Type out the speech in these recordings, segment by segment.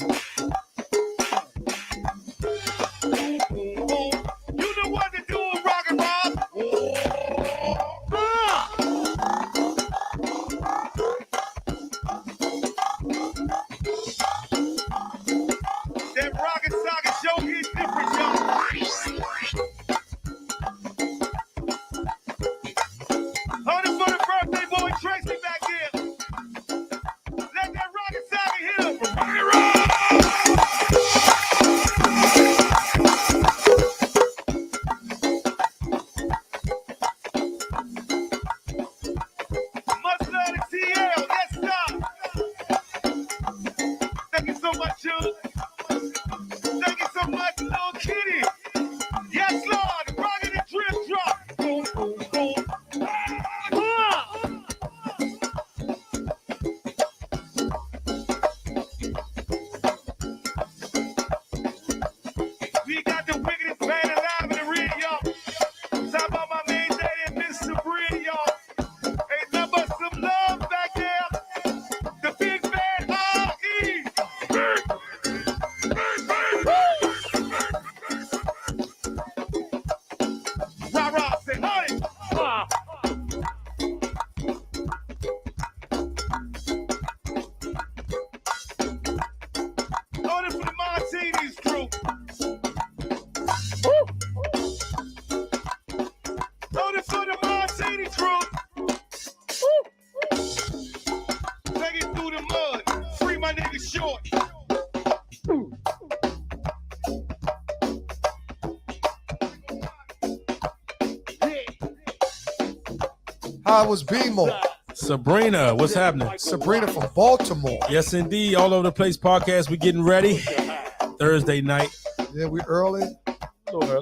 You know what to do, Rock and Rob. That Rocket Socket show is different, y'all. 100 for the birthday boy Tracy back there. Let that Rocket Socket hit him. Much love to TL. Yes, sir. Thank you so much, Jules. Thank you so much, little kitty. Yes, Lord. Rocket and drip drop. Boom, boom, boom. We got the wickedest band alive in the ring, y'all. Talk about my main lady and Miss Sabrina, y'all. Ain't nothing but some love back there. The big bad R.E. Rah, rah, say, honey. Order for the Martinis crew. Order for the Martini crew. Take it through the mud. Free my nigga short. How was BMO? Sabrina, what's happening? Sabrina from Baltimore. Yes, indeed. All over the place podcast. We getting ready. Thursday night. Yeah, we early.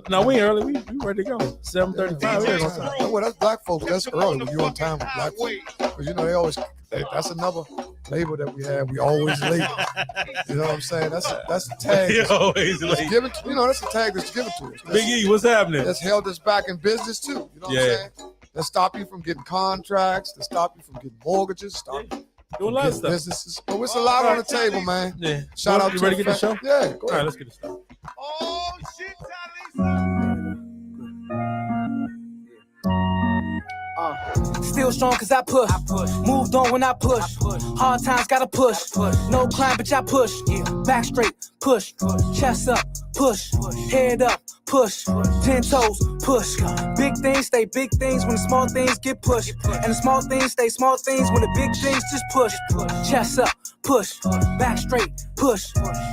No, we ain't early. We ready to go. 7:35. Yeah, well, that's black folks. That's early when you're on time with black folks. Because, you know, that's another label that we have. We always late. You know what I'm saying? That's the tag. We always That's late. given, that's the tag that's given to us. Big E, what's happening? That's held us back in business, too. You know what I'm saying? That stop you from getting contracts. That stop you from getting mortgages. Stop you Do a from lot of getting stuff. businesses. But it's a lot on the table, man. Yeah. Shout out you to ready to get the show? Yeah, go All right, ahead. let's get it started. Oh, shit, Talisa. Still strong cause I push. Moved on when I push. Hard times gotta push. No climb, bitch, I push. Back straight, push. Chest up, push. Head up, push. 10 toes, push. Big things stay big things when the small things get pushed. And the small things stay small things when the big things just push. Chest up, push. Back straight, push.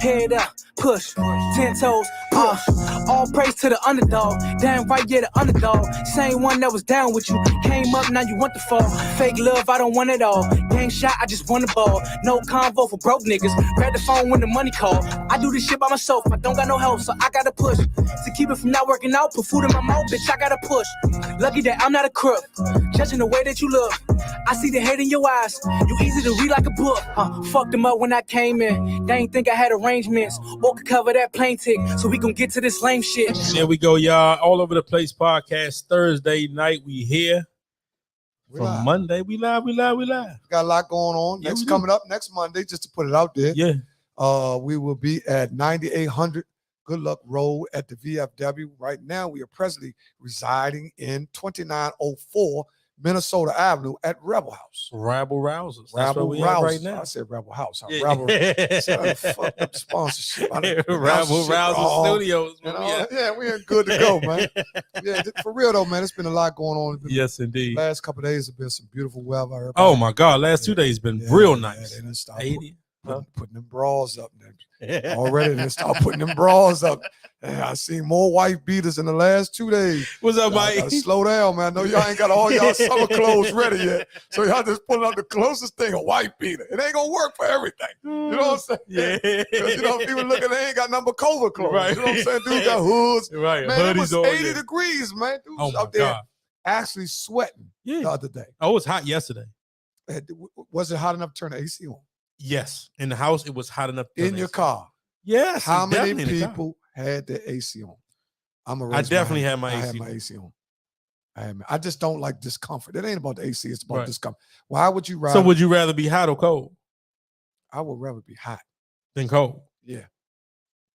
Head up, push. 10 toes, push. All praise to the underdog. Damn right, yeah, the underdog. Same one that was down with you. Came up, now you want the fall. Fake love, I don't want it all. Gang shot, I just want the ball. No convo for broke niggas. Grab the phone when the money call. I do this shit by myself. I don't got no help, so I gotta push. To keep it from not working out, put food in my mouth, bitch, I gotta push. Lucky that I'm not a crook. Judging the way that you look. I see the hate in your eyes. You easy to read like a book. Fucked them up when I came in. They ain't think I had arrangements. Or could cover that plane tick. So we gon' get to this lame shit. There we go, y'all. All over the place podcast. Thursday night, we here. From live. Monday, we live. We got a lot going on. Yeah, Next we coming up next Monday, just to put it out there. Yeah. We will be at 9800 Good Luck Road at the VFW. Right now, we are presently residing in 2904 Minnesota Avenue at Rebel House. Rabble Rousers. That's Rabble where we at right Rousers. now. I said Rebel House. Yeah. Rabble. Fucked up sponsorship. Rabble Rousers Studios. You where know, we at. yeah, we're good to go, man. Yeah, for real though, man. It's been a lot going on. Yes, indeed. Last couple of days have been some beautiful weather. Everybody- Oh my God! Last 2 days been real nice. They done start 80. putting them bras up. Already they start putting them bras up. And I seen more wife beaters in the last 2 days. What's up, Y'all Mike? gotta slow down, man. I know y'all ain't got all y'all summer clothes ready yet. So y'all just pulling out the closest thing, a white beater. It ain't gonna work for everything. You know what I'm saying? Yeah. 'Cause, you know, people looking, they ain't got number cover clothes. Right. You know what I'm saying? Dudes got hoods. Right. Man, it Hoodies was on, 80 yeah. degrees, man. Dudes Oh my out there God. actually sweating the Yeah. other day. Oh, it was hot yesterday. Was it hot enough to turn the AC on? Yes. In the house, it was hot enough. to In turn your AC. car. Yes. How many definitely in the car. people had their AC on? I definitely had my I AC had my on. AC on. I just don't like discomfort. It ain't about the AC. It's about Right. discomfort. Why would you rather? So would you rather be hot or cold I would rather be hot. than cold? Yeah.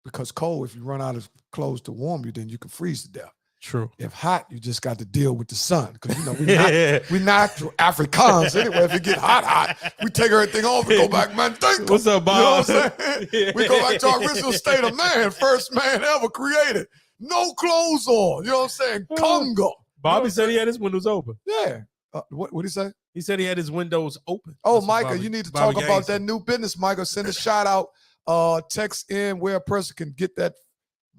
Because cold, if you run out of clothes to warm you, then you can freeze to death. True. If hot, you just got to deal with the sun. Because, you know, we natural Africans anyway. If it get hot, we take everything off and go back, man. What's up, Bob? You know what I'm saying? We go back to our original state of man. First man ever created. No clothes on. You know what I'm saying? Congo. Bobby said he had his windows open. Yeah. What did he say? He said he had his windows open. Oh, That's what Micah, you need to talk about that new business, Micah. Send a shout out. Text in where a person can get that.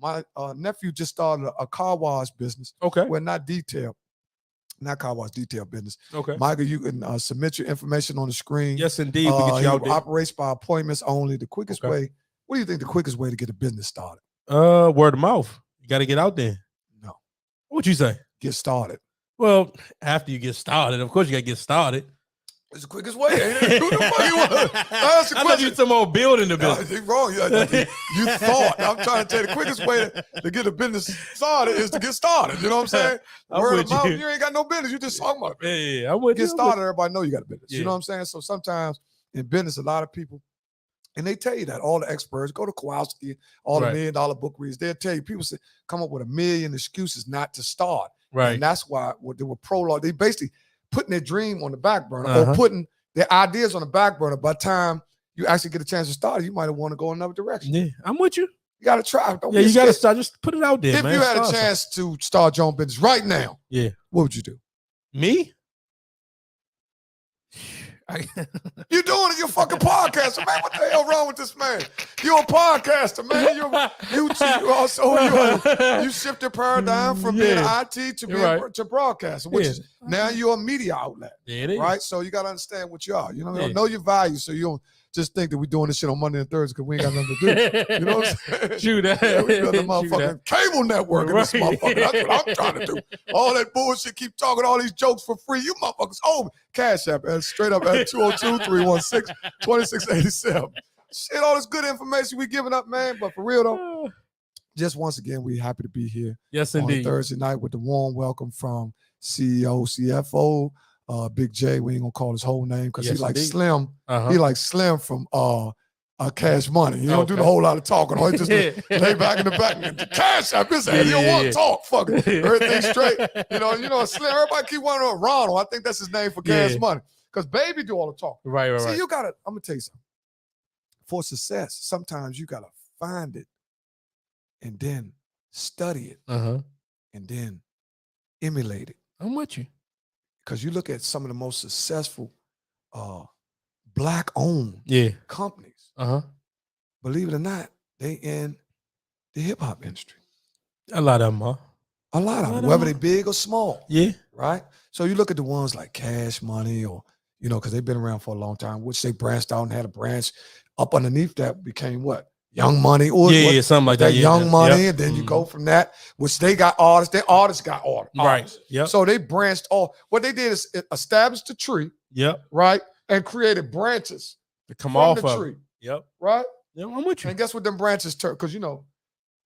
My nephew just started a car wash business. Okay. Well, not car wash, detail business. Okay. Micah, you can submit your information on the screen. Yes, indeed. We get you out there. Operates by appointments only. The quickest way. What do you think the quickest way to get a business started? Word of mouth. You got to get out there. No. What you say? Get started. Well, after you get started, of course you got to get started. It's the quickest way. Ain't it? Who the fuck you want? That's the I thought you some more building the business. You're wrong. You thought. I'm trying to tell you the quickest way to get a business started is to get started. You know what I'm saying? Word of mouth, you ain't got no business. You just talking about it. Yeah, I'm with you. Get started, everybody know you got a business. Yeah. You know what I'm saying? So sometimes in business, a lot of people, and they tell you that, all the experts, go to Kowalski, all the $1 million book reads, they'll tell you, people say, come up with 1 million excuses not to start. Right. And that's why they were prologue. They basically putting their dream on the back burner or putting their ideas on the back burner. By the time you actually get a chance to start, you might want to go another direction. Yeah, I'm with you. You got to try. You got to start. Just put it out there, if man. If you had a chance to start your own business right now, what would you do? Me? You're doing it. You're a fucking podcaster, man. What the hell wrong with this man? You're a podcaster, man. You shift your paradigm from being IT to being to broadcasting, which is now you're a media outlet. Yeah, it is. Right? So you got to understand what you are. You know your value, so you don't just think that we're doing this shit on Monday and Thursday because we ain't got nothing to do. You know what I'm saying? True that. Yeah, we built a motherfucking cable network in this motherfucker. That's what I'm trying to do. All that bullshit, keep talking all these jokes for free. You motherfuckers owe me. Cash App, straight up at 202-316-2687. Shit, all this good information we giving up, man. But for real, though, just once again, we're happy to be here. Yes, on indeed. Thursday night with the warm welcome from CEO, CFO, Big J. We ain't gonna call his whole name because he like Slim. He like Slim from Cash Money. He don't do the whole lot of talking. He just lay back in the back and Cash App his ass. He don't want to talk. Fuck it. Everything straight. You know, Slim. Everybody keep wondering Ronald. I think that's his name for Cash Money. Because Baby do all the talking. Right. See, you gotta. I'm gonna tell you something. For success, sometimes you gotta find it and then study it and then emulate it. I'm with you. Because you look at some of the most successful Black-owned companies. Believe it or not, they in the hip-hop industry. A lot of them, huh? A lot of them, whether they big or small. Yeah. Right? So you look at the ones like Cash Money or, because they've been around for a long time, which they branched out and had a branch up underneath that became what? Young Money. Or something like that. Young Money, and then you go from that, which they got artists. Their artists got artists. Right. Yep. So they branched off. What they did is establish the tree. Yep. Right. And created branches to come off the of tree. Yep. Right. Yeah, I'm with you. And guess what them branches turn? Because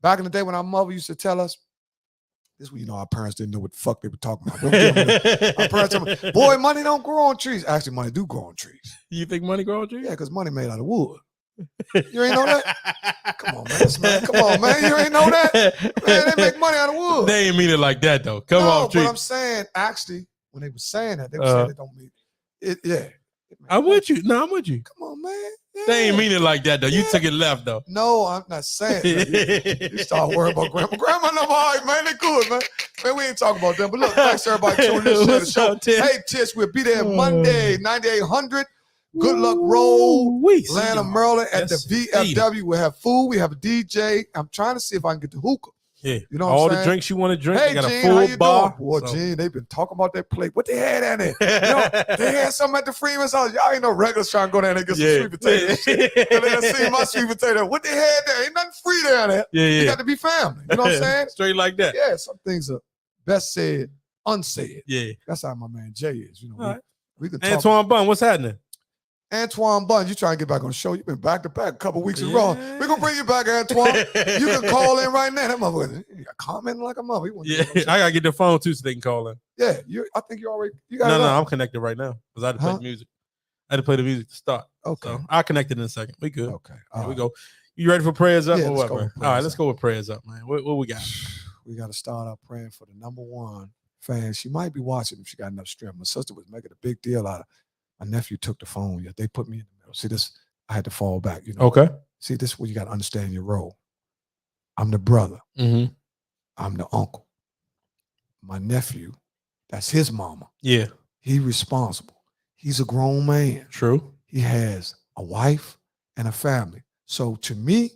back in the day when our mother used to tell us, this was, our parents didn't know what the fuck they were talking about. Our parents told me, boy, money don't grow on trees. Actually, money do grow on trees. You think money grow on trees? Yeah, because money made out of wood. You ain't know that? Come on, man. Come on, man. You ain't know that? Man, they make money out of wood. They ain't mean it like that, though. Come on, but I'm saying, actually, when they were saying that, they were saying it don't mean it. Yeah. I'm with you. No, I'm with you. Come on, man. Yeah. They ain't mean it like that, though. You took it left, though. No, I'm not saying that. You start worrying about grandma. Grandma, no, all right, man. They good, man. Man, we ain't talking about them. But look, thanks everybody tuning in to the show. Hey, Tish, we'll be there Monday, 9800. Good Luck Road, Atlanta, Maryland at the VFW. We'll have food. We have a DJ. I'm trying to see if I can get the hookah. Yeah. You know all what I'm the drinks you want to drink. Hey, they got Gene, a full how you bar. doing? Boy, Gene, they've been talking about that plate. What they had down there? They had something at the Freeman's house. Y'all ain't no regulars trying to go down there and get some sweet potatoes. And then see my sweet potato. What they had there? Ain't nothing free down there. You got to be family. You know what I'm saying? Straight like that. Yeah, some things are best said, unsaid. Yeah. That's how my man Jay is. We can talk. Antoine Bunn, what's happening? Antoine Bunn, you trying to get back on the show. You've been back to back a couple weeks in a row. We're going to bring you back, Antoine. You can call in right now. That motherfucker, commenting like a mother. I got to get the phone too so they can call in. Yeah, I think you already. You got No, I'm connected right now because I had to play the music. I had to play the music to start. Okay. So I'll connect it in a second. We good. Okay. Here we go. You ready for prayers up Yeah, or let's what, go man? with All right, prayers let's up. go with prayers up, man. What we got? We got to start out praying for the number one fan. She might be watching if she got enough strength. My sister was making a big deal out of it. My nephew took the phone. Yeah, they put me in the middle. See this? I had to fall back. You know. Okay. See, this is where you got to understand your role. I'm the brother. Mm-hmm. I'm the uncle. My nephew, that's his mama. Yeah. He's responsible. He's a grown man. True. He has a wife and a family. So to me,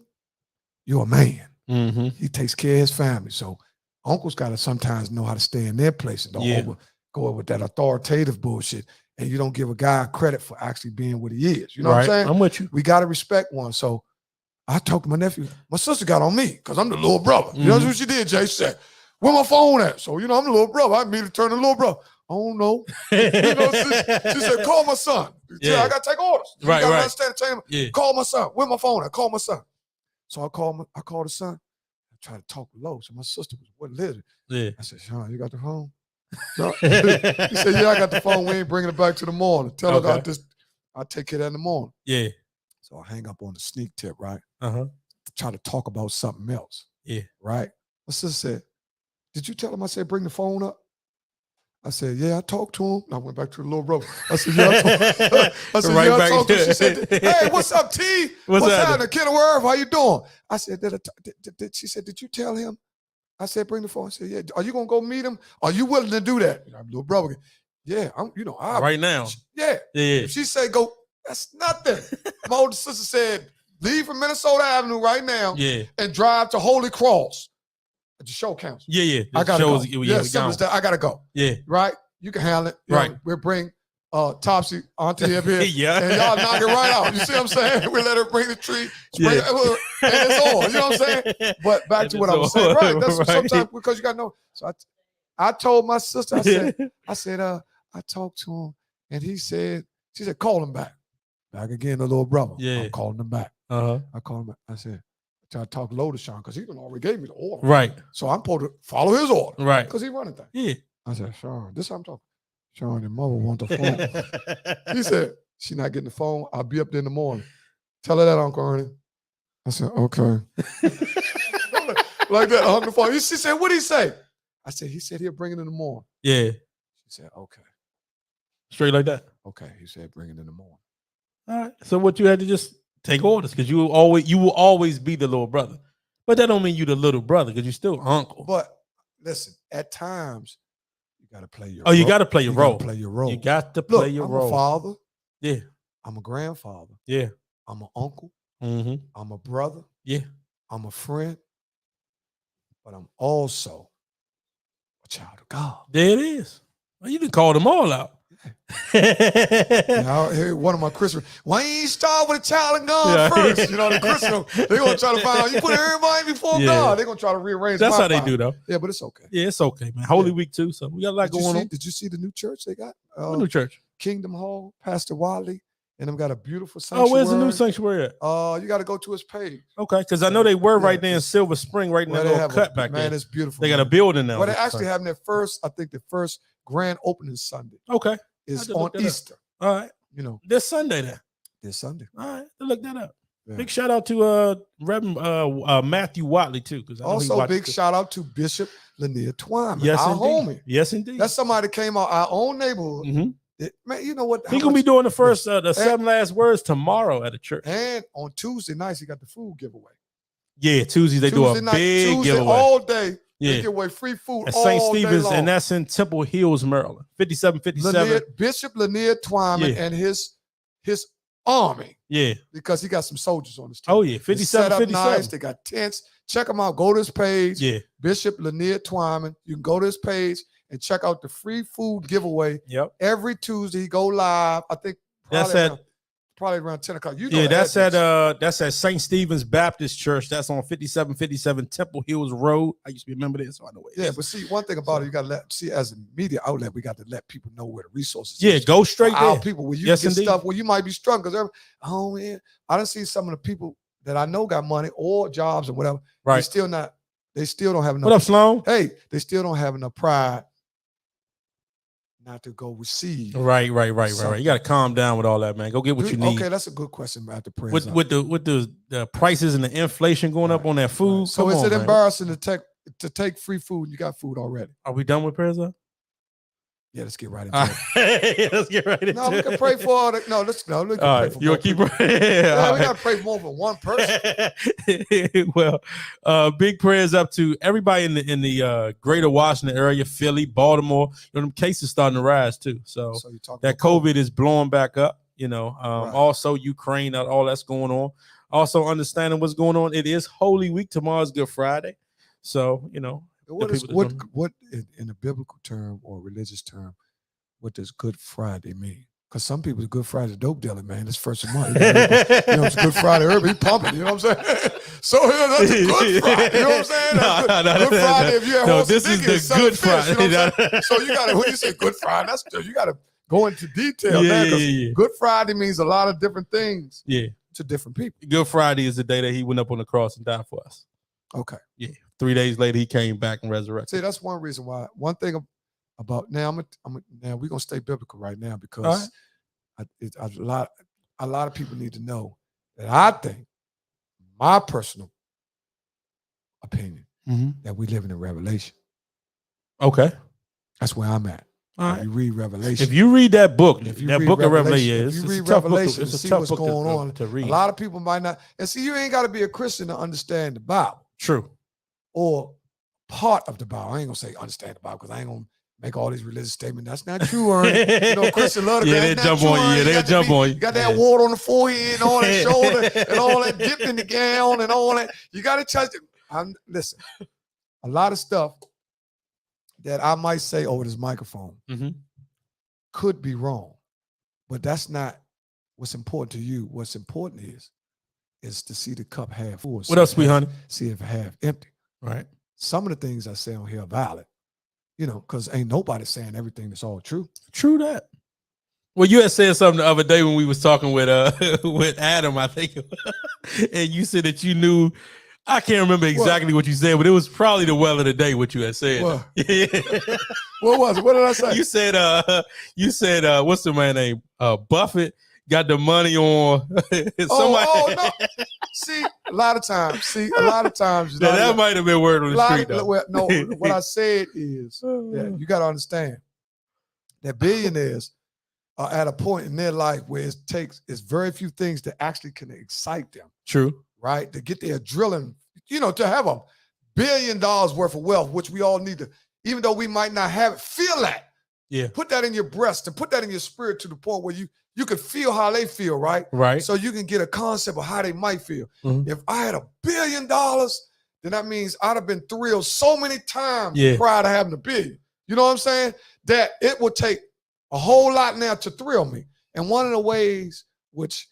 you're a man. Mm-hmm. He takes care of his family. So uncles got to sometimes know how to stay in their place and don't go over that authoritative bullshit. And you don't give a guy credit for actually being what he is. You know what I'm saying? I'm with you. We got to respect one. So I talked to my nephew. My sister got on me because I'm the little brother. You know what she did, Jay? She said, where my phone at? So, I'm the little brother. I immediately turned to the little brother. I don't know. She said, call my son. Yeah, I got to take orders. You got to understand the call my son. Where my phone at? Call my son. So I called the son. I tried to talk low. So my sister was listening. Yeah. I said, Sean, you got the phone? No. He said, yeah, I got the phone. We ain't bringing it back to the morning. Tell her I'll take care of that in the morning. Yeah. So I hang up on the sneak tip, right? Uh-huh. Try to talk about something else. Yeah. Right? My sister said, did you tell him I said bring the phone up? I said, yeah, I talked to him. I went back to the little brother. I said, yeah, I talked to him. She said, hey, what's up, T? What's happening? Kenny Worth, how you doing? I said, she said, did you tell him? I said, bring the phone. I said, yeah. Are you going to go meet him? Are you willing to do that? Little brother, yeah, right now. Yeah. If she say go, that's nothing. My older sister said, leave from Minnesota Avenue right now and drive to Holy Cross. At the show council. Yeah. I gotta go. I gotta go. Yeah. Right? You can handle it. Right. We'll bring Topsy auntie up here. Yeah. And y'all knock it right out. You see what I'm saying? We let her bring the tree. And it's on. You know what I'm saying? But back to what I was saying. Right. That's sometimes because you gotta know. So I told my sister, I said, I talked to him and she said, call him back. Back again, the little brother. Yeah. I'm calling him back. Uh-huh. I called him back. I said, I talk low to Sean because he already gave me the order. Right. So I'm supposed to follow his order. Right. Because he running things. Yeah. I said, Sean, this is what I'm talking. Sean, your mother want the phone. He said, she not getting the phone. I'll be up there in the morning. Tell her that, Uncle Ernie. I said, okay. Like that, I hung the phone. She said, what'd he say? I said, he said he'll bring it in the morning. Yeah. She said, okay. Straight like that? Okay. He said, bring it in the morning. All right. So what you had to just take orders because you will always be the little brother. But that don't mean you the little brother because you're still uncle. But listen, at times, you got to play your role. You got to play your role. Play your role. You got to play your role. I'm a father. Yeah. I'm a grandfather. Yeah. I'm an uncle. Mm-hmm. I'm a brother. Yeah. I'm a friend. But I'm also a child of God. There it is. Well, you done called them all out. I hear one of my Christians, why you ain't start with a child of God first? You know, the Christian, they're going to try to find out, you put everybody before God. They're going to try to rearrange. That's how they do, though. Yeah, but it's okay. Yeah, it's okay, man. Holy Week, too. So we got a lot going on. Did you see the new church they got? What new church? Kingdom Hall, Pastor Wiley, and them got a beautiful sanctuary. Oh, where's the new sanctuary at? You got to go to his page. Okay, because I know they were right there in Silver Spring, right in that little cut back there. Man, it's beautiful. They got a building now. Well, they're actually having their first grand opening Sunday. Okay. Is on Easter. All right. You know. This Sunday then. This Sunday. All right. Look that up. Yeah. Big shout out to Reverend Matthew Watley too. Also big shout out to Bishop Lanier Twyman. Yes, our indeed. homie. Yes, indeed. That's somebody that came out our own neighborhood. Mm-hmm. Man, you know what? He's gonna be doing the first the 7 last words tomorrow at a church. And on Tuesday nights, he got the food giveaway. Yeah, Tuesday do a big giveaway all day. Yeah, they give away free food at all St. Stephen's, day long. and that's in Temple Hills, Maryland. 5757. Bishop Lanier Twyman and his army. Yeah, because he got some soldiers on his team. Oh yeah, 5757. Nice. They got tents. Check them out. Go to his page. Yeah, Bishop Lanier Twyman. You can go to his page and check out the free food giveaway. Yep. Every Tuesday, he go live. I think probably around 10 o'clock. That's at St. Stephen's Baptist Church. That's on 5757 Temple Hills Road. I used to remember this, so I know where it is. Yeah, but see, one thing about it, you got to as a media outlet, we got to let people know where the resources is. Go straight there. Our people, where you get stuff where you might be struggling. Because man, I done see some of the people that I know got money or jobs or whatever. Right. They still don't have enough. What up, Sloan? Hey, they still don't have enough pride not to go receive. Right. You got to calm down with all that, man. Go get what you need. Okay, that's a good question about the prayer. With the prices and the inflation going up on that food. Right. So is it embarrassing to take free food and you got food already? Are we done with prayers up? Yeah, let's get right into it. Let's get right into it. No, we can pray for all the. No, let's pray for. You'll keep praying. Yeah, we got to pray more for one person. Well, big prayers up to everybody in the greater Washington area, Philly, Baltimore. You know, them cases starting to rise too. So that COVID is blowing back up. You know, also Ukraine, all that's going on. Also understanding what's going on. It is Holy Week. Tomorrow's Good Friday. So, you know. What in a biblical term or religious term, what does Good Friday mean? Because some people, Good Friday dope dealer, man. It's first of month. It's Good Friday, everybody pumping. You know what I'm saying? So that's a Good Friday. You know what I'm saying? Good Friday. If you're no, this is the Good Friday. You know so you got to, when you say Good Friday, you got to go into detail, man. Because Good Friday means a lot of different things. To different people. Good Friday is the day that he went up on the cross and died for us. Okay. Yeah. 3 days later, he came back and resurrected. See, that's one reason why. One thing about now, now we're gonna stay biblical right now because a lot of people need to know that I think, my personal opinion, that we live in a revelation. Okay, that's where I'm at. Right. You read Revelation. If you read that book, that book of Revelation, if you read Revelation, it's see what's going on. To read. A lot of people might not, and see, you ain't got to be a Christian to understand the Bible. True. Or part of the Bible. I ain't gonna say understand the Bible because I ain't gonna make all these religious statements. That's not true, Ernie. You know, Christian love the they jump on you. They'll jump on you. You got that water on the forehead and all that shoulder and all that dip in the gown and all that. You got to touch it. Listen, a lot of stuff that I might say over this microphone could be wrong, but that's not what's important to you. What's important is to see the cup half full. What else, sweet honey? See if half empty. Right. Some of the things I say on here are valid, you know, because ain't nobody saying everything that's all true. True that. Well, you had said something the other day when we was talking with with Adam, I think, and you said that you knew. I can't remember exactly what you said, but it was probably the well of the day what you had said. What was it? What did I say? You said what's the man name? Buffett got the money on somebody. No. See, a lot of times. That might have been word on the street, though. No, what I said is that you got to understand that billionaires are at a point in their life where it's very few things that actually can excite them. True. Right? To get their drilling, you know, to have $1 billion worth of wealth, which we all need to, even though we might not have it, feel that. Yeah. Put that in your breast and put that in your spirit to the point where you can feel how they feel, right? Right. So you can get a concept of how they might feel. If I had $1 billion, then that means I'd have been thrilled so many times prior to having $1 billion. You know what I'm saying? That it would take a whole lot now to thrill me. And one of the ways which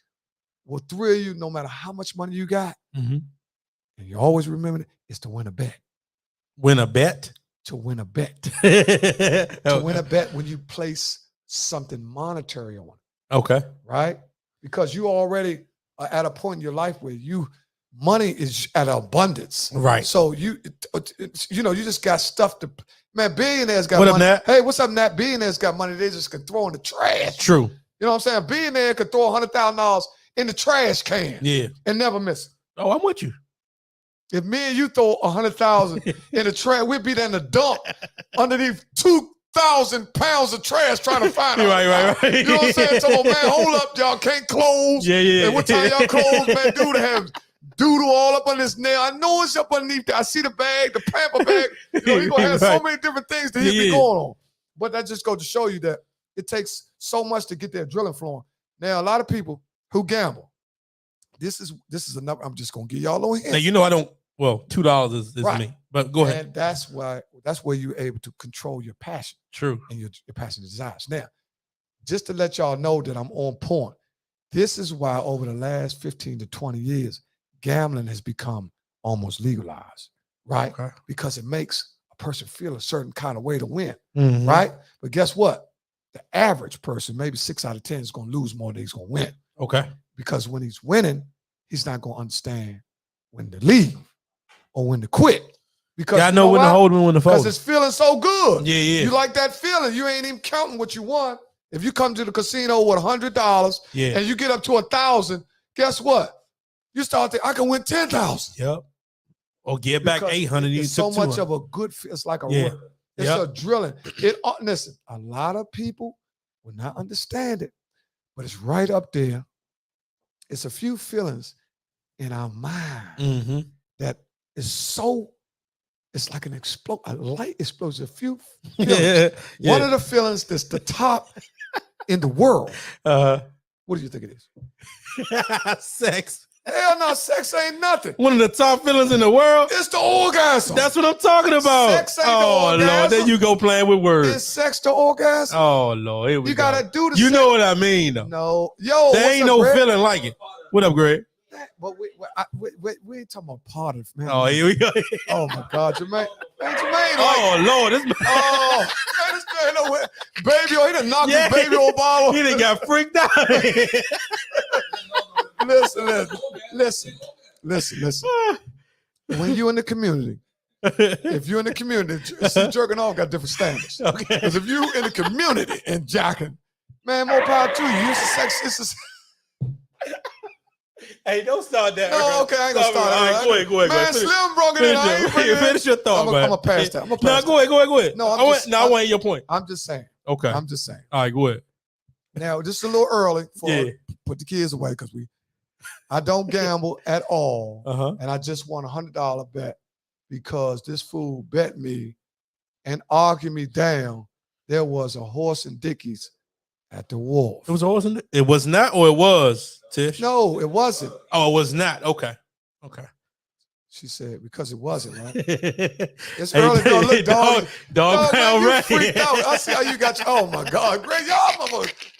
will thrill you no matter how much money you got, and you always remember it, is to win a bet. Win a bet? To win a bet. To win a bet when you place something monetary on it. Okay. Right? Because you already are at a point in your life where money is at abundance. Right. So you just got stuff to, man, billionaires got money. What up, Nat? Hey, what's up, Nat? Billionaires got money they just can throw in the trash. True. You know what I'm saying? A billionaire could throw $100,000 in the trash can. Yeah. And never miss it. Oh, I'm with you. If me and you throw 100,000 in the trash, we'd be there in the dump underneath 2,000 pounds of trash trying to find it. Right. You know what I'm saying? So, man, hold up, y'all can't close. Yeah. And what time y'all close, man? Dude have doodle all up on this nail. I know it's up underneath there. I see the bag, the pamper bag. You know, you're going to have so many different things that be going on. But that just goes to show you that it takes so much to get their drilling flowing. Now, a lot of people who gamble, this is enough. I'm just gonna give y'all a little hint. Now, you know I don't. Well, $2 is right. Me, but go ahead. And that's where you're able to control your passion. True. And your passion and desires. Now, just to let y'all know that I'm on point. This is why over the last 15 to 20 years, gambling has become almost legalized, right? Okay. Because it makes a person feel a certain kind of way to win, right? But guess what? The average person, maybe 6 out of 10, is going to lose more than he's going to win. Okay. Because when he's winning, he's not going to understand when to leave or when to quit. Because I know when to hold and when to fold. Because it's feeling so good. Yeah, yeah. You like that feeling. You ain't even counting what you won. If you come to the casino with $100 and you get up to 1,000, guess what? You start thinking, I can win 10,000. Yep. Or get back 800. It's so much of a good feel. It's like a it's a drilling. Listen, a lot of people will not understand it, but it's right up there. It's a few feelings in our mind that is so. It's like a light explosion. A few feelings. One of the feelings that's the top in the world. What do you think it is? Sex. Hell no, sex ain't nothing. One of the top feelings in the world. It's the orgasm. That's what I'm talking about. Sex ain't the orgasm. Lord, there you go playing with words. Is sex the orgasm? Oh Lord, here we you go. Gotta do the. You know what I mean, though. No, yo, there ain't no feeling like it. What up, Greg? But we ain't talking about party, man. Oh, here we go. Oh my God, Jermaine. Man, Jermaine, oh Lord, this. Oh, man, this man nowhere. Baby, he done knocked his baby Obama. He done got freaked out. Listen. When you in the community, if you're in the community, see, jerking off got different standards. Okay. Because if you in the community and jacking, man, more power to you. Use the sex. It's Hey, don't start that. No, okay, I ain't gonna start. All right, go ahead. Man, Slim brought it in. Finish your thought, man. I'm gonna pass that. No, go ahead. No, I want your point. I'm just saying. Okay. I'm just saying. All right, go ahead. Now, just a little early for put the kids away because I don't gamble at all, and I just won $100 bet because this fool bet me and argued me down. There was a horse and Dickies at the wharf. It was a horse and it was not, or it was, Tish? No, it wasn't. Oh, it was not. Okay. She said because it wasn't, right? It's early. Hey, look, dog man, you freaked out. I see how you got. Oh my God, Greg,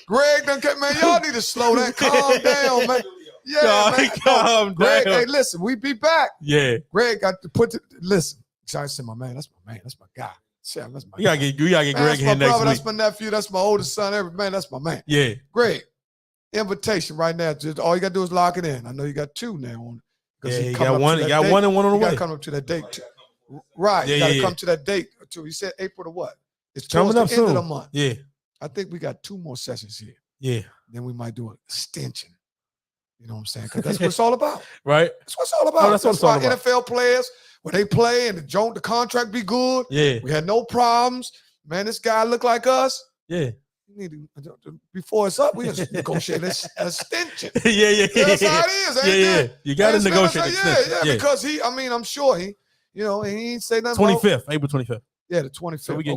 Greg done kept, man. Y'all need to slow that. Calm down, man. Yeah, man. Calm Greg, down. hey, listen, we be back. Yeah. Greg got to listen. I said, my man, that's my guy. That's my guy. You gotta get Greg here next brother, week. That's my nephew. That's my oldest son. That's my man. Yeah. Greg, invitation right now. Just all you gotta do is lock it in. I know you got two now on it. Yeah, you got one. You got one and one on the way. You gotta come up to that date too. Right. You gotta come to that date too. You said April to what? It's coming up the soon. End of the month. Yeah. I think we got 2 more sessions here. Yeah. Then we might do an extension. You know what I'm saying? Because that's what it's all about. Right. That's what it's all about. That's what it's all about. NFL players, when they play and the contract be good. Yeah. We had no problems. Man, this guy look like us. Yeah. You need to, before it's up, we just negotiate this extension. Yeah. That's how it is, ain't it? You got to negotiate extension. Yeah, because I'm sure he ain't say nothing 25th, April 25th. Yeah, the 25th. So we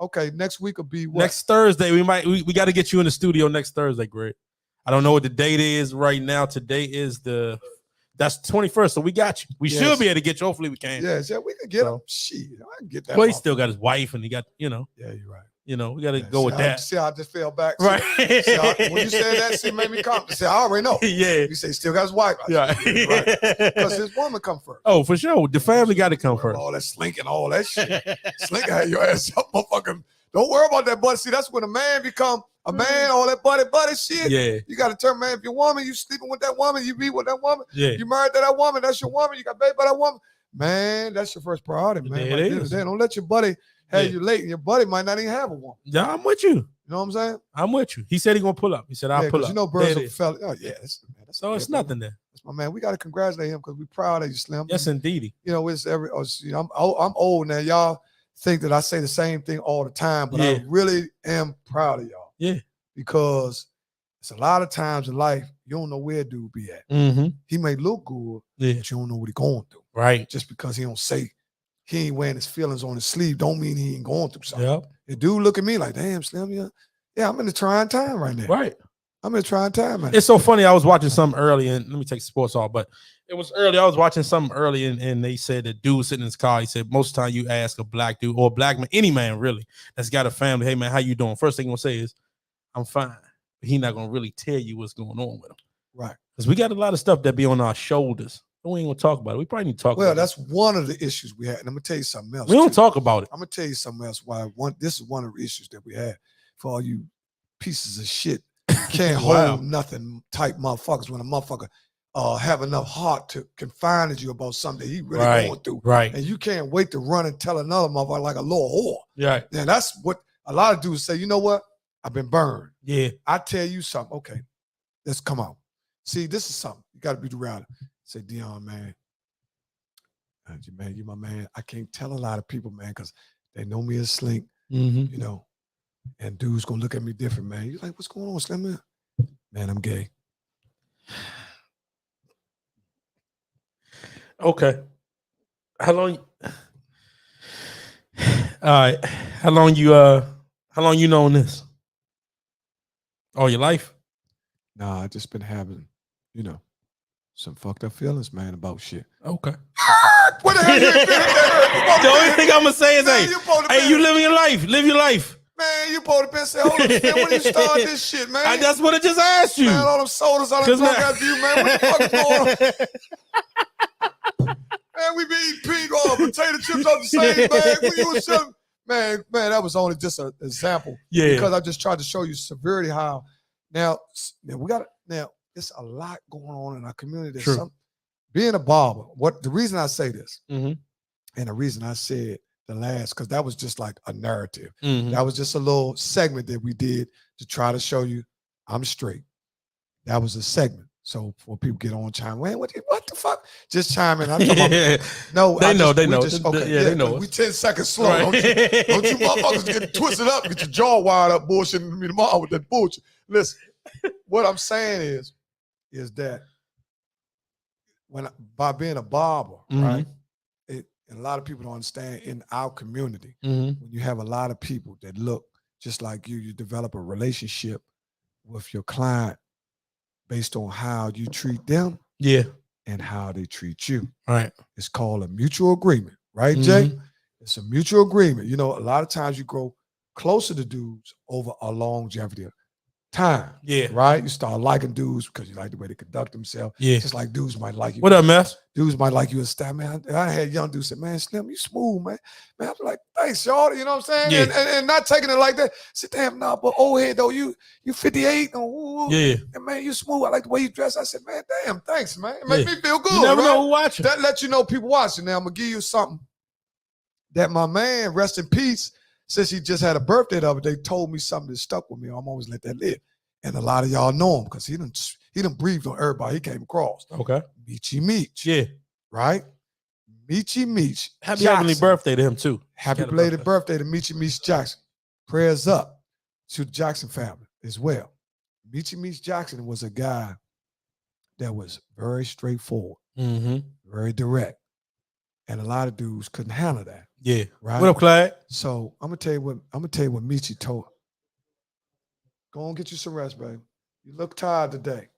okay. Next week will be what? Next Thursday. We got to get you in the studio next Thursday, Greg. I don't know what the date is right now. Today is that's 21st, so we got you. We should be able to get you. Hopefully we can. Yeah, we can get him. Shit, I can get that. Well, he still got his wife, and he got, Yeah, you're right. We got to go with that. See how I just fell back? Right. When you said that, it made me come. See, I already know. Yeah. You say he still got his wife. Yeah. Because his woman come first. Oh, for sure. The family got to come first. All that Slink and all that shit. Slink had your ass up, motherfucking. Don't worry about that, buddy. See, that's when a man become a man, all that buddy shit. Yeah. You got to turn, man. If your woman, you sleeping with that woman, you be with that woman. Yeah. You married to that woman, that's your woman. You got baby by that woman. Man, that's your first priority, man. It is. Don't let your buddy have you late, and your buddy might not even have a woman. Yeah, I'm with you. You know what I'm saying? I'm with you. He said he's going to pull up. He said, I'll pull up. You know, birds of a fella. Oh, yeah. So it's nothing there. That's my man. We got to congratulate him because we're proud of you, Slim. Yes, indeed. It's I'm old now. Y'all think that I say the same thing all the time, but I really am proud of y'all. Yeah. Because it's a lot of times in life, you don't know where dude be at. Mm-hmm. He may look good, but you don't know what he's going through. Right. Just because he don't say he ain't wearing his feelings on his sleeve don't mean he ain't going through something. Yep. The dude look at me like, damn, Slim, yeah, I'm in a trying time right now. Right. I'm in a trying time, man. It's so funny. I was watching something early, and let me take sports off, but it was early. I was watching something early, and they said the dude sitting in his car, he said, most of the time you ask a black dude or a black man, any man really, that's got a family, hey, man, how you doing? First thing he's going to say is, I'm fine. But he's not going to really tell you what's going on with him. Right. Because we got a lot of stuff that be on our shoulders. We ain't going to talk about it. We probably need to talk about it. Well, that's one of the issues we had. And I'm going to tell you something else. We don't talk about it. I'm going to tell you something else. This is one of the issues that we had for all you pieces of shit. Can't hold nothing type motherfuckers when a motherfucker have enough heart to confide in you about something he really going through. Right. And you can't wait to run and tell another motherfucker like a little whore. Right. And that's what a lot of dudes say, you know what? I've been burned. Yeah. I tell you something. Okay, let's come on. See, this is something. You got to be the reality. Say, Deon, man. Man, you my man. I can't tell a lot of people, man, because they know me as Slink, you know, and dudes going to look at me different, man. You're like, what's going on, Slim, man? Man, I'm gay. Okay. How long? All right. How long you known this? All your life? Nah, I just been having, you know, some fucked up feelings, man, about shit. Okay. What the hell you ain't been The only thing I'm gonna say is, hey, you living your life. Live your life. Man, you supposed to be saying, hold on, man, when did you start this shit, man? That's what I just asked you. Man, all them sodas I done drunk after you, man. What the fuck is going on? Man, we be eating potato chips off the same bag. When you was selling, man, that was only just an example. Yeah. Because I just tried to show you severity how now we got it's a lot going on in our community. True. Being a barber, the reason I say this, Mm-hmm. and the reason I said the last, because that was just like a narrative. Mm-hmm. That was just a little segment that we did to try to show you I'm straight. That was a segment. So for people get on chime, man, what the fuck? Just chime in. I'm talking about, no, they know. They know. Us. We 10 seconds slow. Right. Don't you motherfuckers get twisted up, get your jaw wired up bullshitting me tomorrow with that bullshit. Listen, what I'm saying is that by being a barber, right? And a lot of people don't understand in our community, when you have a lot of people that look just like you develop a relationship with your client based on how you treat them and how they treat you. Right. It's called a mutual agreement, right, Jay? It's a mutual agreement. You know, a lot of times you grow closer to dudes over a longevity of time. Yeah. Right? You start liking dudes because you like the way they conduct themselves. Yeah. Just like dudes might like you. What up, Mess? Dudes might like you as style, man. I had young dudes say, man, Slim, you smooth, man. Man, I was like, thanks, y'all. You know what I'm saying? Yeah. And not taking it like that. Say, damn, nah, but old head though, you 58. Yeah. And man, you smooth. I like the way you dress. I said, man, damn, thanks, man. It makes me feel good. You never right? know who watching. That lets you know people watching. Now I'm gonna give you something that my man, rest in peace, since he just had a birthday the other day, told me something that stuck with me. I'm always let that live. And a lot of y'all know him because he done breathed on everybody he came across. Okay. Meechy Meech. Yeah. Right? Meechy Meech. Happy heavenly birthday to him, too. Happy belated birthday to Meechy Meech Jackson. Prayers up to the Jackson family as well. Meechy Meech Jackson was a guy that was very straightforward, very direct. And a lot of dudes couldn't handle that. Yeah. Right? What up, Clyde? So I'm gonna tell you what Meechy told. Go on, get you some rest, baby. You look tired today.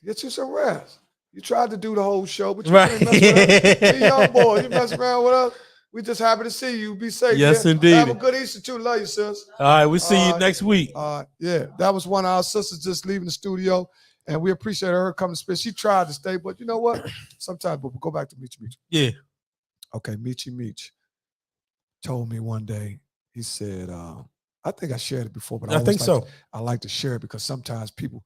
Get you some rest. You tried to do the whole show, but you couldn't mess with us. Hey, young boy, you mess around with us. We just happy to see you. Be safe. Yes, man. indeed. Have a good Easter too. Love you, sis. All right, we'll see you next week. Yeah, that was one of our sisters just leaving the studio, and we appreciate her coming to spend. She tried to stay, but you know what? Sometimes, but we'll go back to Meechy Meech. Yeah. Okay, Meechy Meech told me one day, he said, I think I shared it before, but I think so. I like to share it because sometimes people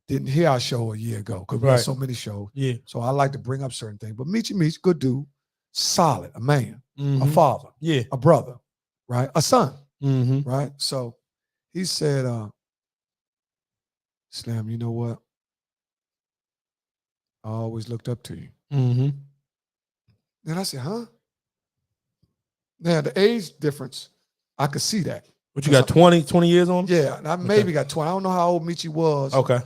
didn't hear our show a year ago because we had so many shows. Yeah. So I like to bring up certain things. But Meechy Meech, good dude, solid, a man, a father, a brother, right? A son, right? So he said, Slim, you know what? I always looked up to you. And I said, huh? Now, the age difference, I could see that. But you got 20 years on him? Yeah, I maybe got 20. I don't know how old Meechy was. Okay.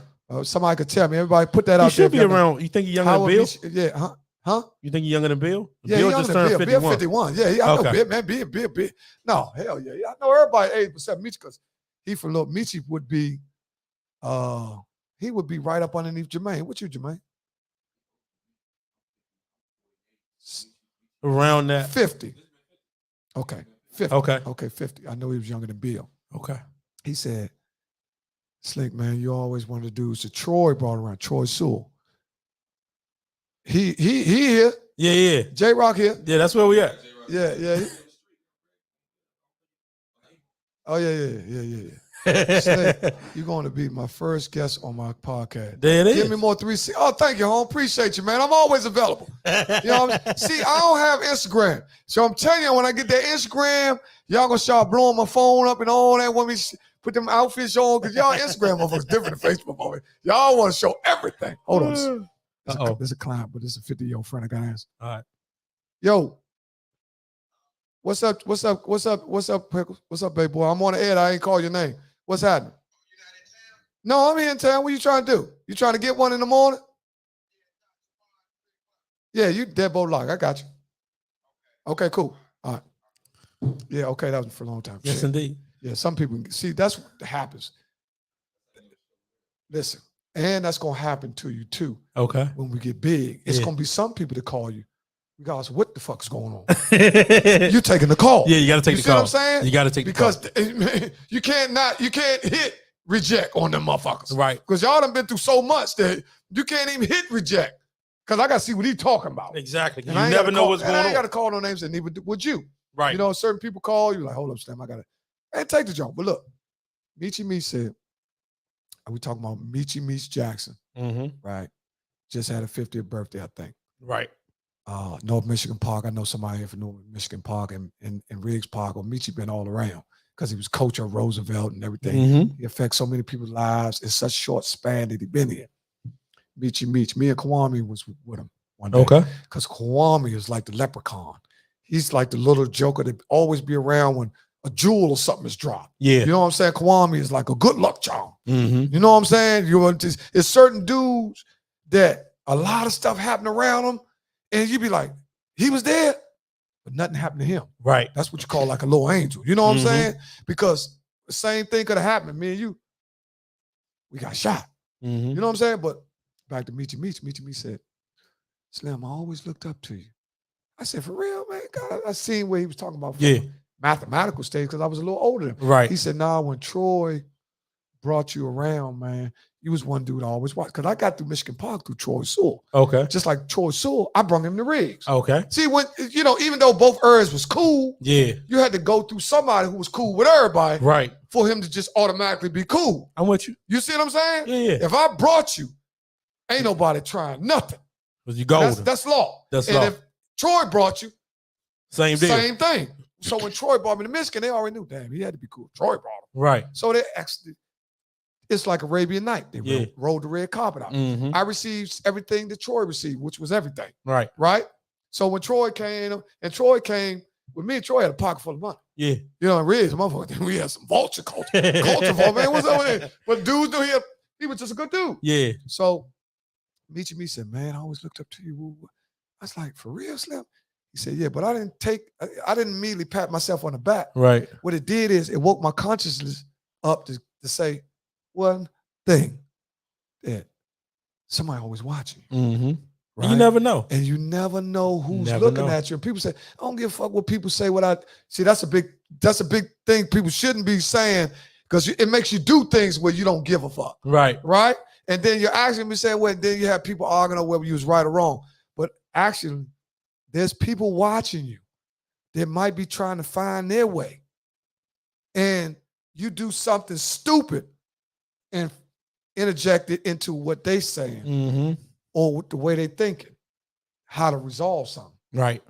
Somebody could tell me. Everybody put that out there. He should be around. You think he's younger than Bill? Yeah. Huh? You think he's younger than Bill? Yeah, Bill just turned 51. Bill 51. Yeah, I know Bill, man. Bill. No, hell yeah. I know everybody age except Meechy because he for little Meechy would be, he would be right up underneath Jermaine. What you, Jermaine? Around that. 50. Okay. 50. Okay, 50. I know he was younger than Bill. Okay. He said, Slink, man, you always wanted to do. So Troy brought around, Troy Sewell. He here. Yeah. J-Rock here. Yeah, that's where we at. Yeah. Oh, yeah. Slink, you're going to be my first guest on my podcast. There it is. Give me more 3C. Oh, thank you, home. Appreciate you, man. I'm always available. You know what I'm saying? See, I don't have Instagram. So I'm telling you, when I get that Instagram, y'all going to start blowing my phone up and all that when we put them outfits on, because y'all Instagram motherfuckers different than Facebook motherfuckers. Y'all want to show everything. Hold on. There's a client, but this is a 50-year-old friend I got to answer. All right. Yo. What's up, Pickles? What's up, baby boy? I'm on the air. I ain't call your name. What's happening? No, I'm here in town. What you trying to do? You trying to get one in the morning? Yeah, you deadbolt lock. I got you. Okay, cool. All right. Yeah, okay, that was for a long time. Yes, shit. indeed. Yeah, some people, see, that's what happens. Listen, and that's going to happen to you too. Okay. When we get big. It's going to be some people that call you. Guys, what the fuck's going on? You taking the call. Yeah, you got to take the call. You see what I'm saying? You got to take the call. Because you can't hit reject on them motherfuckers. Right. Because y'all done been through so much that you can't even hit reject. Because I got to see what he's talking about. Exactly. And you never know what's going on. I ain't got to call no names, and neither would you. Right. You know, certain people call you like, hold up, Slim, I got to. And take the joke. But look, Meechy Meech said, we talking about Meechy Meech Jackson. Right. Just had a 50th birthday, I think. Right. North Michigan Park. I know somebody here from North Michigan Park and Riggs Park. Well, Meechy been all around because he was coach of Roosevelt and everything. He affects so many people's lives in such short span that he been here. Meechy Meech. Me and Kwame was with him one day. Okay. Because Kwame is like the leprechaun. He's like the little joker that always be around when a jewel or something is dropped. Yeah. You know what I'm saying? Kwame is like a good luck charm. You know what I'm saying? It's certain dudes that a lot of stuff happen around them. And you be like, he was there, but nothing happened to him. Right. That's what you call like a little angel. You know what I'm saying? Because the same thing could have happened. Me and you, we got shot. You know what I'm saying? But back to Meechy Meech said, Slim, I always looked up to you. I said, for real, man? God, I seen where he was talking about from mathematical stage because I was a little older than him. Right. He said, nah, when Troy brought you around, man, you was one dude I always watched. Because I got through Michigan Park through Troy Sewell. Okay. Just like Troy Sewell, I brought him to Riggs. Okay. See, when, you know, even though both eras was cool, you had to go through somebody who was cool with everybody. Right. For him to just automatically be cool. I'm with you. You see what I'm saying? Yeah. If I brought you, ain't nobody trying nothing. Because you go. That's law. That's law. And if Troy brought you, same deal. Same thing. So when Troy brought me to Michigan, they already knew, damn, he had to be cool. Troy brought him. Right. So they actually, it's like Arabian Night. They rolled the red carpet out. I received everything that Troy received, which was everything. Right. Right? So when Troy came, and Troy came, with me and Troy had a pocket full of money. Yeah. You know, in Riggs, motherfucker, we had some vulture culture. Man, what's up with it? But dudes knew he was just a good dude. Yeah. So Meechy Me said, man, I always looked up to you. I was like, for real, Slim? He said, yeah, but I didn't immediately pat myself on the back. Right. What it did is it woke my consciousness up to say one thing, that somebody always watching you. Right? You never know. And you never know who's looking at you. And people say, I don't give a fuck what people say. See, that's a big thing people shouldn't be saying, because it makes you do things where you don't give a fuck. Right. Right? And then you're actually be saying, well, then you have people arguing on whether you was right or wrong. But actually, there's people watching you that might be trying to find their way. And you do something stupid and interject it into what they saying or the way they thinking, how to resolve something. Right.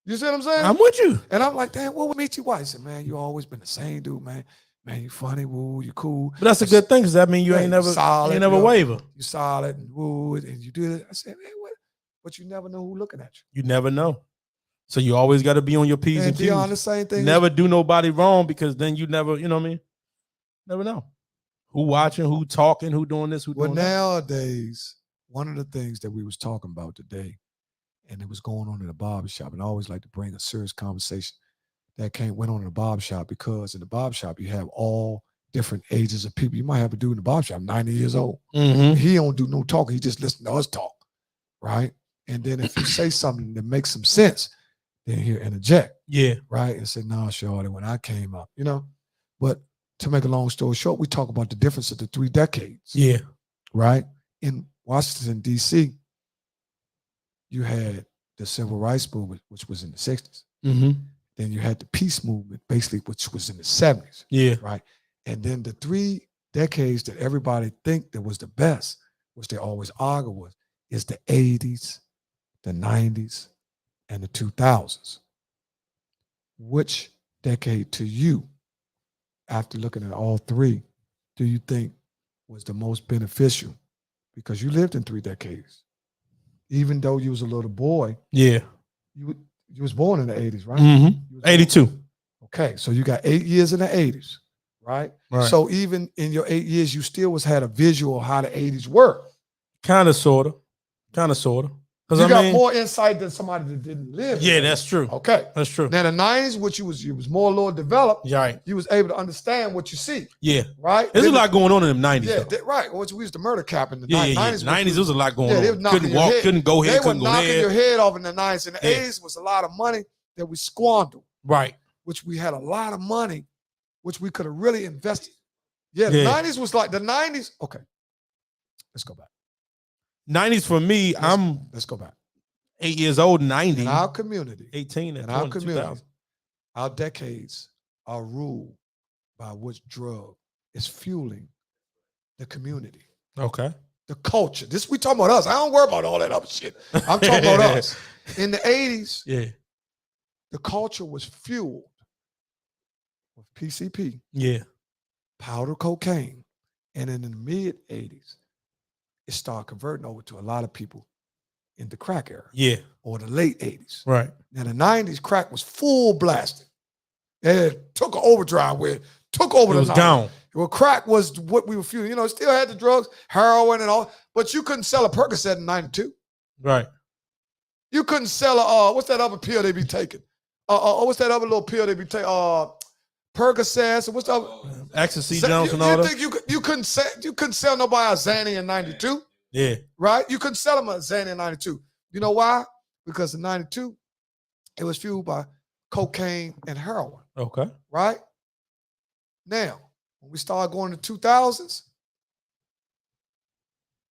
You see what I'm saying? I'm with you. And I'm like, damn, what would meet you? Why? He said, man, you always been the same dude, man. Man, you funny, woo, you cool. But that's a good thing, because that means you ain't never solid, you never waver. You solid and woo, and you do it. I said, man, what? But you never know who's looking at you. You never know. So you always got to be on your P's and Q's. Deon, the same thing. Never do nobody wrong, because then you never, you know what I mean? Never know. Who watching, who talking, who doing this, who doing that. Well, nowadays, one of the things that we was talking about today, and it was going on in the barbershop, and I always like to bring a serious conversation that went on in the barbershop, because in the barbershop, you have all different ages of people. You might have a dude in the barbershop, 90 years old. He don't do no talking. He just listen to us talk, right? And then if you say something that makes some sense, then he'll interject. Yeah. Right? And say, nah, shorty, when I came up, you know? But to make a long story short, we talk about the difference of the 3 decades. Yeah. Right? In Washington, D.C., you had the civil rights movement, which was in the 60s. Then you had the peace movement, basically, which was in the 70s. Yeah. Right. And then the 3 decades that everybody think that was the best, which they always argue with, is the 80s, the 90s, and the 2000s. Which decade to you, after looking at all 3, do you think was the most beneficial? Because you lived in 3 decades. Even though you was a little boy. Yeah. You was born in the 80s, right? Mm-hmm. 82. Okay, so you got 8 years in the 80s, right? So even in your 8 years, you still had a visual of how the 80s work. Kind of, sort of. You got more insight than somebody that didn't live. Yeah, that's true. Okay. That's true. Now the 90s, which you was more a little developed. Right. You was able to understand what you see. Yeah. Right? There's a lot going on in the 90s. Yeah, right. Which we used to murder cap in the 90s. Yeah. 90s, there was a lot going on. They was couldn't walk, couldn't go here, couldn't go there. They were knocking your head off in the 90s. In the 80s was a lot of money that we squandered. Right. Which we had a lot of money, which we could have really invested. Yeah, the 90s was like the 90s. Okay. Let's go back. 90s for me, let's go back. 8 years old, 90. In our community, 18 in our community, our decades are ruled by which drug is fueling the community. Okay. The culture. This we talking about us. I don't worry about all that other shit. I'm talking about us. In the 80s, the culture was fueled with PCP, powder cocaine, and in the mid 80s, it started converting over to a lot of people in the crack era. Or the late 80s. Right. Now the 90s, crack was full blasted. It took an overdrive where it took over the 90s. It was down. Well, crack was what we were fueling. You know, it still had the drugs, heroin and all, but you couldn't sell a Percocet in 92. Right. You couldn't sell a, what's that other pill they be taking? What's that other little pill they be taking? Percocet, what's the other? Ecstasy, Jones and all that. You think you couldn't sell nobody a Xanny in 92? Yeah. Right? You couldn't sell them a Xanny in 92. You know why? Because in 92, it was fueled by cocaine and heroin. Okay. Right? Now, when we started going to 2000s,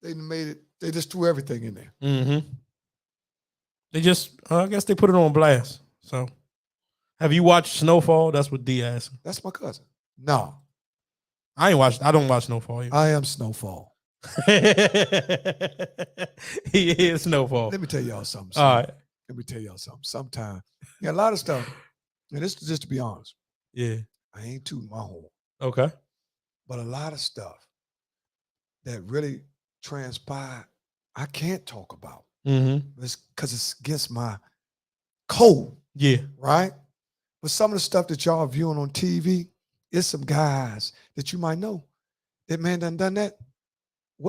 they just threw everything in there. Mm-hmm. They just, I guess they put it on blast. So, have you watched Snowfall? That's what D asked. That's my cousin. No. I don't watch Snowfall either. I am Snowfall. He is Snowfall. Let me tell y'all something. All right. Let me tell y'all something. Sometime, a lot of stuff, and this is just to be honest. Yeah. I ain't tooting my horn. Okay. But a lot of stuff that really transpired, I can't talk about. Mm-hmm. It's because it's against my code. Yeah. Right? But some of the stuff that y'all viewing on TV, it's some guys that you might know. That man done that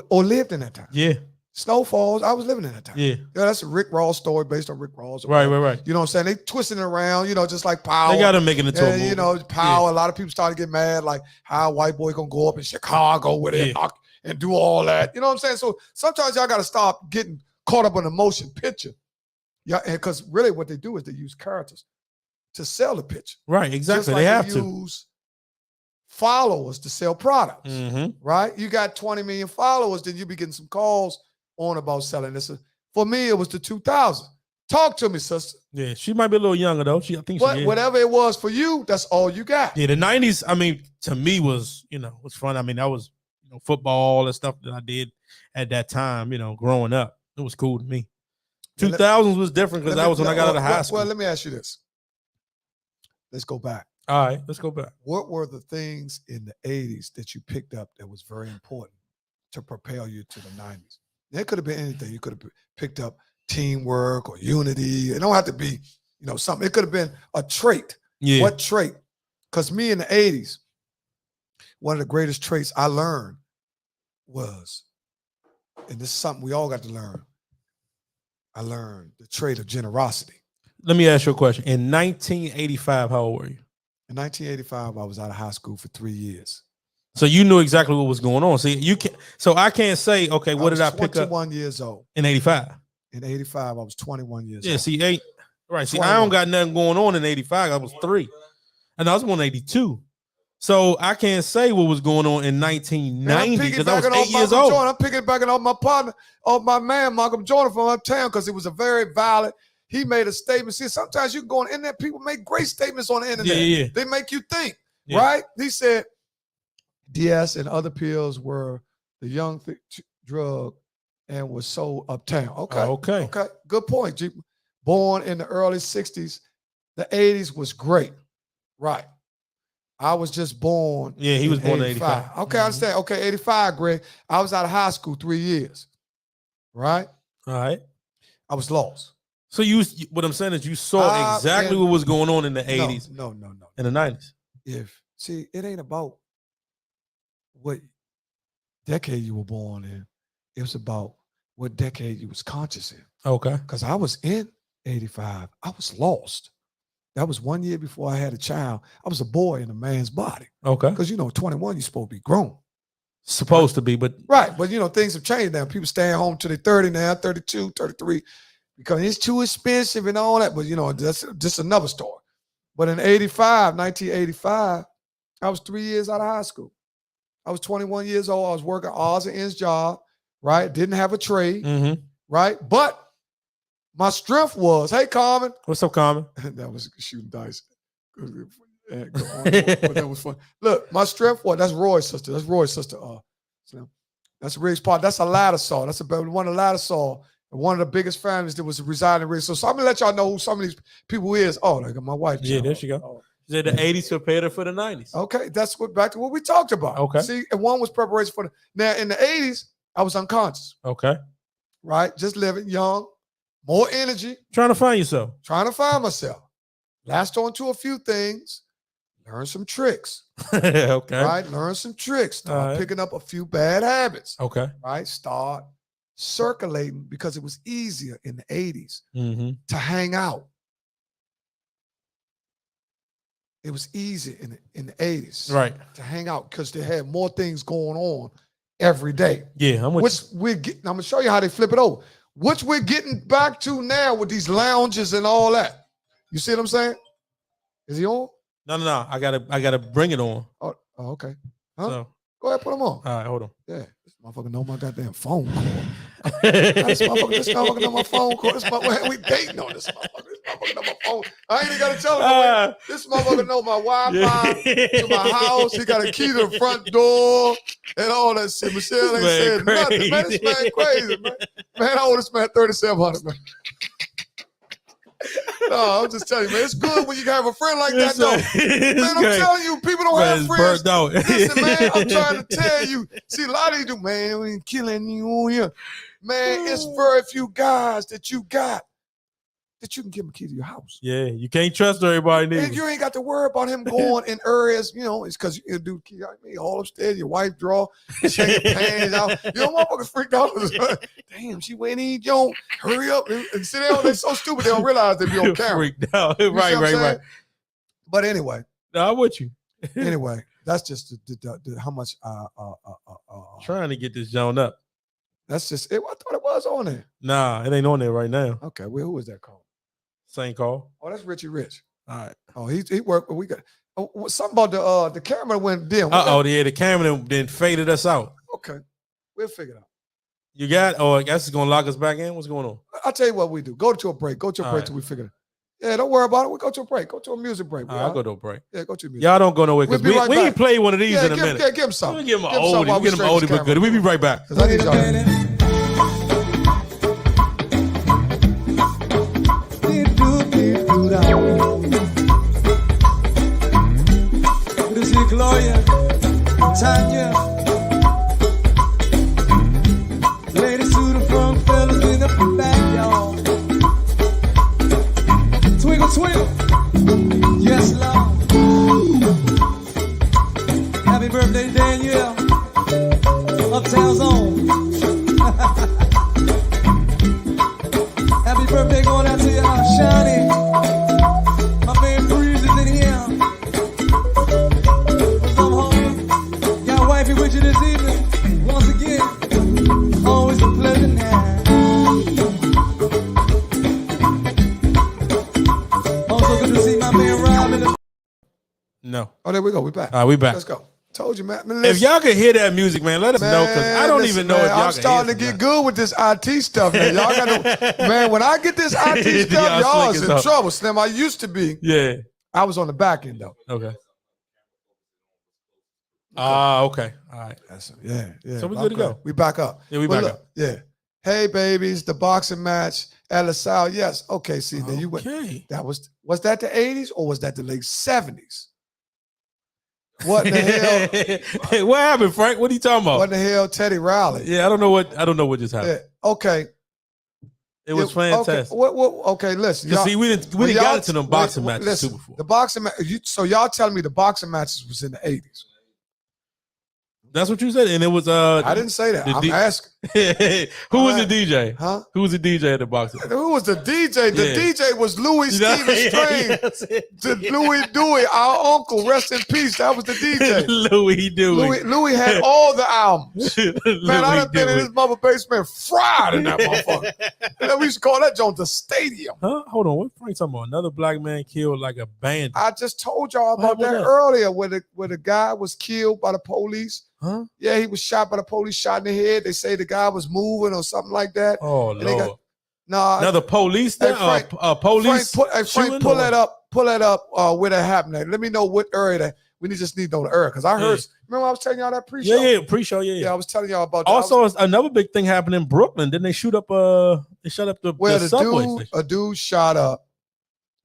or lived in that time. Yeah. Snowfalls, I was living in that time. Yeah. That's a Rick Ross story based on Rick Ross. Right. You know what I'm saying? They twisting it around, just like Power. They got him making it to a movie. Power. A lot of people started to get mad, like how a white boy gonna go up in Chicago with it and do all that. You know what I'm saying? So sometimes y'all got to stop getting caught up in the motion picture. Yeah, because really what they do is they use characters to sell the picture. Right, exactly. Just like they have to use followers to sell products. Mm-hmm. Right? You got 20 million followers, then you be getting some calls on about selling this. For me, it was the 2000s. Talk to me, sister. Yeah, she might be a little younger though. I think she is. Whatever it was for you, that's all you got. Yeah, the 90s, I mean, to me was fun. I mean, that was, football, all the stuff that I did at that time, growing up. It was cool to me. 2000s was different because that was when I got out of high school. Well, let me ask you this. Let's go back. All right, let's go back. What were the things in the 80s that you picked up that was very important to propel you to the 90s? It could have been anything. You could have picked up teamwork or unity. It don't have to be, something. It could have been a trait. Yeah. What trait? Because me in the 80s, one of the greatest traits I learned was, and this is something we all got to learn, I learned the trait of generosity. Let me ask you a question. In 1985, how old were you? In 1985, I was out of high school for 3 years. So you knew exactly what was going on. So I can't say, okay, what did I pick up? 21 years old. In 85. In 85, I was 21 years old. Yeah, see, I don't got nothing going on in 85. I was 3. And I was born in 82. So I can't say what was going on in 1990 because I was 8 years old. I'm picking back off my partner, off my man, Malcolm Jordan from uptown, because it was a very violent, he made a statement. See, sometimes you can go on the internet, people make great statements on the internet. Yeah. They make you think, Yeah. right? He said DS and other pills were the young drug and was sold uptown. Okay. Good point, G. Born in the early 60s, the 80s was great. Right. I was just born. Yeah, he was born in 85. Okay, I understand. Okay, 85, Greg. I was out of high school 3 years. Right? All right. I was lost. So what I'm saying is you saw exactly what was going on in the 80s. No. In the 90s. See, it ain't about what decade you were born in. It was about what decade you was conscious in. Okay. Because I was in 85. I was lost. That was 1 year before I had a child. I was a boy in a man's body. Okay. Because, 21, you're supposed to be grown. Supposed to be, but. Right. But, things have changed now. People staying home till they're 30 now, 32, 33, because it's too expensive and all that. But, that's just another story. But in 1985, I was 3 years out of high school. I was 21 years old. I was working odds and ends job, right? Didn't have a trade, right? But my strength was, hey, Carmen. What's up, Carmen? That was shooting dice. But that was fun. Look, my strength was, that's Roy's sister. That's Roy's sister. That's Riggs Park. That's a ladder saw. That's one of the ladder saw. One of the biggest families that was residing in Riggs. So I'm going to let y'all know who some of these people is. Oh, I got my wife. Yeah, there she go. She said the 80s prepared her for the 90s. Okay, that's back to what we talked about. Okay. See, and one was preparation for now in the 80s, I was unconscious. Okay. Right? Just living young. More energy. Trying to find yourself. Trying to find myself. Latched on to a few things. Learn some tricks. Okay. Right? Learn some tricks. Start picking up a few bad habits. Okay. Right? Start circulating because it was easier in the 80s to hang out. It was easy in the 80s. Right. To hang out because they had more things going on every day. Yeah. I'm going to show you how they flip it over. Which we're getting back to now with these lounges and all that. You see what I'm saying? Is he on? No. I gotta bring it on. Oh okay. Huh? So, go ahead, put him on. All right, hold on. Yeah, this motherfucker know my goddamn phone call. This motherfucker know my phone call. We dating on this motherfucker. This motherfucker know my phone. I ain't even gotta tell him. This motherfucker know my Wi-Fi to my house. He got a key to the front door and all that shit. Michelle ain't said nothing. Man, this man crazy, man. Man, I owe this man $3,700, man. No, I'm just telling you, man. It's good when you have a friend like that, though. Man, I'm telling you, people don't have friends. Listen, man, I'm trying to tell you. See, a lot of you do, man, we ain't killing you here. Man, it's very few guys that you got that you can give them a key to your house. Yeah, you can't trust everybody. And you ain't got to worry about him going in areas, it's because you do key all upstairs, your wife draw, change your panties out. Motherfuckers freaked out. Damn, she went in, hurry up and sit down. They're so stupid they don't realize they be on camera. Freaked out. Right. But anyway. No, I'm with you. Anyway, that's just the how much trying to get this zone up. That's just it. I thought it was on there. Nah, it ain't on there right now. Okay, well, who is that called? Same call. Oh, that's Richie Rich. All right. Oh, he worked. We got something about the camera went dim. The camera then faded us out. Okay, we'll figure it out. You got? Oh, I guess it's gonna lock us back in. What's going on? I'll tell you what we do. Go to a break. Go to a break till we figure it. Yeah, don't worry about it. We go to a break. Go to a music break. I'll go to a break. Yeah, go to a music. Y'all don't go nowhere because we ain't play one of these in a minute. Yeah, give him some. Give him an oldie. Give him an oldie, but good. We'll be right back. I need y'all. Gloria, Tanya, ladies to the front, fellas in the back, y'all. Twinkle, twinkle, yes, Lord. Happy birthday, Danielle, Uptown's own. Happy birthday going out to y'all, Shiny. My man Breeze is in here. Wifey with you this evening, once again, always a pleasure now. Also good to see my man Rob in the... No. Oh, there we go. We back. All right, we back. Let's go. Told you, man. If y'all can hear that music, man, let us know, because I don't even know if y'all I'm starting to get good with this IT stuff, man. Y'all got to, man. When I get this IT stuff, y'all is in trouble. Slim, I used to be. Yeah. I was on the back end though. Okay. Okay. All right. Yeah. So we good to go. We back up. Yeah, we back up. Yeah. Hey, babies, the boxing match at LaSalle. Yes. Okay. See, then you went. That was that the 80s or was that the late 70s? What the hell? Hey, what happened, Frank? What are you talking about? What the hell, Teddy Riley? Yeah, I don't know what just happened. Yeah. Okay. It was fantastic. Okay, listen. See, we didn't get into them boxing matches. Listen, Super Four. the boxing match. So y'all telling me the boxing matches was in the 80s? That's what you said, and it was. I didn't say that. I'm asking. Who was the DJ? Huh? Who was the DJ at the boxing? Who was the DJ? The DJ was Louis Stephen Strange. Louis Dewey, our uncle. Rest in peace. That was the DJ. Louis Dewey. Louis had all the albums. Man, I done been in his mother basement fried in that motherfucker. We used to call that joint the stadium. Huh? Hold on. What Frank talking about? Another black man killed like a bandit. I just told y'all about that earlier, where the guy was killed by the police. Huh? Yeah, he was shot by the police, shot in the head. They say the guy was moving or something like that. Oh, Lord. Another police thing? Police Frank, pull that up where that happened at. Let me know what area that. We just need to know the area. Because I heard, remember I was telling y'all that pre-show? Yeah, pre-show, Yeah, I was telling y'all about that. Also, another big thing happened in Brooklyn. Didn't they shoot up the subway station? A dude shot up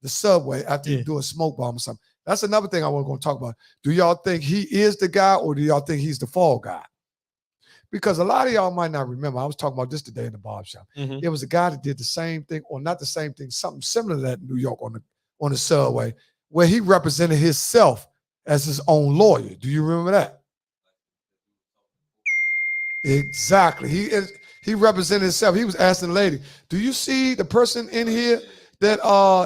the subway after he do a smoke bomb or something. That's another thing I was going to talk about. Do y'all think he is the guy or do y'all think he's the fall guy? Because a lot of y'all might not remember. I was talking about this today in the barbershop. Mm-hmm. There was a guy that did the same thing, or not the same thing, something similar to that in New York on the subway, where he represented himself as his own lawyer. Do you remember that? Exactly. He represented himself. He was asking the lady, do you see the person in here that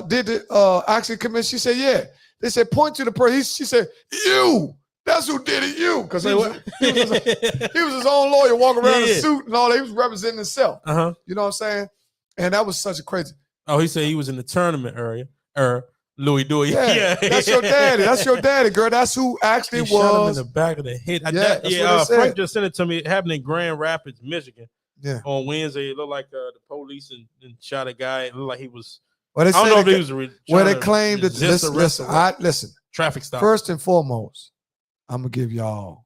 did the accident commission? She said, yeah. They said, point to the person. She said, you. That's who did it, you. Because he was his own lawyer, walking around in a suit and all that. He was representing himself. Uh-huh. You know what I'm saying? And that was such a crazy. Oh, he said he was in the tournament area. Louis Dewey. Yeah, that's your daddy. That's your daddy, girl. That's who actually was. Shot him in the back of the head. Frank just sent it to me. It happened in Grand Rapids, Michigan. Yeah. On Wednesday, it looked like the police and shot a guy. It looked like he was. Well, I don't know if he was. They claimed that. Listen. Traffic stop. First and foremost, I'm gonna give y'all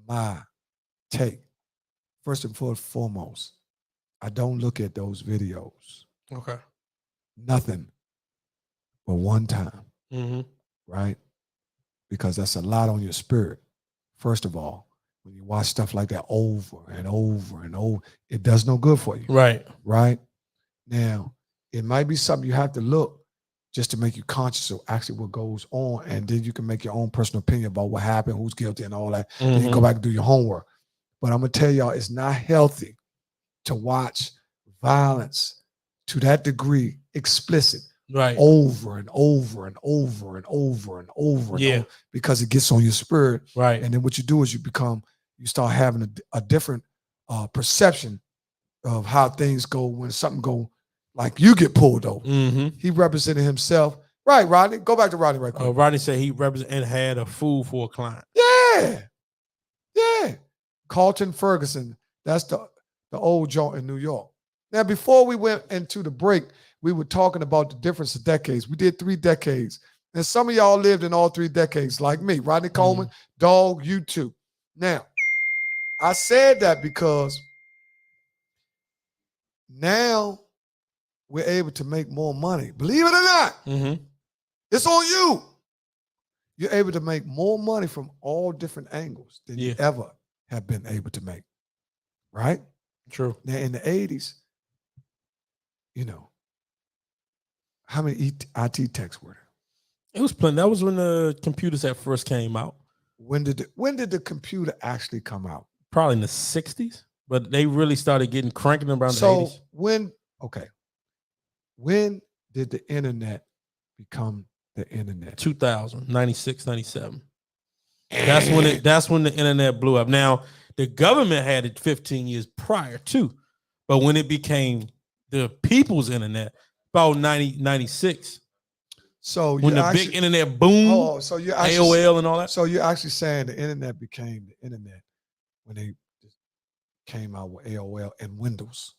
my take. First and foremost, I don't look at those videos. Okay. Nothing but one time. Mm-hmm. Right? Because that's a lot on your spirit. First of all, when you watch stuff like that over and over and over, it does no good for you. Right. Right? Now, it might be something you have to look just to make you conscious of actually what goes on, and then you can make your own personal opinion about what happened, who's guilty, and all that. Mm-hmm. Then you go back and do your homework. But I'm gonna tell y'all, it's not healthy to watch violence to that degree, explicit, right, over and over and over and over and over, and over, because it gets on your spirit, right. And then what you do is you start having a different perception of how things go when something go. Like you get pulled over. Mm-hmm. He represented himself. Right, Rodney? Go back to Rodney right quick. Rodney said he represented and had a fool for a client. Yeah. Carlton Ferguson. That's the old joint in New York. Now, before we went into the break, we were talking about the difference of decades. We did 3 decades. And some of y'all lived in all 3 decades, like me. Rodney Coleman, Dog, you too. Now, I said that because now we're able to make more money. Believe it or not, it's on you. You're able to make more money from all different angles than you ever have been able to make. Right? True. Now, in the 80s, how many IT techs were there? It was plenty. That was when the computers at first came out. When did the computer actually come out? Probably in the 60s, but they really started getting cranking around the 80s. When did the internet become the internet? 2000, 96, 97. That's when the internet blew up. Now, the government had it 15 years prior too, but when it became the people's internet, about 96. So when the actually, big internet boom, oh, so you're actually, AOL and all that. So you're actually saying the internet became the internet when they came out with AOL and Windows.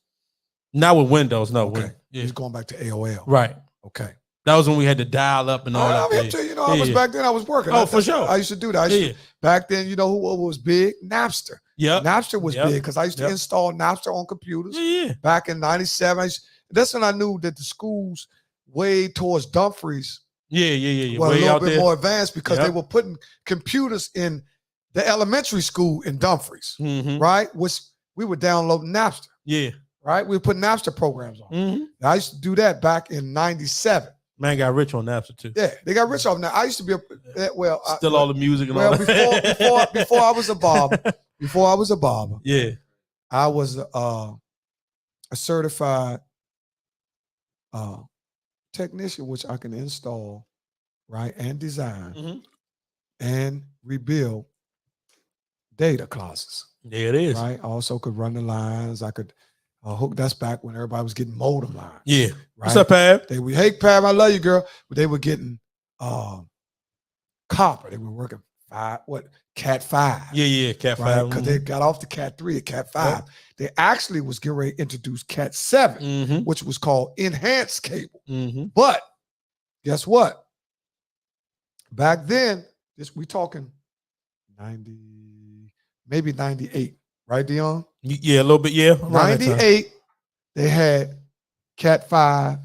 Not with Windows, no. Okay, yeah. he's going back to AOL. Right. Okay. That was when we had to dial up and all that. I mean, you know, I was back then. I was working. Oh, for sure. I used to do that. Back then, you know who was big? Napster. Yeah. Napster was big because I used to install Napster on computers. Yeah. Back in '97, that's when I knew that the schools way towards Dumfries. Yeah. Were way a little out bit there. more advanced because they were putting computers in the elementary school in Dumfries, right? Which we would download Napster. Yeah. Right? We would put Napster programs on. Mm-hmm. I used to do that back in '97. Man got rich on Napster too. Yeah, they got rich off now. I used to be all the music and all that. Before I was a barber. Before I was a barber. Yeah. I was a certified technician, which I can install, right, and design and rebuild data classes. Yeah, it is. Right. I also could run the lines. I could hook. That's back when everybody was getting modem lines. Yeah. Right? What's up, Pab? They were, hey, Pab, I love you, girl. But they were getting copper. They were working Cat 5. Yeah, Cat 5. Because they got off the Cat 3 at Cat 5. They actually was getting ready to introduce Cat 7, which was called enhanced cable. But guess what? Back then, we talking 90, maybe 98, right, Deon? Yeah, a little bit, yeah. 98, they had Cat 5.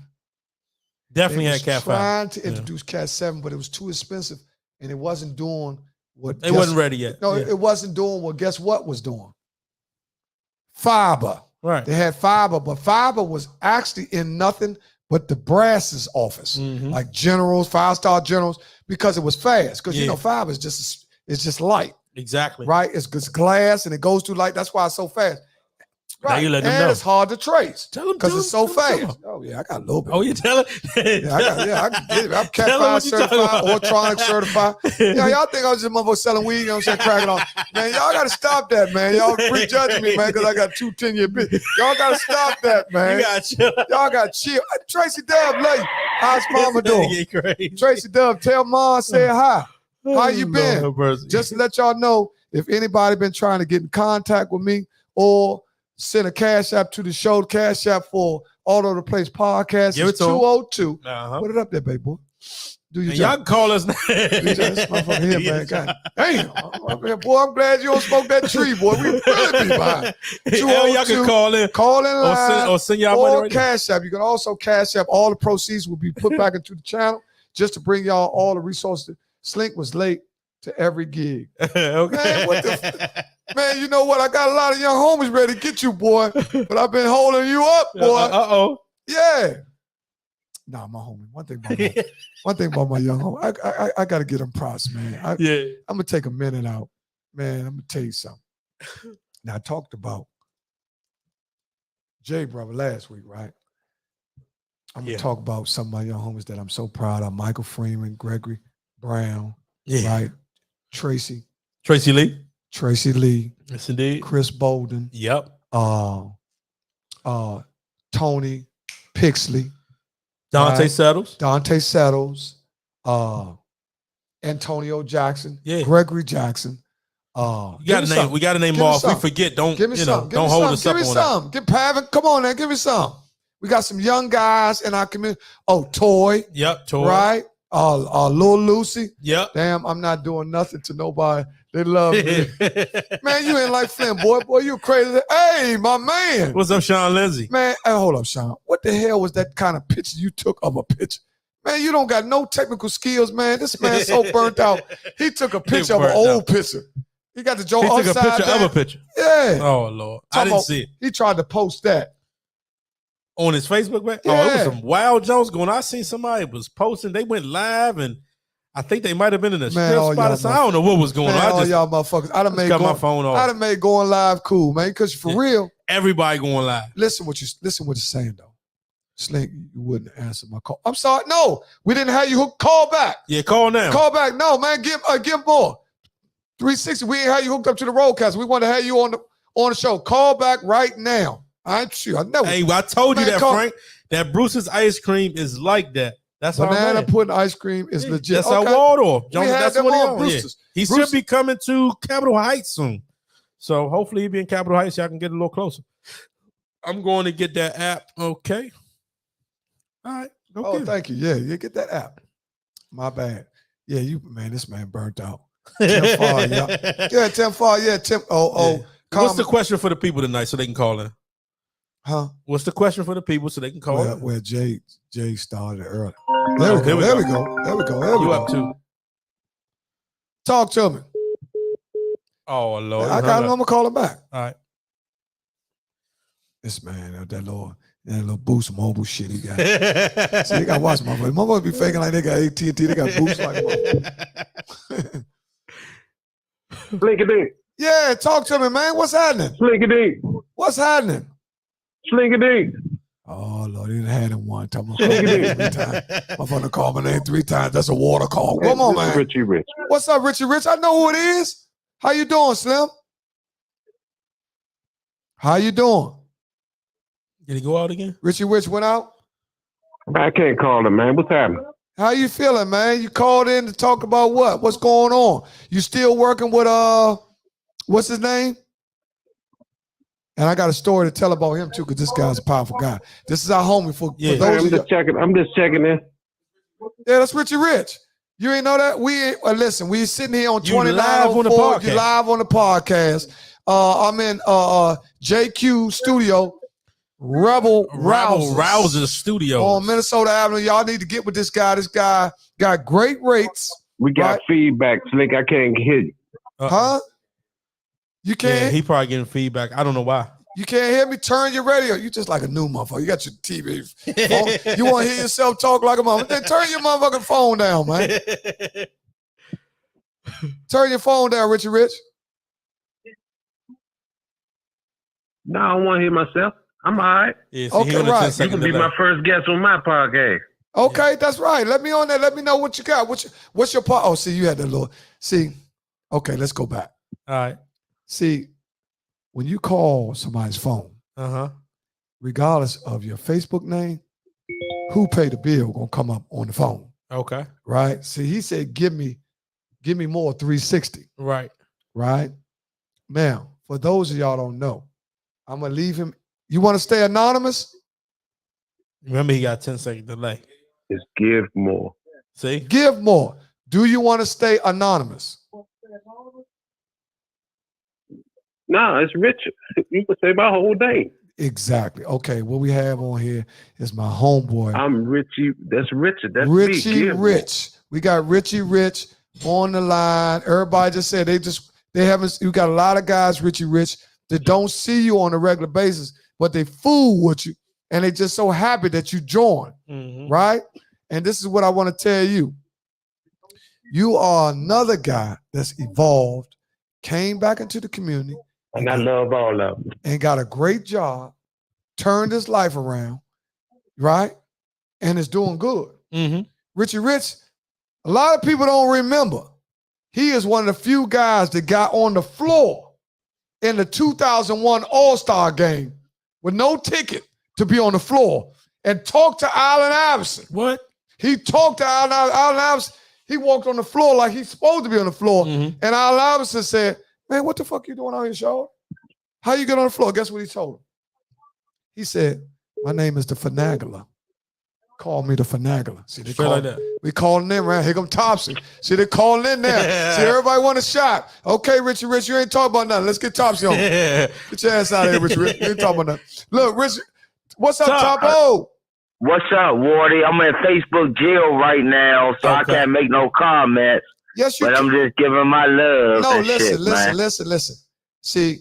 Definitely had Cat 5. Trying to introduce Cat 7, but it was too expensive, and it wasn't doing what. It wasn't ready yet. No, it wasn't doing what. Guess what was doing? Fiber. Right. They had fiber, but fiber was actually in nothing but the brass's office, like generals, 5-star generals, because it was fast. Because you know, fiber is just light. Exactly. Right. It's glass and it goes through light. That's why it's so fast. Right. Now you let them and know. It's hard to trace because it's so fast. Them. Oh yeah, I got a little bit. Oh, you tell it? I can get it. I'm Cat 5 certified, Ortronic certified. Yeah, y'all think I was just motherfucker selling weed, you know what I'm saying, cracking on. Man, y'all got to stop that, man. Y'all prejudging me, man, because I got 2 10-year bitches. Y'all got to stop that, man. You got to chill. Y'all got to chill. Tracy Dub, love you. How's mama doing? Tracy Dub, tell mom I said hi. How you been? Just to let y'all know, if anybody been trying to get in contact with me or send a cash app to the show, cash app for All Over the Place podcast is 202. Put it up there, baby boy. Do your job. Y'all can call us now. This motherfucker here, man. God damn. Boy, I'm glad you don't smoke that tree, boy. We really be behind. 202, y'all can call in. Call in line or send y'all money right cash app. You can also cash app. All the proceeds will be put back into the channel just to bring y'all all the resources. Slink was late to every gig. Okay. Man, man, you know what? I got a lot of young homies ready to get you, boy. But I've been holding you up, boy. Yeah. Nah, my homie. One thing about my young homie. I got to get them props, man. I'm going to take a minute out. Man, I'm going to tell you something. Now, I talked about Jay Brother last week, right? I'm going to talk about some of my young homies that I'm so proud of. Michael Freeman, Gregory Brown, right? Tracy Lee. Yes, indeed. Chris Bolden. Yep. Tony Pixley. Dante Settles. Antonio Jackson. Yeah. Gregory Jackson. We got to name them off. We forget. Don't hold us up on that. Give Pavin. Come on, man. Give me some. We got some young guys in our community. Oh, Toy. Yep, Toy. Right? Lil Lucy. Yep. Damn, I'm not doing nothing to nobody. They love me. Man, you ain't like Flynn, boy. Boy, you crazy. Hey, my man. What's up, Sean Lindsay? Man, hey, hold up, Sean. What the hell was that kind of picture you took of a picture? Man, you don't got no technical skills, man. This man's so burnt out. He took a picture of an old picture. He got the joke upside down. He took a picture of a picture. Yeah. Oh, Lord. I didn't see it. He tried to post that. On his Facebook, man? Yeah. Oh, it was some wild jokes going on. I seen somebody was posting. They went live, and I think they might have been in a strip spot or something. I don't know what was going on. All y'all motherfuckers. I done made my phone off. I done made going live cool, man. Because for real. Everybody going live. Listen what you're saying, though. Slink, you wouldn't answer my call. I'm sorry. No, we didn't have you hook. Call back. Yeah, call now. Call back. No, man, give more. 360. We ain't had you hooked up to the roadcast. We want to have you on the show. Call back right now. I ain't sure. I know. Hey, well, I told you that, Frank. That Bruce's ice cream is like that. That's our Banana man. pudding ice cream is legit. That's our Waldorf. We had That's them what he on, on. Brewster's. He Brewster's. should be coming to Capitol Heights soon. So hopefully he'll be in Capitol Heights. Y'all can get a little closer. I'm going to get that app. Okay. All right. Oh, thank you. Yeah, you get that app. My bad. Yeah, this man burnt out. Tim Farr, yeah, Tim Farr, yeah, Tim. Yeah. What's the question for the people tonight so they can call in? Huh? What's the question for the people so they can call in? Where Jay started early. There we go. You up too? Talk to me. Oh Lord, I'm gonna call him back. All right. This man, that little Boost Mobile shit he got. See, they got to watch my boy. My boys be faking like they got AT&T. They got Boost like my Slinky-dink. Yeah, talk to me, man. What's happening? Slinky-dink. What's happening? Slinky-dink. Oh, Lord, he done had him one time. My phone called my name 3 times. That's a water call. Come on, man. Richie Rich. What's up, Richie Rich? I know who it is. How you doing, Slim? How you doing? Did he go out again? Richie Rich went out? I can't call him, man. What's happening? How you feeling, man? You called in to talk about what? What's going on? You still working with what's his name? And I got a story to tell about him too, because this guy's a powerful guy. This is our homie for those I'm just checking in. Yeah, that's Richie Rich. You ain't know that? We ain't listen, we sitting here on 2904. You live on the podcast. I'm in JQ studio. Rebel Rouser Studio on Minnesota Avenue. Y'all need to get with this guy. This guy got great rates. We got feedback, Slink. I can't hear you. Huh? You can't? Yeah, he probably getting feedback. I don't know why. You can't hear me? Turn your radio. You just like a new motherfucker. You got your TV phone. You want to hear yourself talk like a motherfucker? Then turn your motherfucking phone down, man. Turn your phone down, Richie Rich. No, I don't want to hear myself. I'm all right. Yeah, okay, right. You can be my first guest on my podcast. Okay, that's right. Let me on there. Let me know what you got. What's your part? Oh, see, you had that little. See, okay, let's go back. All right. See, when you call somebody's phone, regardless of your Facebook name, who paid the bill gonna come up on the phone. Okay. Right. See, he said, give me more 360. Right. Right. Now, for those of y'all don't know, I'm gonna leave him. You want to stay anonymous? Remember, he got 10-second delay. Just give more. See? Give more. Do you want to stay anonymous? No, it's Richard. You can say my whole name. Exactly. Okay, what we have on here is my homeboy. I'm Richie. That's Richard. That's Richie me. Rich. We got Richie Rich on the line. Everybody just said they haven't. You got a lot of guys, Richie Rich, that don't see you on a regular basis, but they fool with you, and they just so happy that you joined, right? And this is what I want to tell you. You are another guy that's evolved, came back into the community, and I love all of them, and got a great job, turned his life around, right? And is doing good. Richie Rich, a lot of people don't remember. He is one of the few guys that got on the floor in the 2001 All-Star game with no ticket to be on the floor and talk to Allen Iverson. What? He talked to Allen Iverson. He walked on the floor like he's supposed to be on the floor. And Allen Iverson said, man, what the fuck you doing out here, Shaw? How you get on the floor? Guess what he told him? He said, my name is the Finagler. Call me the Finagler. See, they call, like we calling in, right? Here come Thompson. See, they calling in there. See, everybody want a shot. Okay, Richie Rich, you ain't talking about nothing. Let's get Thompson on. Get your ass out of here, Richie Rich. You ain't talking about nothing. Look, Richie, what's up, Topo? What's up, Wardy? I'm in Facebook jail right now, so I can't make no comments. Yes, you but can. I'm just giving my love. No, listen. Listen. See,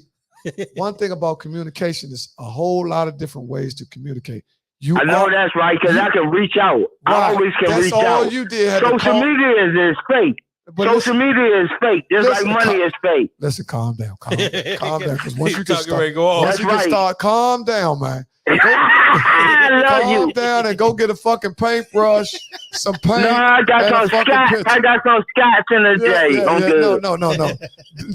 one thing about communication is a whole lot of different ways to communicate. I know that's right, because I can reach out. Right. I always can reach out. That's all you did. Social media is fake. Social media is fake. Just like money is fake. Listen, calm down. Calm down. Because once you can start, calm down, man. I love calm down and go get a fucking paintbrush, some paint. No, I got some scotch. I got some scotch in the day. No.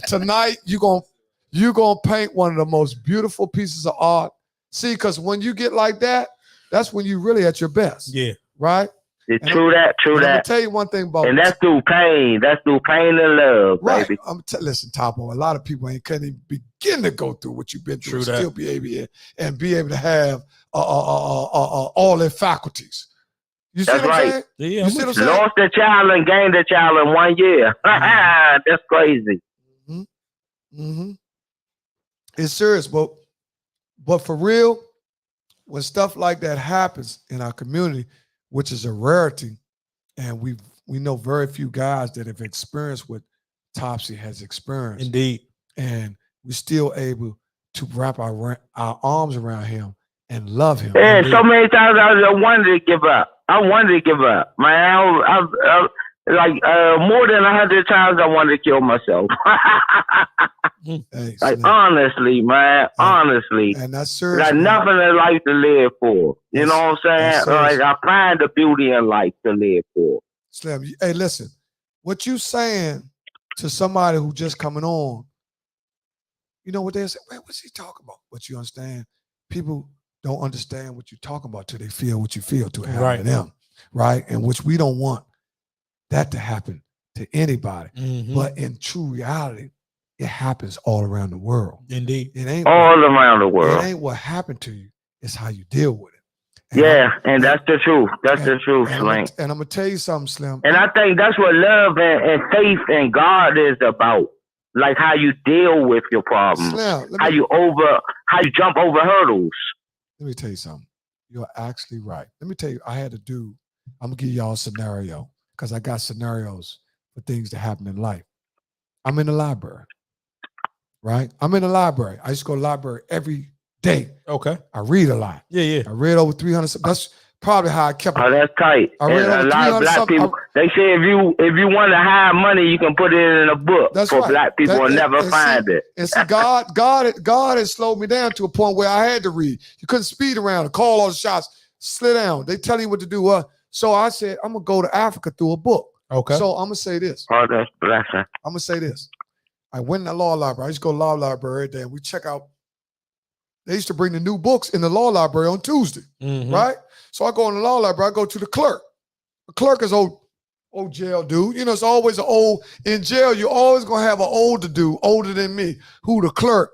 Tonight you gonna paint one of the most beautiful pieces of art. See, because when you get like that, that's when you really at your best. Yeah. Right? True that. I'm gonna tell you one thing about, and that's through pain. That's through pain and love, right? Baby. Listen, Topo. A lot of people couldn't even begin to go through what you've been through, and still be able to have all their faculties. You see what I'm saying? Yeah, you see what I'm saying? Lost the child and gained the child in 1 year. That's crazy. It's serious, but for real, when stuff like that happens in our community, which is a rarity, and we know very few guys that have experienced what Topsy has experienced. Indeed. And we're still able to wrap our arms around him and love him. Yeah, so many times I wanted to give up. Man, more than 100 times I wanted to kill myself. Honestly, man, honestly. And that's serious. Got nothing in life to live for. You know what I'm saying? Like, I find the beauty in life to live for. Slim, hey, listen, what you saying to somebody who just coming on, you know what they're saying? Wait, what's he talking about? But you understand, people don't understand what you're talking about till they feel what you feel to happen to them, right? And which we don't want that to happen to anybody. But in true reality, it happens all around the world. Indeed. It ain't all around the world. It ain't what happened to you. It's how you deal with it. And that's the truth. That's the truth, Slink. And I'm going to tell you something, Slim. And I think that's what love and faith in God is about. Like how you deal with your problems. Slim, how you jump over hurdles. Let me tell you something. You're actually right. Let me tell you, I'm going to give y'all a scenario because I got scenarios for things that happen in life. I'm in the library, right? I'm in the library. I used to go to the library every day. Okay. I read a lot. Yeah. I read over 300. That's probably how I kept it. Oh, that's tight. I read over a lot of black people. They say if you want to hide money, you can put it in a book. That's for right. Black people will never find it. And see, God has slowed me down to a point where I had to read. You couldn't speed around and call all the shots. Slow down. They tell you what to do. So I said, I'm going to go to Africa through a book. Okay. So I'm going to say this. Oh, that's blessing. I'm going to say this. I went in the law library. I used to go to the law library every day, and we check out. They used to bring the new books in the law library on Tuesday, right? So I go in the law library. I go to the clerk. The clerk is old jail dude. You know, it's always in jail, you're always going to have an older dude, older than me, who the clerk,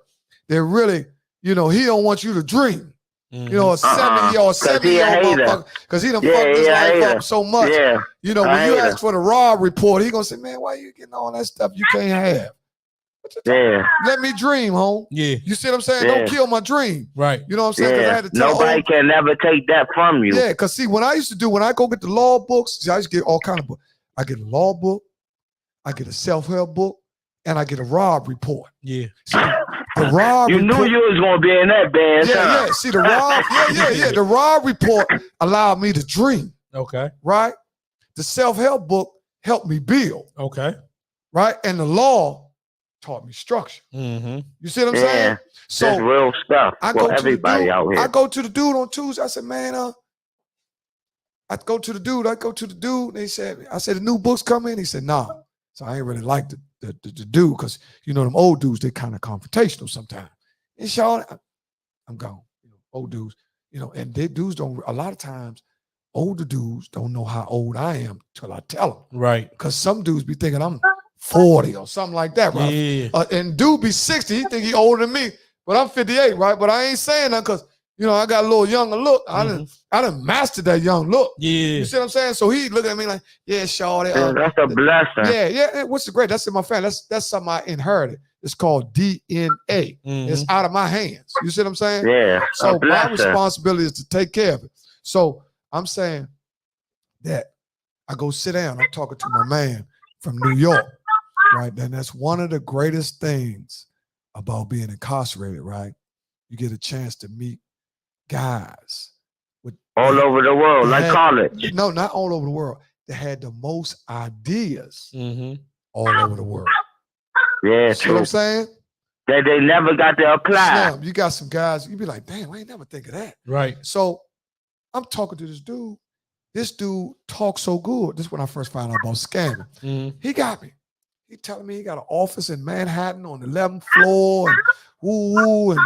they're really, he don't want you to dream. You know, a 70-year-old motherfucker, because he done fucked his life up so much. Yeah. You know, when you ask for the raw report, he gonna say, man, why you getting all that stuff you can't have? Yeah. Let me dream, home. Yeah. You see what I'm saying? Don't kill my dream. Right. You know what I'm saying? 'Cause I had to tell nobody can never take that from you. Yeah, because see, when I go get the law books, I used to get all kind of books. I get a law book, I get a self-help book, and I get a Rob report. Yeah. See, the Rob you report, knew you was gonna be in that band. Yeah. See, the Rob, the Rob report allowed me to dream. Okay. Right? The self-help book helped me build. Okay. Right? And the law taught me structure. You see what I'm saying? So that's real stuff for everybody out here. I go to the dude on Tuesday. I said, man, I go to the dude. And I said, the new books coming? He said, nah. So I ain't really like the dude because, them old dudes, they kind of confrontational sometimes. And Sean, I'm gone. Old dudes, and they dudes don't, a lot of times, older dudes don't know how old I am till I tell them. Right. Because some dudes be thinking I'm 40 or something like that, right? Yeah. And dude be 60, he think he older than me, but I'm 58, right? But I ain't saying that because, I got a little younger look. I done mastered that young look. Yeah. You see what I'm saying? So he look at me like, yeah, shawty. That's a blessing. Yeah. What's the great? That's in my family. That's something I inherited. It's called DNA. It's out of my hands. You see what I'm saying? Yeah. So my responsibility is to take care of it. So I'm saying that I go sit down. I'm talking to my man from New York, right? And that's one of the greatest things about being incarcerated, right? You get a chance to meet guys all over the world, like college. No, not all over the world. They had the most ideas all over the world. Yeah, see what I'm saying? That they never got to apply. Slim, you got some guys, you be like, damn, I ain't never think of that. Right. So I'm talking to this dude. This dude talks so good. This is when I first found out about scamming. He got me. He telling me he got an office in Manhattan on the 11th floor and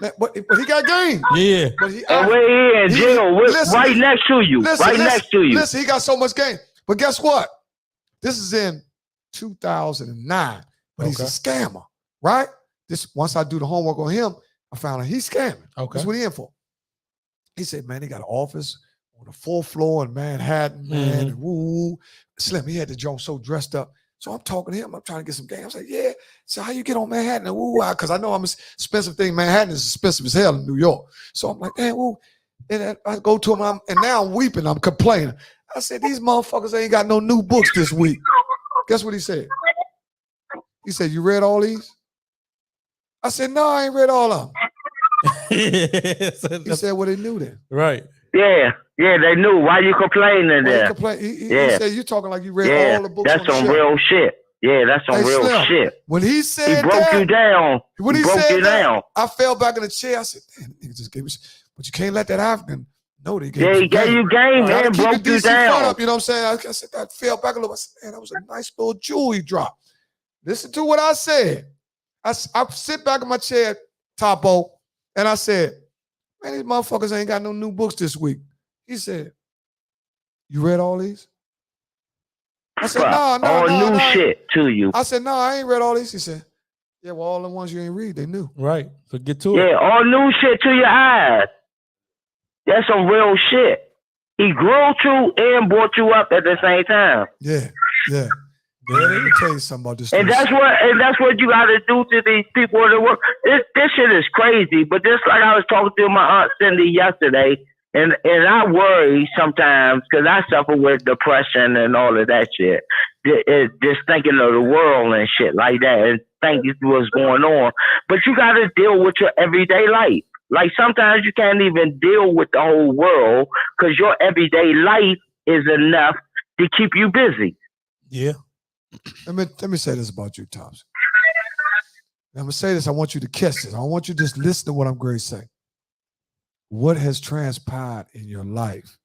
But he got game. Yeah. But he, and we're in jail right next to you. Next to you. Listen, he got so much game. But guess what? This is in 2009. But he's a scammer, right? Once I do the homework on him, I found out he's scamming. Okay. That's what he in for. He said, man, he got an office on the 4th floor in Manhattan, man. And woo, Slim, he had the joint so dressed up. So I'm talking to him. I'm trying to get some game. I was like, yeah. So how you get on Manhattan? And woo, because I know I'm an expensive thing. Manhattan is expensive as hell in New York. So I'm like, man, woo. And I go to him, and now I'm weeping. I'm complaining. I said, these motherfuckers ain't got no new books this week. Guess what he said? He said, you read all these? I said, no, I ain't read all of them. He said, well, they knew then. Right. Yeah, they knew. Why you complaining there? He said, you talking like you read all the books. That's some real shit. Yeah, that's some real shit. When he said he broke you down. When he broke you down, I fell back in the chair. I said, damn, nigga just gave me, but you can't let that African know they gave he gave you game, man. Broke you down. Up, you know what I'm saying? I said, I fell back a little. I said, man, that was a nice little jewel he dropped. Listen to what I said. I sit back in my chair, Topo, and I said, man, these motherfuckers ain't got no new books this week. He said, you read all these? I said, no. Shit to you. I said, no, I ain't read all these. He said, yeah, well, all the ones you ain't read, they knew. Right. So get to it. Yeah, all new shit to your eyes. That's some real shit. He grew you and brought you up at the same time. Yeah. Let me tell you something about this. And that's what you got to do to these people in the world. This shit is crazy. But just like I was talking to my aunt Cindy yesterday, and I worry sometimes because I suffer with depression and all of that shit. Just thinking of the world and shit like that and thinking what's going on. But you got to deal with your everyday life. Like sometimes you can't even deal with the whole world because your everyday life is enough to keep you busy. Yeah. Let me say this about you, Thompson. I'm going to say this. I want you to catch this. I want you to just listen to what I'm going to say. What has transpired in your life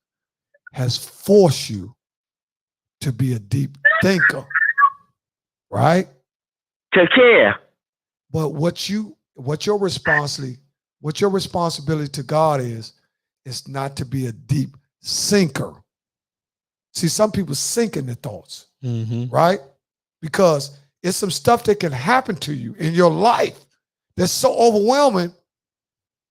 has forced you to be a deep thinker, right? To care. But what your responsibility to God is not to be a deep sinker. See, some people sink in their thoughts, right? Because it's some stuff that can happen to you in your life that's so overwhelming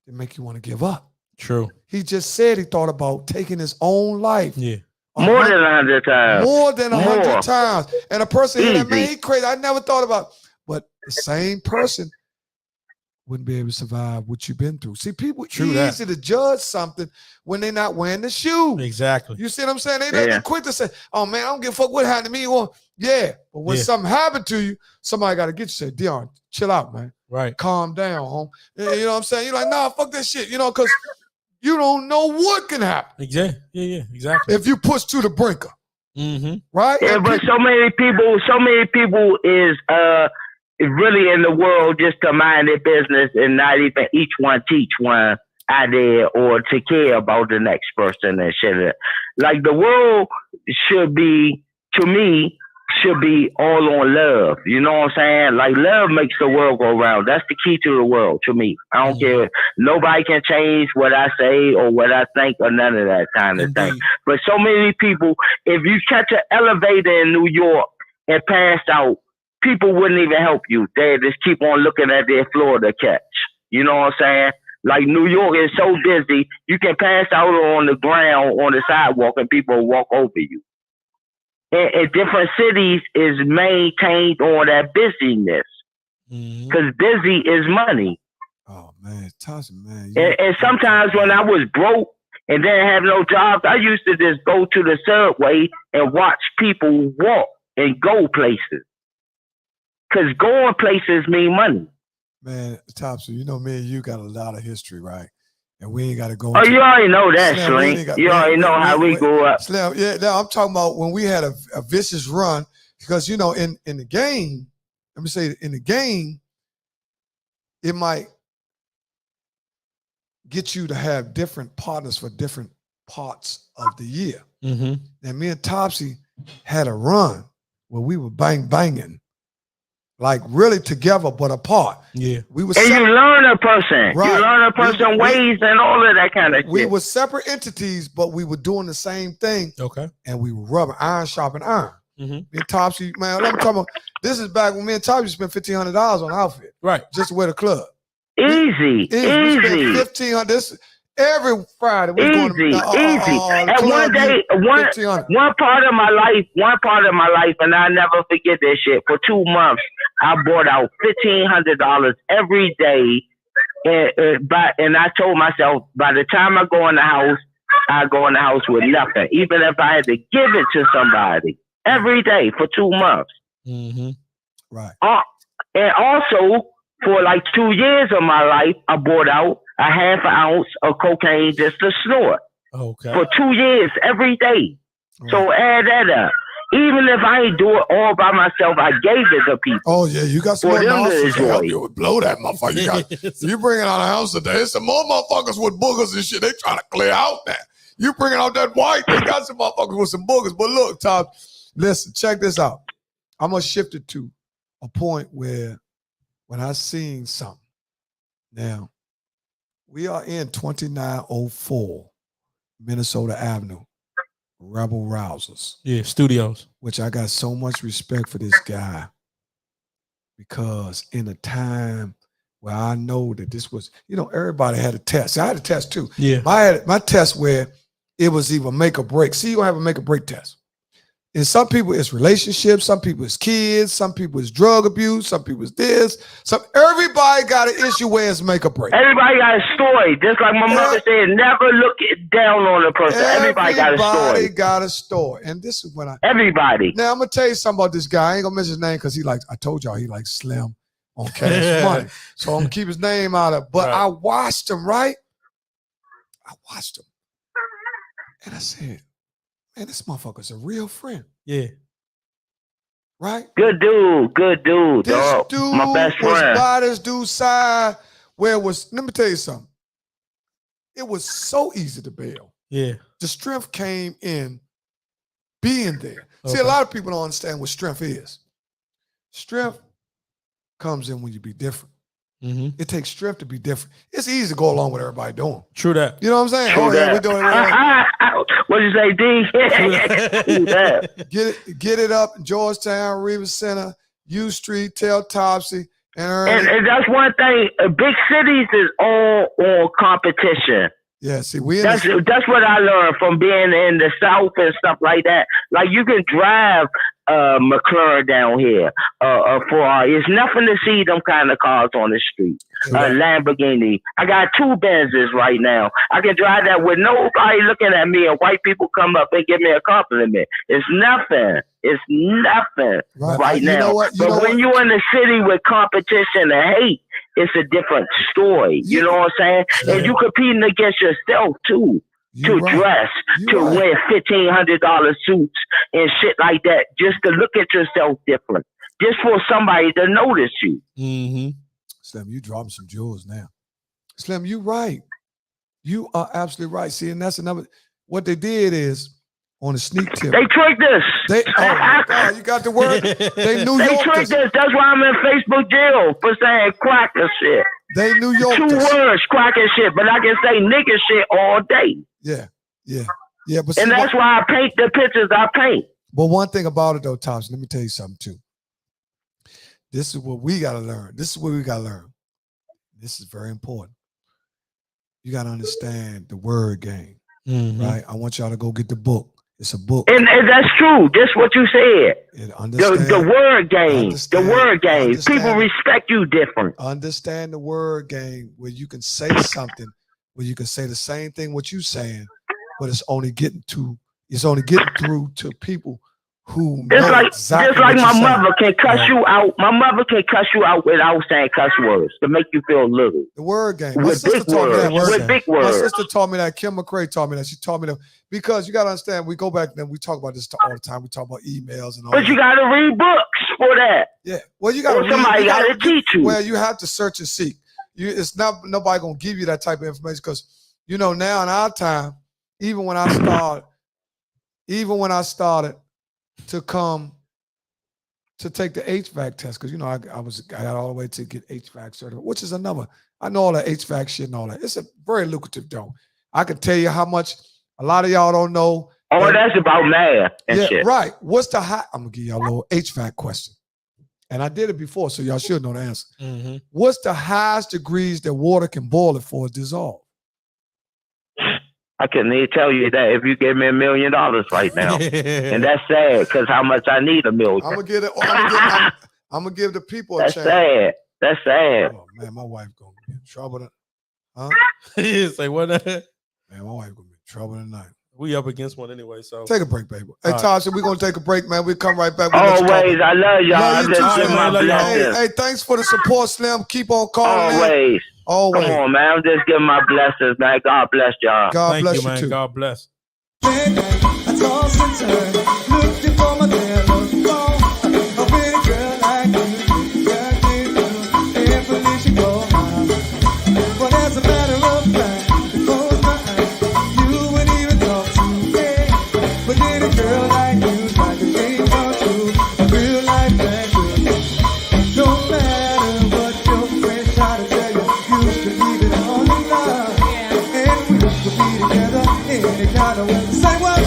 that make you want to give up. True. He just said he thought about taking his own life. Yeah. More than 100 times. More than 100 times. And a person here that, man, he crazy. I never thought about it. But the same person wouldn't be able to survive what you've been through. See, people easy to judge something when they're not wearing the shoe. Exactly. You see what I'm saying? They're quick to say, oh, man, I don't give a fuck what happened to me. Well, yeah. But when something happened to you, somebody got to get you. Say, Deon, chill out, man. Right. Calm down, home. You know what I'm saying? You're like, nah, fuck that shit. You know, because you don't know what can happen. Exactly. Yeah, exactly. If you push to the brinker. Right? Yeah, but so many people is really in the world just to mind their business and not even each one teach one idea or to care about the next person and shit. Like the world should be, to me, should be all on love. You know what I'm saying? Like love makes the world go round. That's the key to the world to me. I don't care. Nobody can change what I say or what I think or none of that kind of thing. But so many people, if you catch an elevator in New York and pass out, people wouldn't even help you. They just keep on looking at their floor to catch. You know what I'm saying? Like New York is so busy, you can pass out on the ground on the sidewalk and people will walk over you. And different cities is maintained on that busyness because busy is money. Oh man, Tyson, man. And sometimes when I was broke and didn't have no jobs, I used to just go to the subway and watch people walk and go places. Because going places mean money. Man, Thompson, you know me and you got a lot of history, right? And we ain't got to go. Oh, you already know that, Slink. You already know how we grew up. Slim, yeah, now I'm talking about when we had a vicious run. Because, you know, in the game, let me say, in the game, it might get you to have different partners for different parts of the year. And me and Topsy had a run where we were banging. like really together but apart. Yeah. We were And you learn a person. Right. You learn a person ways and all of that kind of shit. We were separate entities, but we were doing the same thing. Okay. And we were rubbing iron sharpening iron. Mm-hmm. Me and Topsy, man, let me talk about this is back when me and Topsy spent $1,500 on an outfit. Right. Just to wear the club. Easy. We spent $1,500. This every Friday. We going to, and one day, one part of my life, and I never forget this shit. For 2 months, I bought out $1,500 every day, and I told myself, by the time I go in the house, I go in the house with nothing, even if I had to give it to somebody every day for 2 months. Mm-hmm. Right. And also, for like 2 years of my life, I bought out a half an ounce of cocaine just to snort. Okay. For 2 years, every day. Right. So add that up. Even if I ain't do it all by myself, I gave it to people. Oh, yeah, you got some more mouths to help you blow that motherfucker. You bringing out a house today. Some more motherfuckers with boogers and shit. They trying to clear out that. You bringing out that white. They got some motherfuckers with some boogers. But look, Tom, listen, check this out. I'm going to shift it to a point where when I seen something. Now, we are in 2904 Minnesota Avenue, Rebel Rousers. Yeah, studios. Which I got so much respect for this guy because in a time where I know that this was, everybody had a test. I had a test too. Yeah. My test where it was either make or break. See, you don't have a make or break test. And some people it's relationships, some people it's kids, some people it's drug abuse, some people it's this. Everybody got an issue where it's make or break. Everybody got a story. Just like my mother said, never look down on a person. Everybody got a story. Everybody got a story. And this is when Everybody. Now I'm gonna tell you something about this guy. I ain't gonna mention his name because I told y'all he likes Slim on Cash Money. So I'm gonna keep his name out of it. But I watched him, right? I watched him. And I said, man, this motherfucker's a real friend. Yeah. Right? Good dude, this dog. Dude my best friend. Was by this dude's side where it was, let me tell you something. It was so easy to bail. Yeah. The strength came in being there. Okay. See, a lot of people don't understand what strength is. Strength comes in when you be different. Mm-hmm. It takes strength to be different. It's easy to go along with everybody doing. True that. You know what I'm saying? True that. Yeah, we doing it. What you say, D? True that. Get it up in Georgetown, Reva Center, U Street, tell Topsy, and that's one thing. Big cities is all on competition. Yeah, see, that's what I learned from being in the South and stuff like that. Like you can drive McLaren down here, it's nothing to see them kind of cars on the street. Lamborghini. I got 2 Benzes right now. I can drive that with nobody looking at me, and white people come up and give me a compliment. It's nothing. It's nothing right now. But when you're in the city with competition and hate, it's a different story. You know what I'm saying? Yeah. And you competing against yourself too. Dress, wear $1,500 suits and shit like that, just to look at yourself different, just for somebody to notice you. Mm-hmm. Slim, you dropping some jewels now. Slim, you right. You are absolutely right. See, and that's another. What they did is on a sneak tip. They tricked us. Oh my God, you got the word. They New Yorkers. They tricked us. That's why I'm in Facebook jail for saying crack and shit. They New Yorkers. 2 words, crack and shit, but I can say nigga shit all day. Yeah. But and that's why I paint the pictures I paint. But one thing about it though, Thompson, let me tell you something too. This is what we gotta learn. This is very important. You gotta understand the word game, right? I want y'all to go get the book. It's a book. And that's true. Just what you said. The word game. The word game. People respect you different. Understand the word game where you can say something, where you can say the same thing what you saying, but it's only getting through to people who just like my mother can cuss you out. My mother can cuss you out without saying cuss words to make you feel little. The word game. With big words. My sister taught me that. Kim McCrae taught me that. She taught me that because you got to understand. We go back and we talk about this all the time. We talk about emails and all. But you got to read books for that. Yeah. Well, you got to. Somebody got to teach you. Well, you have to search and seek. It's not nobody gonna give you that type of information because now in our time, even when I started to come to take the HVAC test because I got all the way to get HVAC certified, which is another. I know all the HVAC shit and all that. It's a very lucrative job. I can tell you how much a lot of y'all don't know. Oh, that's about math and shit. Right. What's the high? I'm gonna give y'all a little HVAC question, and I did it before, so y'all should know the answer. What's the highest degrees that water can boil it for dissolve? I couldn't even tell you that if you gave me $1 million right now, and that's sad because how much I need $1 million. I'm gonna give the people a that's chance. Sad. That's sad. Oh man, my wife gonna be in trouble. Huh? Say what? Man, my wife gonna be in trouble tonight. We up against one anyway, so take a break, baby. Hey, Tasha, we're gonna take a break, man. We'll come right back. Always, I love y'all. Love you too, hey, thanks for the support, Slim. Keep on calling. Always. Always. Come on, man. I'm just giving my blessings, man. God bless y'all. God bless you, man. too. God bless. I tossed and turned, looking for my telephone. A pretty girl like you, girl, every she go out. But as a matter of fact, to close my eyes, you wouldn't even talk to me. But then a girl like you's like a dream come true, a real life man good. No matter what your friends try to tell you, you should leave it all in love. And we could be together any kind of way. Say what?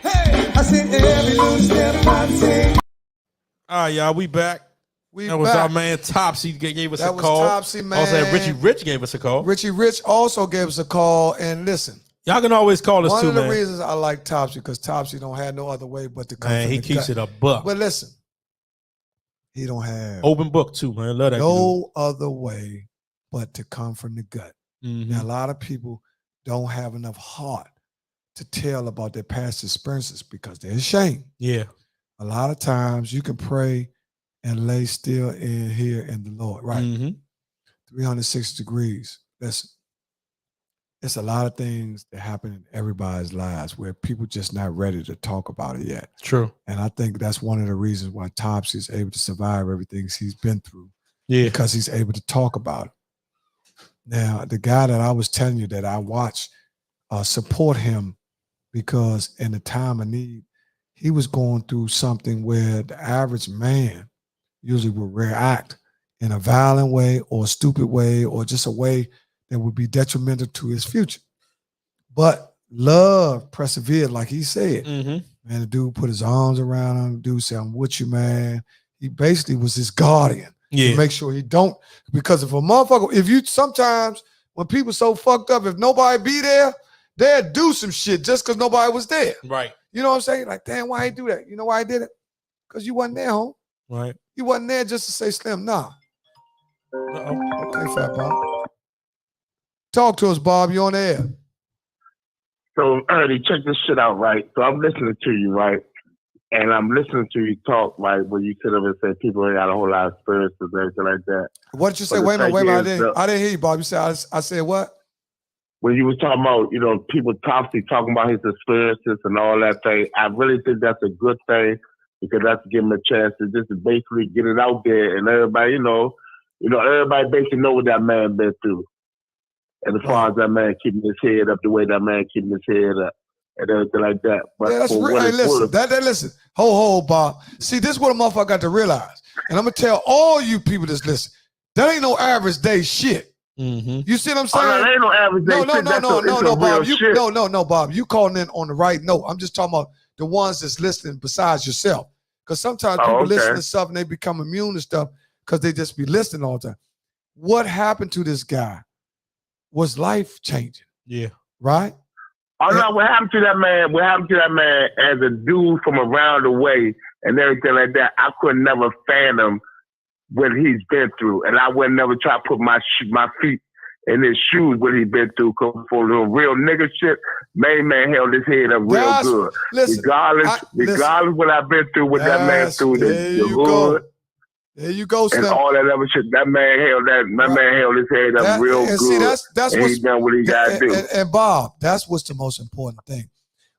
Hey, I said every little step I take. All right, y'all, we back. That was our man Topsy gave us a call. Topsy, man. Also, Richie Rich gave us a call. Richie Rich also gave us a call. And listen, y'all can always call us too, man. One of the reasons I like Topsy because Topsy don't have no other way but to come. Man, he keeps it a buck. But listen, he don't have open book too, man. Love that. No other way but to come from the gut. Now, a lot of people don't have enough heart to tell about their past experiences because they're ashamed. Yeah. A lot of times you can pray and lay still in here in the Lord, right? 360 degrees. It's a lot of things that happen in everybody's lives where people just not ready to talk about it yet. True. And I think that's one of the reasons why Topsy is able to survive everything he's been through. Yeah. Because he's able to talk about it. Now, the guy that I was telling you that I watched support him because in the time of need, he was going through something where the average man usually would react in a violent way or a stupid way or just a way that would be detrimental to his future. But love persevered, like he said. Man, the dude put his arms around him. The dude said, I'm with you, man. He basically was his guardian. Yeah. To make sure he don't, because if a motherfucker, if you sometimes when people so fucked up, if nobody be there, they'll do some shit just because nobody was there. Right. You know what I'm saying? Like, damn, why he do that? You know why I did it? Because you wasn't there, home. Right. You wasn't there just to say Slim. Nah. Okay, Fat Bob. Talk to us, Bob. You on the air. So, Ernie, check this shit out, right? So I'm listening to you, right? And I'm listening to you talk, right, where you sit up and say people ain't got a whole lot of experience and everything like that. What did you say? Wait a minute. I didn't hear you, Bob. You said, I said what? When you was talking about, people Topsy talking about his experiences and all that thing, I really think that's a good thing because that's give him a chance to just basically get it out there and everybody, everybody basically know what that man been through. And as far as that man keeping his head up the way that man keeping his head up. And everything like that. But yeah, that's real. Hey, listen, listen. Ho, Bob. See, this is what a motherfucker got to realize. And I'm going to tell all you people that's listening, that ain't no average day shit. You see what I'm saying? Oh, no, that ain't no average day shit. No, Bob. No, Bob. You calling in on the right note. I'm just talking about the ones that's listening besides yourself. Because sometimes people listen to stuff and they become immune to stuff because they just be listening all the time. What happened to this guy was life changing. Yeah. Right? Oh no, what happened to that man? What happened to that man as a dude from around the way and everything like that? I could never fathom what he's been through, and I would never try to put my feet in his shoes what he's been through. Cause for the real nigga shit, man held his head up real good. Listen, regardless what I've been through, what that man through the hood. There you go, Slim. And all that other shit. That man held his head up real good. See, that's and he done what he got to do. And Bob, that's what's the most important thing.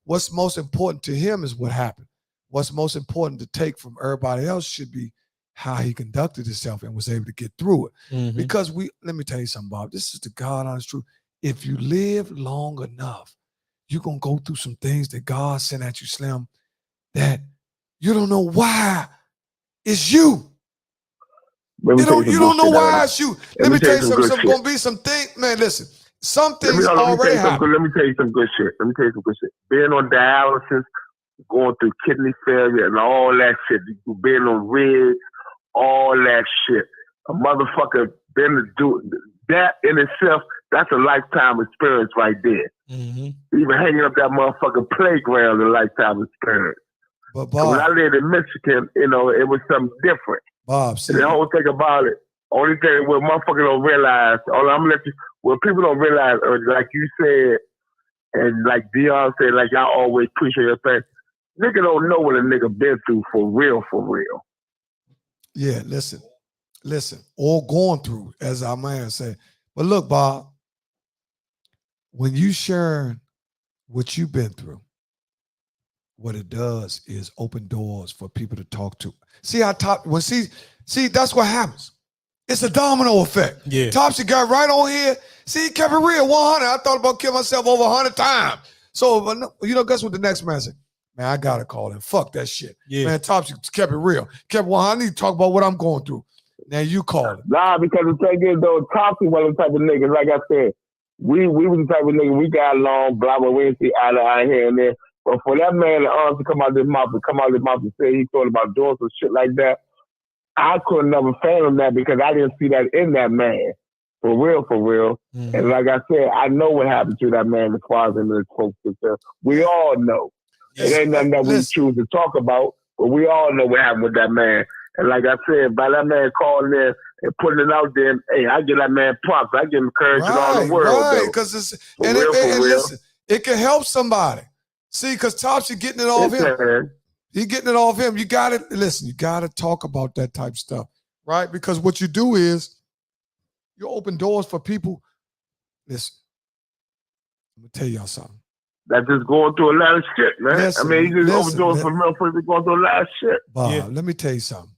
What's most important to him is what happened. What's most important to take from everybody else should be how he conducted himself and was able to get through it. Because let me tell you something, Bob. This is the God honest truth. If you live long enough, you're going to go through some things that God sent at you, Slim, that You don't know why it's you. You don't know why it's you. Let me tell you something. Some gonna be some things, man. Listen, some things already happen. Let me tell you some good shit. Being on dialysis, going through kidney failure, and all that shit. Being on rigs, all that shit. A motherfucker been to do that in itself. That's a lifetime experience right there. Mm-hmm. Even hanging up that motherfucking playground, a lifetime experience. But Bob, when I lived in Michigan, it was something different. Bob, see, and the whole thing about it, only thing what motherfuckers don't realize, what people don't realize, like you said, and like Deon said, like y'all always appreciate your thing. Nigga don't know what a nigga been through for real. Yeah, listen, all going through, as our man said. But look, Bob, when you sharing what you've been through, what it does is open doors for people to talk to. See how see, that's what happens. It's a domino effect. Yeah. Topsy got right on here. See, he kept it real, 100. I thought about killing myself over 100 times. So, guess what the next man said? Man, I got to call him. Fuck that shit. Yeah. Man, Topsy kept it real. Kept 100. I need to talk about what I'm going through. Now you call him. Nah, because the thing is, though, Topsy was the type of niggas, like I said, we was the type of niggas, we got along, blah, blah, we didn't see eye to eye here and there. But for that man to come out of his mouth and say he thought about doing some shit like that, I could never fathom that because I didn't see that in that man. For real. Mm-hmm. And like I said, I know what happened to that man as far as in his folks. We all know. Yes, it ain't nothing that we choose to talk about, but we all know what happened with that man. And like I said, by that man calling in and putting it out there, hey, I give that man props. I give him courage in all the world. Right, because listen, it can help somebody. See, because Topsy getting it off him. He getting it off him. You got to listen. You got to talk about that type of stuff, right? Because what you do is you open doors for people. Listen, I'm gonna tell y'all something. That's just going through a lot of shit, man. Listen, you just open doors for real people going through a lot of shit. Bob, let me tell you something.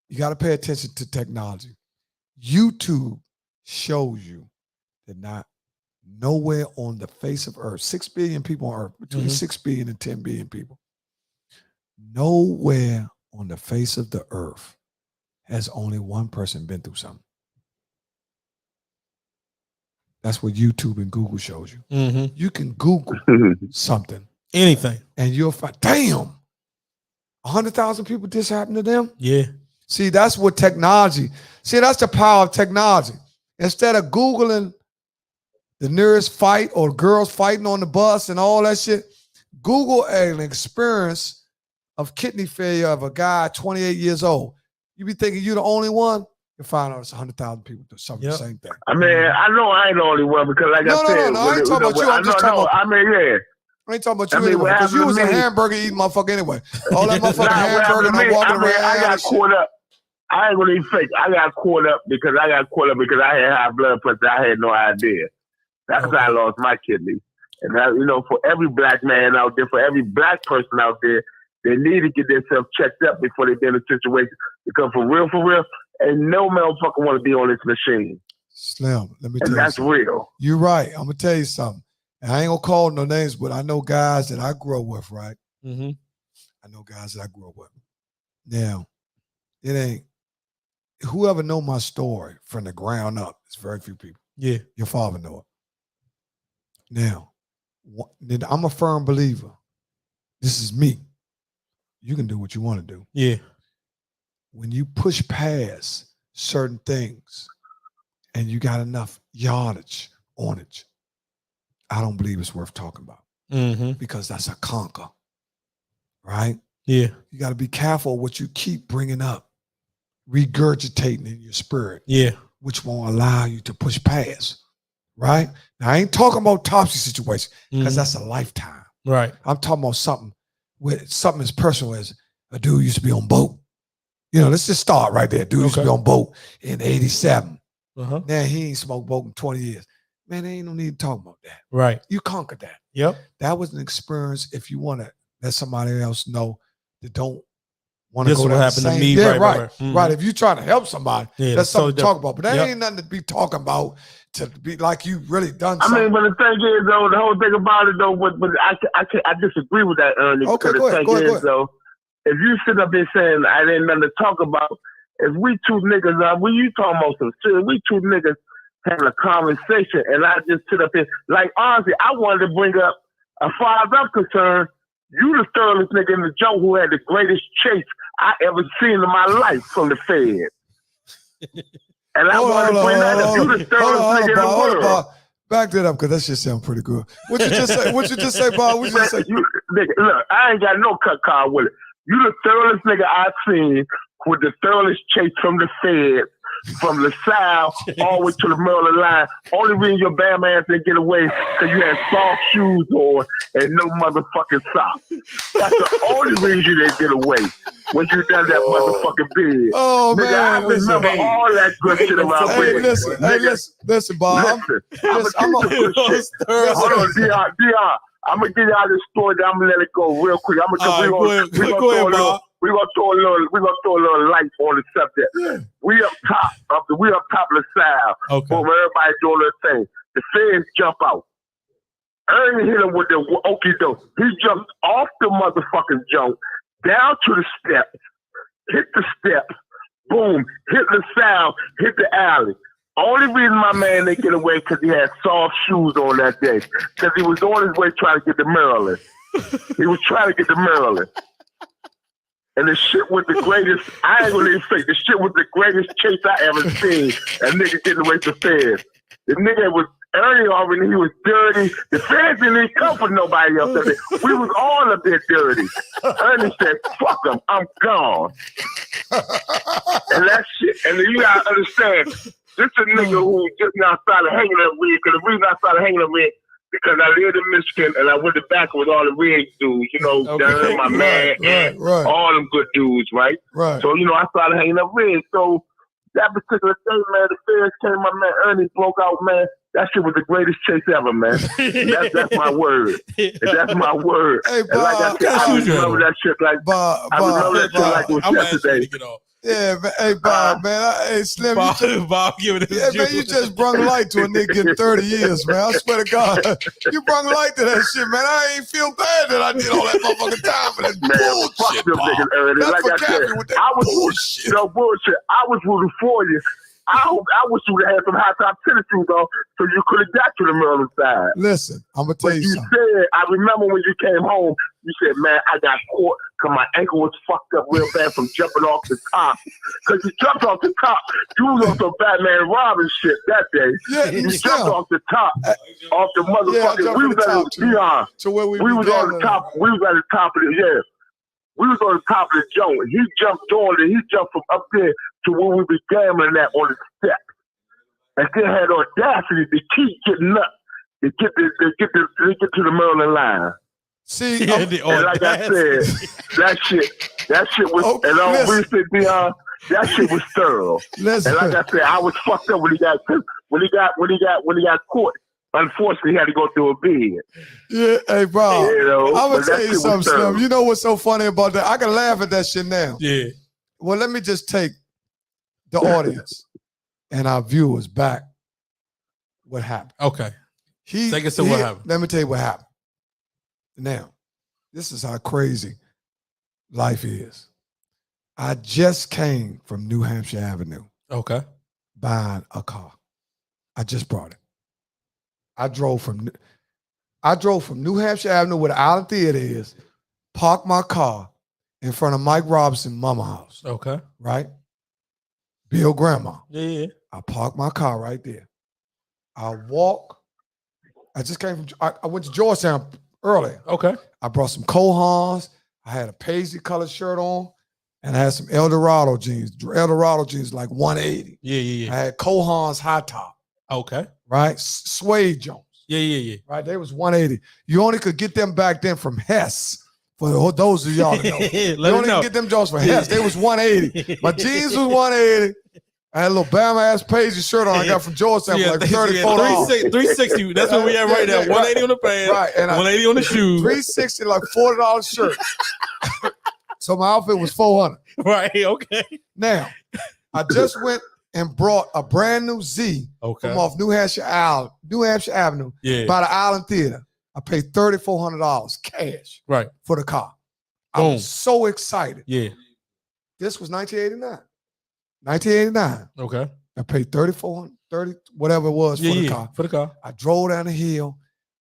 You got to pay attention to technology. YouTube shows you that not nowhere on the face of Earth, 6 billion people on Earth, between 6 billion and 10 billion people. Nowhere on the face of the earth has only one person been through something. That's what YouTube and Google shows you. Mm-hmm. You can Google something. Anything. And you'll find, damn, 100,000 people this happened to them? Yeah. See, that's what technology, that's the power of technology. Instead of Googling the nearest fight or girls fighting on the bus and all that shit, Google an experience of kidney failure of a guy 28 years old. You be thinking you're the only one, you find out it's 100,000 people do something the same thing. I mean, I know I ain't the only one because like I said. No, I ain't talking about you. I'm just talking about. I ain't talking about you anyway, because you was a hamburger eating motherfucker anyway. All that motherfucking hamburger and I'm walking around. I got caught up. I ain't gonna even fake. I got caught up because I had high blood pressure. I had no idea. That's why I lost my kidney. And for every black man out there, for every black person out there, they need to get themselves checked up before they get in a situation. Because for real, ain't no motherfucker want to be on this machine. Slim, let me tell you that's something. Real. You're right. I'm going to tell you something. And I ain't going to call no names, but I know guys that I grew up with, right? Mm-hmm. I know guys that I grew up with. Now, it ain't, whoever know my story from the ground up, it's very few people. Yeah. Your father know it. Now, I'm a firm believer. This is me. You can do what you want to do. Yeah. When you push past certain things and you got enough yardage on it, I don't believe it's worth talking about. Mm-hmm. Because that's a conquer, right? Yeah. You got to be careful what you keep bringing up, regurgitating in your spirit. Yeah. Which won't allow you to push past, right? Now, I ain't talking about Topsy situation because that's a lifetime. Right. I'm talking about something as personal as a dude used to be on boat. Let's just start right there. Dude used to be on boat in 87. Uh-huh. Now he ain't smoked boat in 20 years. Man, there ain't no need to talk about that. Right. You conquered that. Yep. That was an experience if you want to let somebody else know that don't want to this go what happened to me. Yeah, right. Mm-hmm. Right. If you're trying to help somebody, that's something to talk about. But that ain't nothing to be talking about to be like you really done something. I mean, but the thing is, though, the whole thing about it, though, but I disagree with that, Ernie. Okay, because the thing is, though, if you sit up here saying I didn't nothing to talk about, if we two niggas, you talking about some shit, we two niggas having a conversation, and I just sit up here, like, honestly, I wanted to bring up, as far as I'm concerned, you the thoroughest nigga in the joint who had the greatest chase I ever seen in my life from the Fed. And I wanted to bring that up. You the thoroughest nigga in the world. Back that up, because that shit sound pretty good. What you just say? What you just say, Bob? What you just say? Nigga, look, I ain't got no cut card with it. You the thoroughest nigga I've seen with the thoroughest chase from the Fed, from the South all the way to the Maryland line. Only reason your bam ass didn't get away because you had soft shoes on and no motherfucking socks. That's the only reason you didn't get away when you done that motherfucking bid. Oh, nigga, man. I remember all that good shit around here. Listen, Bob. Hold on, Deon. I'm gonna give y'all this story. I'm gonna let it go real quick. We're gonna throw a little light on the subject. Yeah. We up top of the South. Okay. Boom, everybody doing their thing. The feds jump out. Ernie hit him with the okie doke. He jumped off the motherfucking jump down to the steps, hit the steps, boom, hit the South, hit the alley. Only reason my man didn't get away because he had soft shoes on that day. Because he was on his way trying to get to Maryland. He was trying to get to Maryland. And the shit was the greatest, I ain't gonna even fake, the shit was the greatest chase I ever seen. A nigga getting away from the feds. The nigga was Ernie already, he was dirty. The feds didn't even come for nobody else. We was all a bit dirty. Ernie said, fuck him, I'm gone. And that shit, and you gotta understand, this is a nigga who just now started hanging up with, because the reason I started hanging up with, because I lived in Michigan and I went to back with all the red dudes, down my man, and all them good dudes, right? So, I started hanging up red. So, that particular day, man, the feds came, my man Ernie broke out, man. That shit was the greatest chase ever, man. That's my word. That's my word. Hey, Bob, and like I said, I remember that shit like it was yesterday. Yeah, man. Hey, Bob, man. Hey, Slim. Bob, give it man, you just brung light to a nigga getting 30 years, man. I swear to God. You brung light to that shit, man. I ain't feel bad that I did all that motherfucking time for that bullshit, Bob. That's like what happened with that bullshit. Bullshit. I was rooting for you. I wish you would have had some high top tennis shoes on so you could have got to the Maryland side. Listen, I'm going to tell you something. Said, I remember when you came home, you said, man, I got caught because my ankle was fucked up real bad from jumping off the top. Because you jumped off the top. You was on some Batman Robin shit that day. Yeah, you jumped off the top. Off the motherfucking, we was at the Deon. So where we was on the top. We was at the top of the, we was on the top of the joint. He jumped on it. He jumped from up there to where we was gambling at on the steps. And then had audacity to keep getting up to get to the Maryland line. See, and like I said, that shit was, and all we said, Deon, that shit was thorough. Listen. And like I said, I was fucked up when he got caught. Unfortunately, he had to go through a bid. Yeah, hey, Bob, I'm going to tell you something, Slim. You know what's so funny about that? I can laugh at that shit now. Yeah. Well, let me just take the audience and our viewers back what happened. Okay. Take us to what happened. Let me tell you what happened. Now, this is how crazy life is. I just came from New Hampshire Avenue. Okay. Buying a car. I just brought it. I drove from New Hampshire Avenue where the Island Theater is, parked my car in front of Mike Robinson mama house. Okay. Right? Bill grandma. Yeah. I parked my car right there. I walk. I just came from, I went to Georgetown earlier. Okay. I brought some Kohans. I had a paisley colored shirt on, and I had some Eldorado jeans. Eldorado jeans like 180. Yeah. I had Kohans high top. Okay. Right? Suede Jones. Yeah. Right? They was 180. You only could get them back then from Hess. For those of y'all that know. You only could get them Jones from Hess. They was 180. My jeans was 180. I had a little Bama ass paisley shirt on I got from Georgetown for like $34. 360. That's what we at right now. 180 on the pants. Right. And 180 on the shoes. 360, like $40 shirt. So my outfit was $400. Right. Okay. Now, I just went and brought a brand new Z from off New Hampshire Avenue by the Island Theater. I paid $3,400 cash for the car. I was so excited. Yeah. This was 1989. 1989. Okay. I paid $3,430, whatever it was for the car. For the car. I drove down the hill.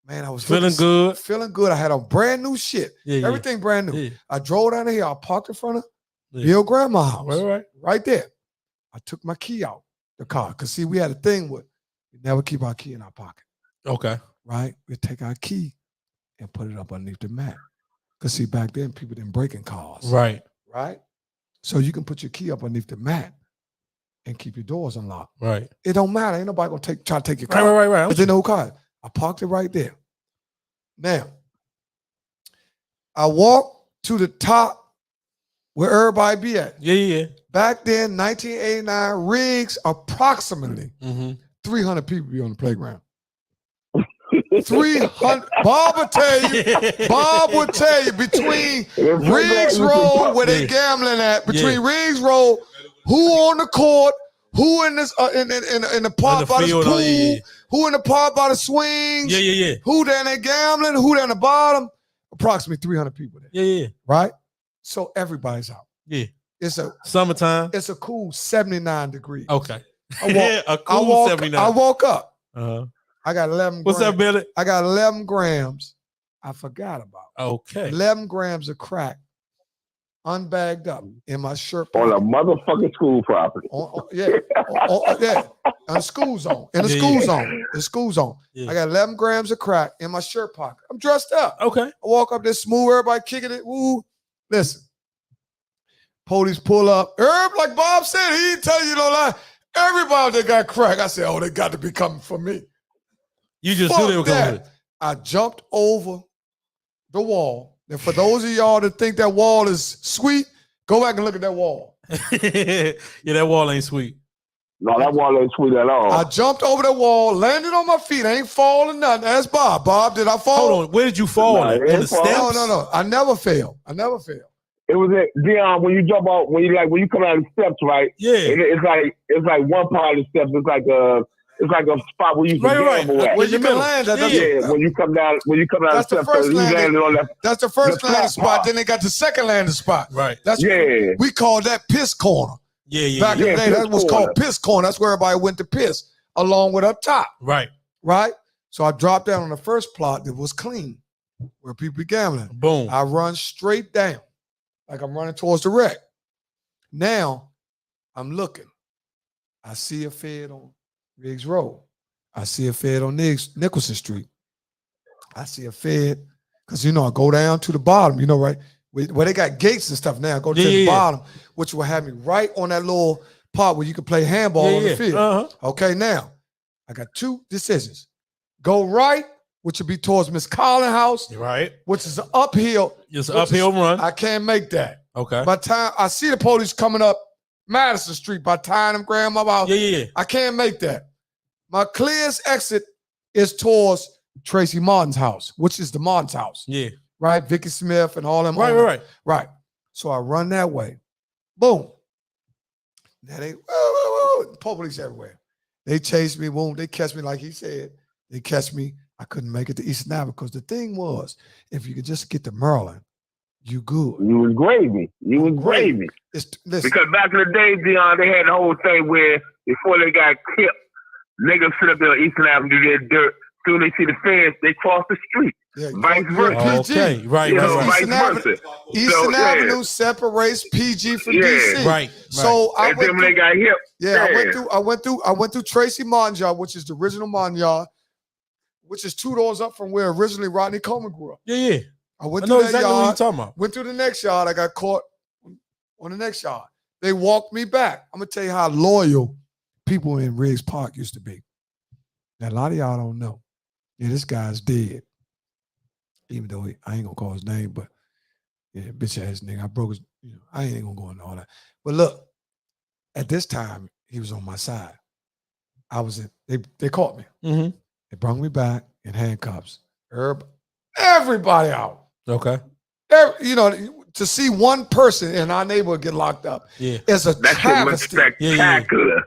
Man, I was feeling good. Feeling good. I had on brand new shit. Everything brand new. I drove down the hill. I parked in front of Bill Grandma's house. Right there. I took my key out the car. Because see, we had a thing with we never keep our key in our pocket. Okay. Right? We take our key and put it up underneath the mat. Because see, back then people didn't break in cars. Right. Right? So you can put your key up underneath the mat and keep your doors unlocked. Right. It don't matter. Ain't nobody gonna try to take your car. Right. But they know who car. I parked it right there. Now, I walked to the top where everybody be at. Yeah. Back then, 1989, rigs approximately 300 people be on the playground. 300. Bob would tell you between Riggs Road where they gambling at, between Riggs Road, who on the court, who in this in the park by the pool, who in the park by the swings, who down there gambling, who down the bottom, approximately 300 people there. Yeah. Right? So everybody's out. Yeah. It's a summertime. It's a cool 79 degrees. Okay. A cool 79. I woke up. I got 11 What's grams. up, Billy? I got 11 grams. I forgot about. Okay. 11 grams of crack unbagged up in my shirt pocket. On a motherfucking school property. Yeah. On the school zone. In the school zone. The school zone. Yeah. I got 11 grams of crack in my shirt pocket. I'm dressed up. Okay. I walk up there smooth, everybody kicking it. Woo. Listen. Police pull up. Herb, like Bob said, he didn't tell you no lie. Everybody that got crack, I said, oh, they got to be coming for me. You just knew they were coming. I jumped over the wall. And for those of y'all that think that wall is sweet, go back and look at that wall. Yeah, that wall ain't sweet. No, that wall ain't sweet at all. I jumped over the wall, landed on my feet. I ain't falling nothing. That's Bob. Bob, did I fall? Hold on. Where did you fall? In the steps? No. I never failed. It was at Deon when you jump out when you come out of the steps, right? Yeah. It's like one part of the steps. It's like a spot where you can gamble at. Where you can land at. When you come down the steps, you landed on that. That's the first landing spot. Then they got the second landing spot. Right. We call that piss corner. Yeah. Back in the day, that was called piss corner. That's where everybody went to piss, along with up top. Right. So I dropped down on the first plot that was clean, where people be gambling. Boom. I run straight down, like I'm running towards the wreck. Now, I'm looking. I see a Fed on Riggs Road. I see a Fed on Nicholson Street. I see a Fed, because, I go down to the bottom, right? Where they got gates and stuff now. Go to the bottom, which will have me right on that little part where you can play handball on the field. Okay, now, I got two decisions. Go right, which would be towards Miss Collins' house. Right. Which is an uphill. It's an uphill run. I can't make that. Okay. By the time I see the police coming up Madison Street, by the time I'm grabbing my house, I can't make that. My clearest exit is towards Tracy Martin's house, which is the Martin's house. Yeah. Right? Vicky Smith and all them. Right. So I run that way. Boom. Now they, police everywhere. They chase me. Boom. They catch me like he said. They catch me. I couldn't make it to Eastern Avenue because the thing was, if you could just get to Maryland, you good. You was gravy. Because back in the day, Deon, they had the whole thing where before they got killed, niggas sit up there on Eastern Avenue, do their dirt. Soon they see the feds, they cross the street. Yeah, vice versa. Okay, right. Eastern Avenue separates PG from DC. Right. So and then when they got hip, I went through Tracy Martin's yard, which is the original Martin yard, which is 2 doors up from where originally Rodney Coleman grew up. Yeah. I went I through know that exactly yard. what you're talking about. Went through the next yard. I got caught on the next yard. They walked me back. I'm gonna tell you how loyal people in Riggs Park used to be. Now, a lot of y'all don't know. Yeah, this guy's dead. Even though I ain't gonna call his name, but yeah, bitch ass nigga. I broke his, I ain't gonna go into all that. But look, at this time, he was on my side. I was in, they caught me. Mm-hmm. They brought me back in handcuffs. Everybody out. Okay. to see one person in our neighborhood get locked up is a travesty. Spectacular.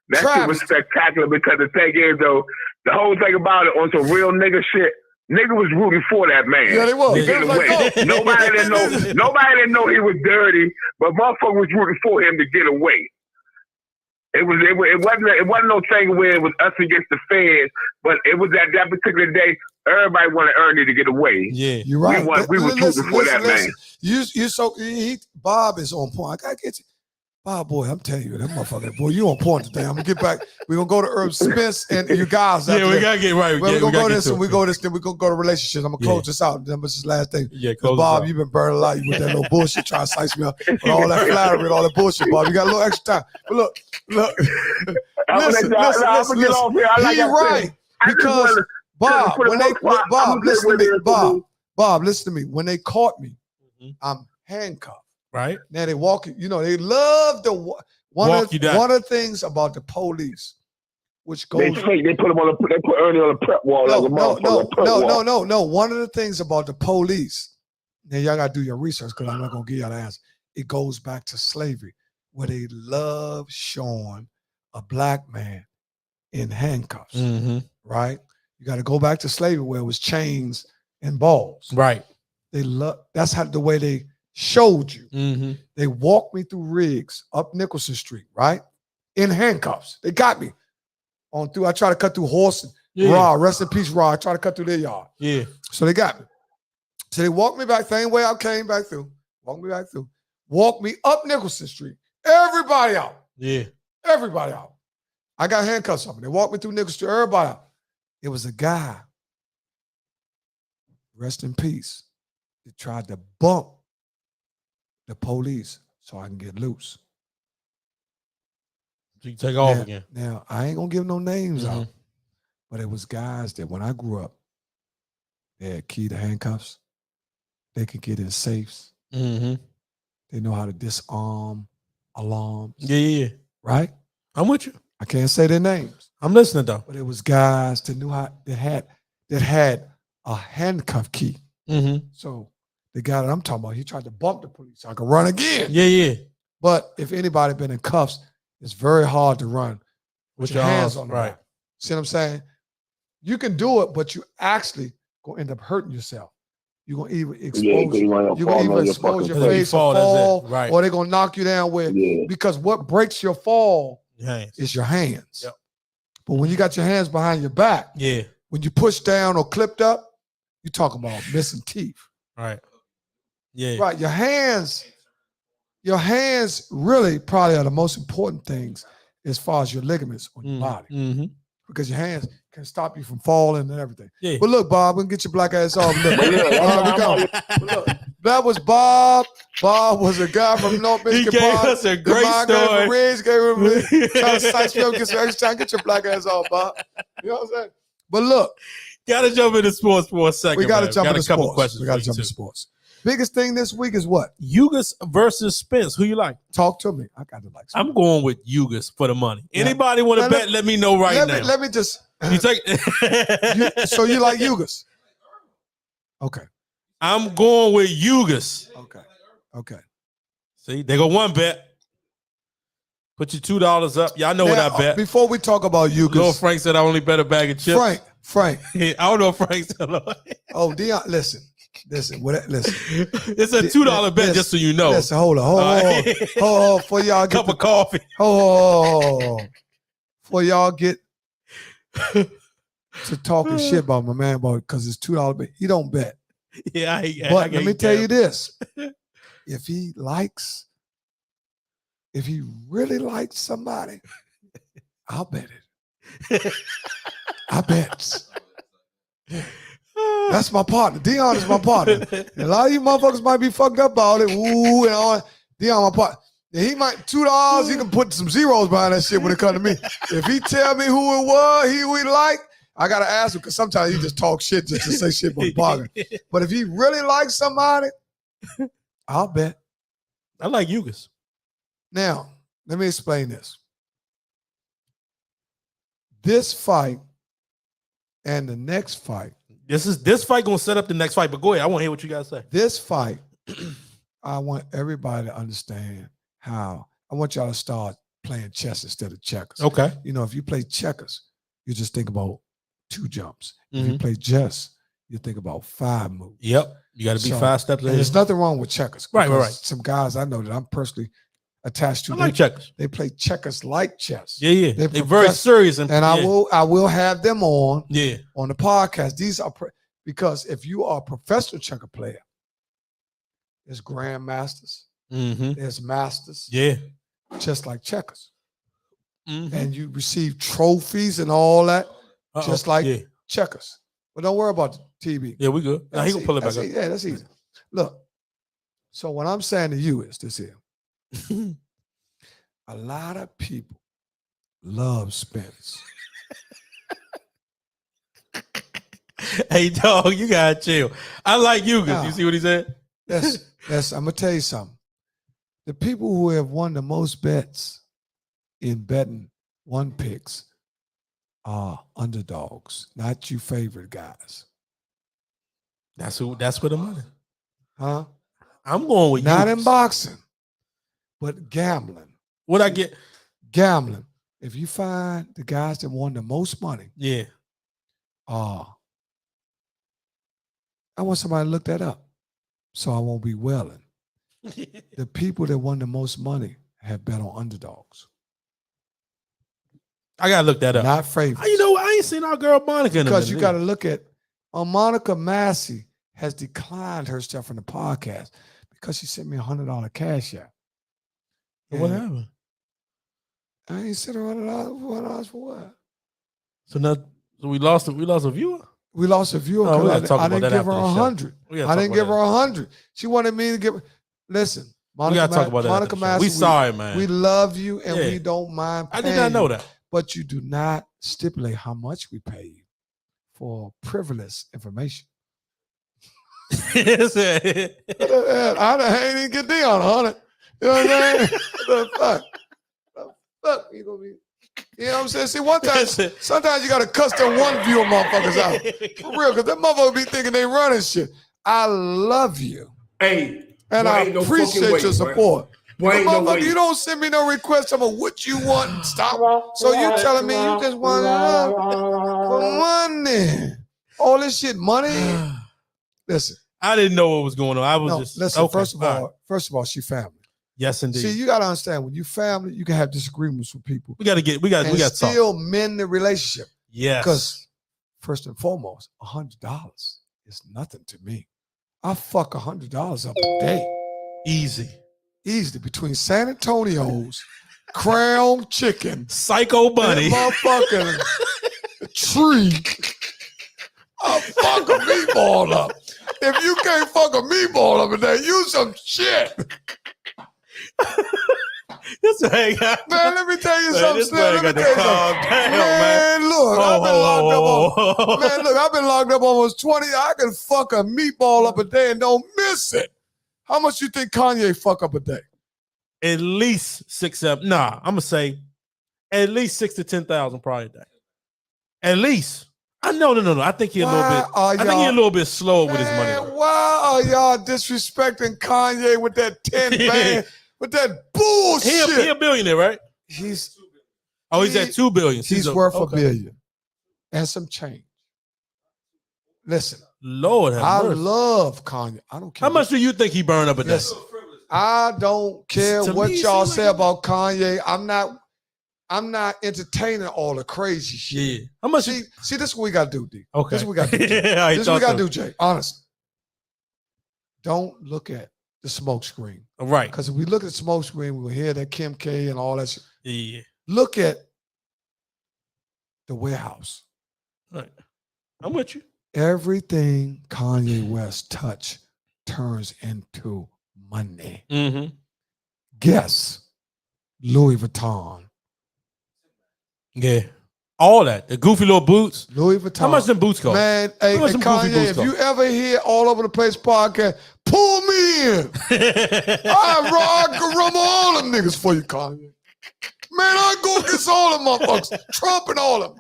That shit was spectacular because the thing is, though, the whole thing about it on some real nigga shit, Nigga was rooting for that man. Yeah, they was. To get away. Nobody didn't know he was dirty, but motherfucker was rooting for him to get away. It wasn't no thing where it was us against the feds, but it was at that particular day, everybody wanted Ernie to get away. Yeah, you're right. We were rooting for that man. Bob is on point. I gotta get you. Bob, boy, I'm telling you, that motherfucker, boy, you on point today. I'm gonna get back. We're gonna go to Herb Spence and you guys. Yeah, we gotta get right. We're gonna go this and we go this, then we're gonna go to relationships. I'm gonna close this out. Then this is the last thing. Yeah, Bob, you've been burning a lot. You with that little bullshit, trying to slice me up with all that flattery and all that bullshit, Bob. You got a little extra time. But look. Listen. He's right. Because Bob, listen to me. When they caught me, I'm handcuffed. Right. Now they walk, they love one of the things about the police, which goes. They put Ernie on a prep wall. No. One of the things about the police, now y'all gotta do your research because I'm not gonna give y'all the answer. It goes back to slavery, where they love showing a black man in handcuffs. Mm-hmm. Right? You got to go back to slavery where it was chains and balls. Right. That's the way they showed you. Mm-hmm. They walked me through Riggs up Nicholson Street, right? In handcuffs. They got me on through. I tried to cut through Horse and Raw. Rest in peace, Raw. I tried to cut through their yard. Yeah. So they got me. So they walked me back, same way I came back through. Walked me back through. Walked me up Nicholson Street. Everybody out. Yeah. Everybody out. I got handcuffs on me. They walked me through Nicholson Street. Everybody out. It was a guy, rest in peace, that tried to bump the police so I can get loose. So you take off again. Now, I ain't going to give no names out, but it was guys that when I grew up, they had key to handcuffs. They could get in safes. Mm-hmm. They know how to disarm alarms. Yeah. Right? I'm with you. I can't say their names. I'm listening though. But it was guys that knew how that had a handcuff key. Mm-hmm. So the guy that I'm talking about, he tried to bump the police so I could run again. Yeah. But if anybody been in cuffs, it's very hard to run with your hands on the right. back. See what I'm saying? You can do it, but you actually gonna end up hurting yourself. You're gonna either expose your face or fall, right. or they're gonna knock you down because what breaks your fall is your hands. Yep. But when you got your hands behind your back, when you push down or clipped up, you're talking about missing teeth. Right. Yeah. Right. Your hands really probably are the most important things as far as your ligaments on your body. Mm-hmm. Because your hands can stop you from falling and everything. Yeah. But look, Bob, we can get your black ass off. Look, that was Bob. Bob was a guy from North Michigan. He gave us a great story. Trying to size you up, get some extra time. Get your black ass off, Bob. You know what I'm saying? But look. Gotta jump into sports for a second. We gotta jump into sports. Questions. We gotta jump into sports. Biggest thing this week is what? Ugas versus Spence. Who you like? Talk to me. I got to like. I'm going with Ugas for the money. Anybody want to bet? Let me know now. Let me just. You take. So you like Ugas? Okay. I'm going with Ugas. Okay. See, they go one bet. Put your $2 up. Y'all know what I bet. Before we talk about Ugas, Lil Frank said I only bet a bag of chips. Frank. I don't know if Frank said. Oh, Deon, listen. It's a $2 bet, just so you know. Listen, hold on. For y'all get cup of coffee. For y'all get to talking shit about my man, because it's $2 bet. He don't bet. Yeah, but let me tell you this: if he really likes somebody, I'll bet it. I bet. That's my partner. Deon is my partner. And a lot of you motherfuckers might be fucked up about it. Ooh, and all. Deon, my partner. And he might $2. He can put some zeros behind that shit when it comes to me. If he tell me who it was, he like, I gotta ask him because sometimes he just talk shit just to say shit about the bargain. But if he really likes somebody, I'll bet. I like Ugas. Now, let me explain this. This fight and the next fight. This fight gonna set up the next fight. But go ahead, I want to hear what you guys say. This fight, I want everybody to understand how. I want y'all to start playing chess instead of checkers. Okay. You know, if you play checkers, you just think about 2 jumps. If you play chess, you think about 5 moves. Yep. You got to be 5 steps and ahead. there's nothing wrong with checkers. Right. Some guys I know that I'm personally attached to. I like checkers. They play checkers like chess. Yeah. They're very serious. And I will have them on the podcast. These are because if you are a professional checker player, there's grandmasters, there's masters, just like checkers. And you receive trophies and all that, just like checkers. But don't worry about the TV. Yeah, we good. Now he can pull it back up. Yeah, that's easy. Look, so what I'm saying to you is this here. A lot of people love Spence. Hey, dog, you gotta chill. I like you. You see what he said? That's. I'm gonna tell you something. The people who have won the most bets in betting one picks are underdogs, not you favorite guys. That's where the money. Huh? I'm going with not you. In boxing, but gambling. What I get? Gambling. If you find the guys that won the most money, I want somebody to look that up so I won't be welling. The people that won the most money have bet on underdogs. I gotta look that up. Not favorites. You know, I ain't seen our girl Monica because you got to look at Monica Massey has declined her stuff from the podcast because she sent me $100 cash out. What happened? I ain't sent her $100 for what? So now we lost a viewer. We lost a viewer because I didn't give her 100. I didn't give her 100. She wanted me to give. Listen, Monica, we gotta talk about that. Monica Massey. We sorry, man. We love you and we don't mind. I did not know that. But you do not stipulate how much we pay you for privileged information. I ain't even get Deon 100. You know what I'm saying? The fuck you gonna be? You know what I'm saying? See, sometimes you gotta custom one view of motherfuckers out. For real, because that motherfucker be thinking they running shit. I love you. Hey. And I appreciate your support. Motherfucker, you don't send me no request about what you want and stop. So you telling me you just want for money. All this shit, money. Listen. I didn't know what was going on. I was just listen, okay, first of all, she family. Yes, indeed. See, you gotta understand when you family, you can have disagreements with people. We gotta still mend the relationship. Yes. Because first and foremost, $100 is nothing to me. I fuck $100 up a day. Easy between San Antonio's Crown Chicken, Psycho Bunny, motherfucking tree. I'll fuck a meatball up. If you can't fuck a meatball up a day, you some shit. Man, let me tell you something, Slim. Man, look, I've been locked up. Man, look, I've been locked up almost 20. I can fuck a meatball up a day and don't miss it. How much you think Kanye fuck up a day? At least 6, 7. Nah, I'm gonna say at least 6 to 10,000 probably a day. At least. No. I think he's a little bit slower with his money. Why are y'all disrespecting Kanye with that 10 bang? With that bullshit. He a billionaire, right? He's at $2 billion. He's worth $1 billion and some change. Listen, Lord, I love Kanye. I don't care. How much do you think he burned up a day? Listen, I don't care what y'all say about Kanye. I'm not entertaining all the crazy shit. Yeah. How much? See, this is what we gotta do, D. Okay. This is what we gotta do. This is what we gotta do, Jay. Honestly, don't look at the smoke screen. Right. Because if we look at the smoke screen, we'll hear that Kim K and all that shit. Yeah. Look at the warehouse. Right. I'm with you. Everything Kanye West touch turns into money. Mm-hmm. Guess Louis Vuitton. Yeah. All that. The goofy little boots. Louis Vuitton. How much them boots cost? Man, hey Kanye, if you ever hear All Over the Place podcast, pull me in. I can run all them niggas for you, Kanye. Man, I go against all them motherfuckers. Trump and all them.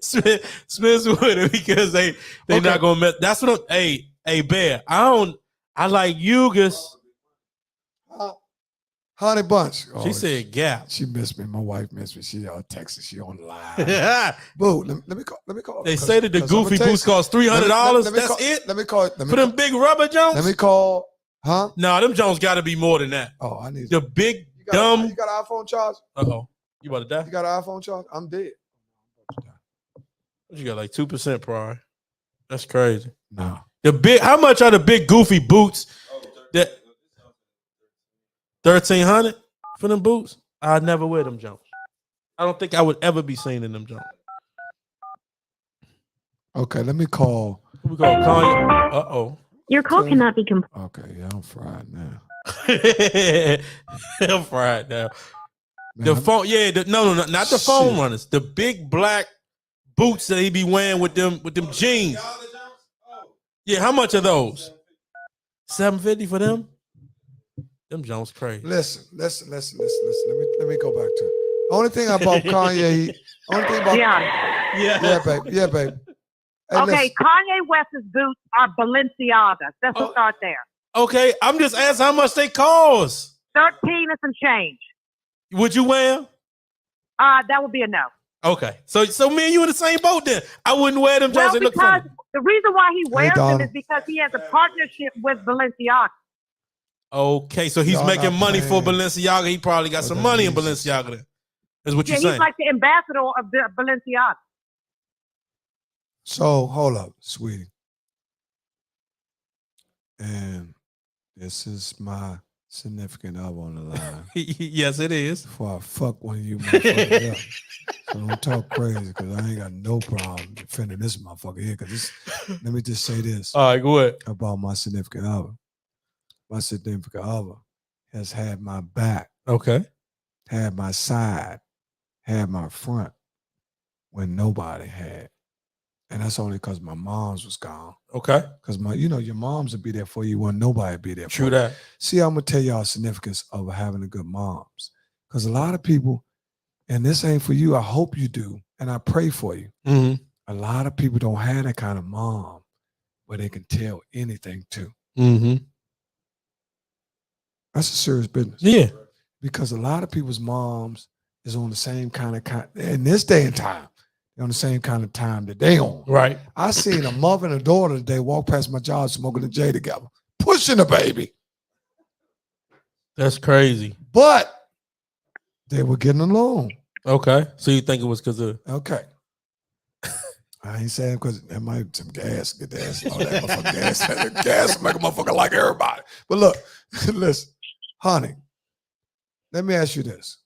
Smith's with it because they not gonna mess. That's what hey Bear. I like Yugas. Honey Bunch. She said Gap. She missed me. My wife missed me. She texted. She on the line. Boo, let me call. They say that the Goofy boots cost $300. That's it? Let me call. For them big rubber Jones? Let me call. Huh? No, them Jones got to be more than that. Oh, I need the big dumb. You got an iPhone charge? Uh-oh. You about to die? You got an iPhone charge? I'm dead. You got like 2% prior. That's crazy. No. How much are the big Goofy boots? That 1,300 for them boots? I'd never wear them Jones. I don't think I would ever be seen in them Jones. Okay, let me call. We call Kanye. Uh-oh. Your call cannot be completed. Okay, yeah, I'm fried now. I'm fried now. The phone, no, not the phone runners. The big black boots that he be wearing with them jeans. Yeah, how much are those? $750 for them? Them Jones crazy. Listen. Let me go back to it. Only thing about Kanye. Yeah, babe. Hey, okay, listen. Kanye West's boots are Balenciagas. Let's start there. Okay, I'm just asking how much they cost. 13 and some change. Would you wear them? That would be a no. Okay, so me and you in the same boat then. I wouldn't wear them. Well, Jones. They look because funny. the reason why he wears them Donna. is because he has a partnership with Balenciaga. Okay, so he's Y'all making not money for playing. Balenciaga. He probably got some money in Balenciaga then. Is what you're saying. He's like the ambassador of the Balenciaga. So hold up, sweetie. And this is my significant other on the line. Yes, it is. Before I fuck one of you motherfuckers up. So don't talk crazy because I ain't got no problem defending this motherfucker here. Let me just say this. All right, go ahead. About my significant other. My significant other has had my back, Okay. had my side, had my front when nobody had. And that's only because my mom's was gone. Okay. Because your moms would be there for you when nobody would be there for True you. that. See, I'm going to tell y'all the significance of having a good moms. Because a lot of people, and this ain't for you, I hope you do, and I pray for you. Mm-hmm. A lot of people don't have that kind of mom where they can tell anything to. Mm-hmm. That's a serious business. Yeah. Because a lot of people's moms is on the same kind of, in this day and time, they're on the same kind of time that they on. Right. I seen a mother and a daughter today walk past my job smoking a J together, pushing a baby. That's crazy. But they were getting along. Okay. So you think it was because of... Okay. I ain't saying because there might be some gas, get gas, all that motherfucking gas. Gas make a motherfucker like everybody. But look, listen, honey, let me ask you this.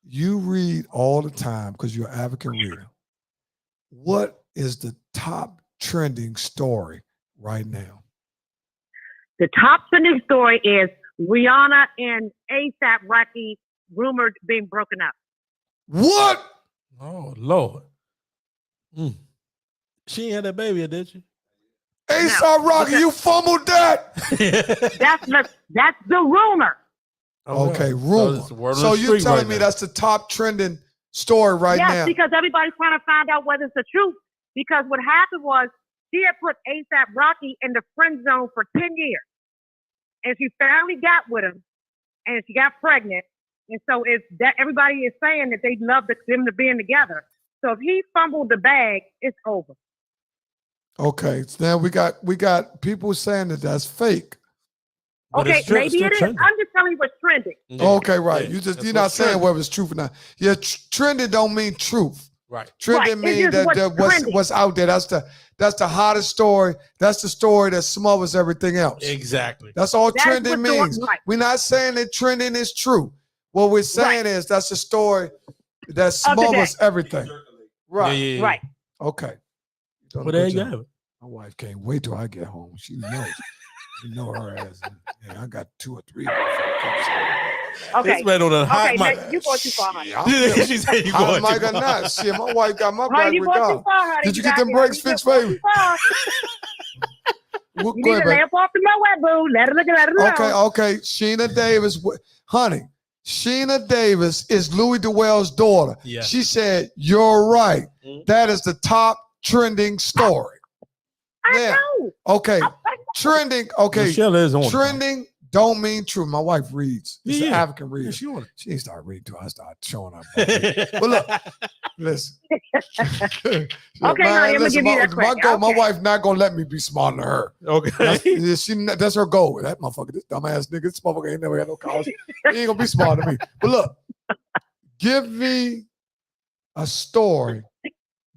You read all the time because you're an African reader. What is the top trending story right now? The top trending story is Rihanna and ASAP Rocky rumored being broken up. What? Oh, Lord. She ain't had that baby yet, did she? ASAP Rocky, you fumbled that. That's the rumor. Okay, rumor. So you're telling me that's the top trending story right now? Yes, because everybody's trying to find out whether it's the truth. Because what happened was she had put ASAP Rocky in the friend zone for 10 years. And she finally got with him. And she got pregnant. And so it's that everybody is saying that they love them to being together. So if he fumbled the bag, it's over. Okay, so now we got people saying that that's fake. But okay, maybe it is. trending. I'm just telling you what's trending. Yeah. Okay, right. Yeah. You're not saying whether it's truth or not. Yeah, trending don't mean truth. Right. Trending means that what's out there. That's the hottest story. That's the story that smothers everything else. Exactly. That's all That's trending what the- means. right. We're not saying that trending is true. What we're saying is that's the story that smothers everything. Right. Yeah. Right. Okay. Well, there you have it. My wife can't wait till I get home. She knows. You know her ass. Yeah, I got 2 or 3. Okay. This man on a hot Okay, mic. you going too far, honey. She said you Hot going mic too or far. not? Shit, my wife got my Honey, back you going too regardless. far, honey. Did you get them got brakes there. fixed, You baby? going too far. You Go need ahead, to baby. lamp off the Moab, boo. Let her look at it. Okay. Sheena Davis, honey. Sheena Davis is Louis DeWell's daughter. Yeah. She said, "You're right. That is the top trending story." I Now, know. okay, trending. Okay, Michelle is on. trending don't mean true. My wife reads. It's an Yeah. African reader. Yeah, She ain't start reading till I start showing up. But look, listen. Okay, no, I'm gonna give you that credit. My Okay. wife not gonna let me be smarter than her. Okay. That's her goal. That motherfucker, this dumbass nigga, this motherfucker ain't never had no college. He ain't gonna be smarter than me. But look, give me a story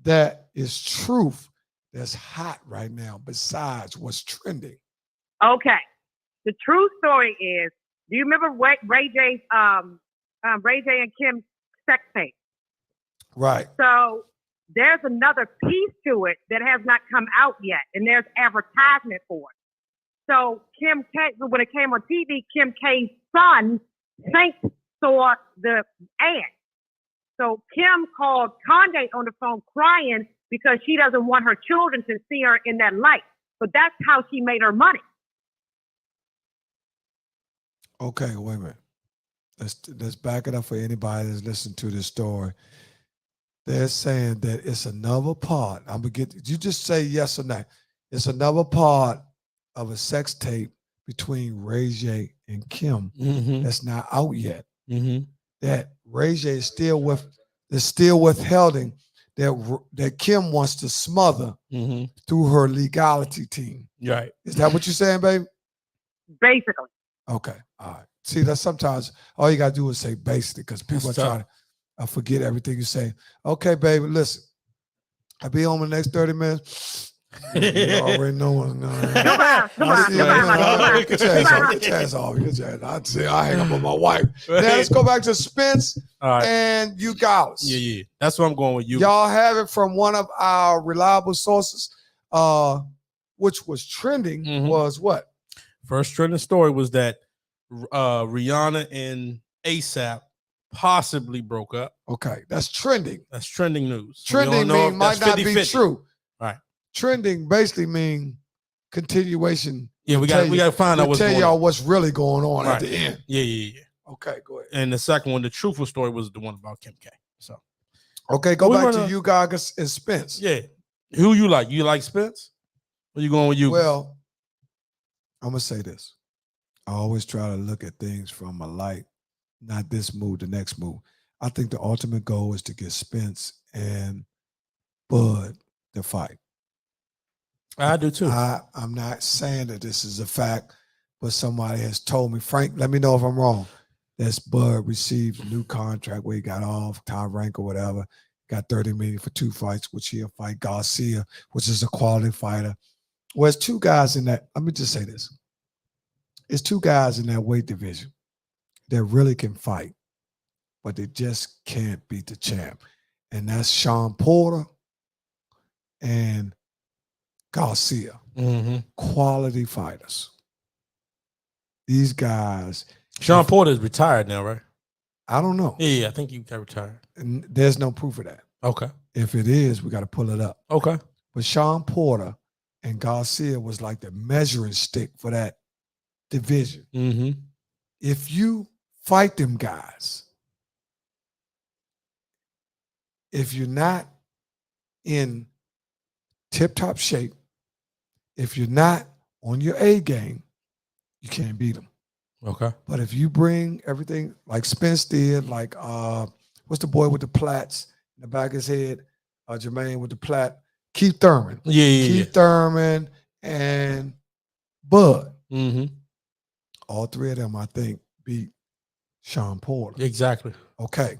that is truth that's hot right now besides what's trending. Okay. The true story is, do you remember Ray J and Kim sex tape? Right. So there's another piece to it that has not come out yet, and there's advertisement for it. So Kim K, when it came on TV, Kim K's son, Saint, saw the ad. So Kim called Kanye on the phone crying because she doesn't want her children to see her in that light. But that's how she made her money. Okay, wait a minute. Let's back it up for anybody that's listening to this story. They're saying that it's another part. I'm gonna get you just say yes or no. It's another part of a sex tape between Ray J and Kim that's not out yet. That Ray J is still withholding that Kim wants to smother through her legality team. Right. Is that what you're saying, baby? Basically. Okay. All right. See, that sometimes all you gotta do is say basically because people are trying to forget everything you say. Okay, baby, listen. I'll be home in the next 30 minutes. You already know what's going on. Get your ass off. I hang up on my wife. Now let's go back to Spence and you guys. Yeah. That's what I'm going with you. Y'all have it from one of our reliable sources, which was trending was what? First trending story was that Rihanna and ASAP possibly broke up. Okay, that's trending. That's trending news. Trending mean might not 50-50. be true. Right. Trending basically mean continuation. Yeah, we got to find out what's going on. Tell y'all what's really going on at the end. Yeah. Okay, go ahead. And the second one, the truthful story, was the one about Kim K. So, okay, go back to you, Gaga and Spence. Yeah. Who you like? You like Spence? Or you going with you? Well, I'm gonna say this. I always try to look at things from a light, not this move, the next move. I think the ultimate goal is to get Spence and Bud to fight. I do too. I'm not saying that this is a fact, but somebody has told me, Frank, let me know if I'm wrong. That's Bud received a new contract where he got off, top rank or whatever, got 30 million for 2 fights, which he'll fight Garcia, which is a quality fighter. Well, it's 2 guys in that, let me just say this. It's 2 guys in that weight division that really can fight, but they just can't beat the champ. And that's Sean Porter and Garcia. Quality fighters. These guys. Sean Porter is retired now, right? I don't know. Yeah, I think he got retired. And there's no proof of that. Okay. If it is, we got to pull it up. Okay. But Sean Porter and Garcia was like the measuring stick for that division. If you fight them guys, if you're not in tip-top shape, if you're not on your A game, you can't beat them. Okay. But if you bring everything like Spence did, like what's the boy with the plaits in the back of his head? Jermaine with the plait. Keith Thurman. Keith Thurman and Bud. All 3 of them, I think, beat Sean Porter. Exactly. Okay.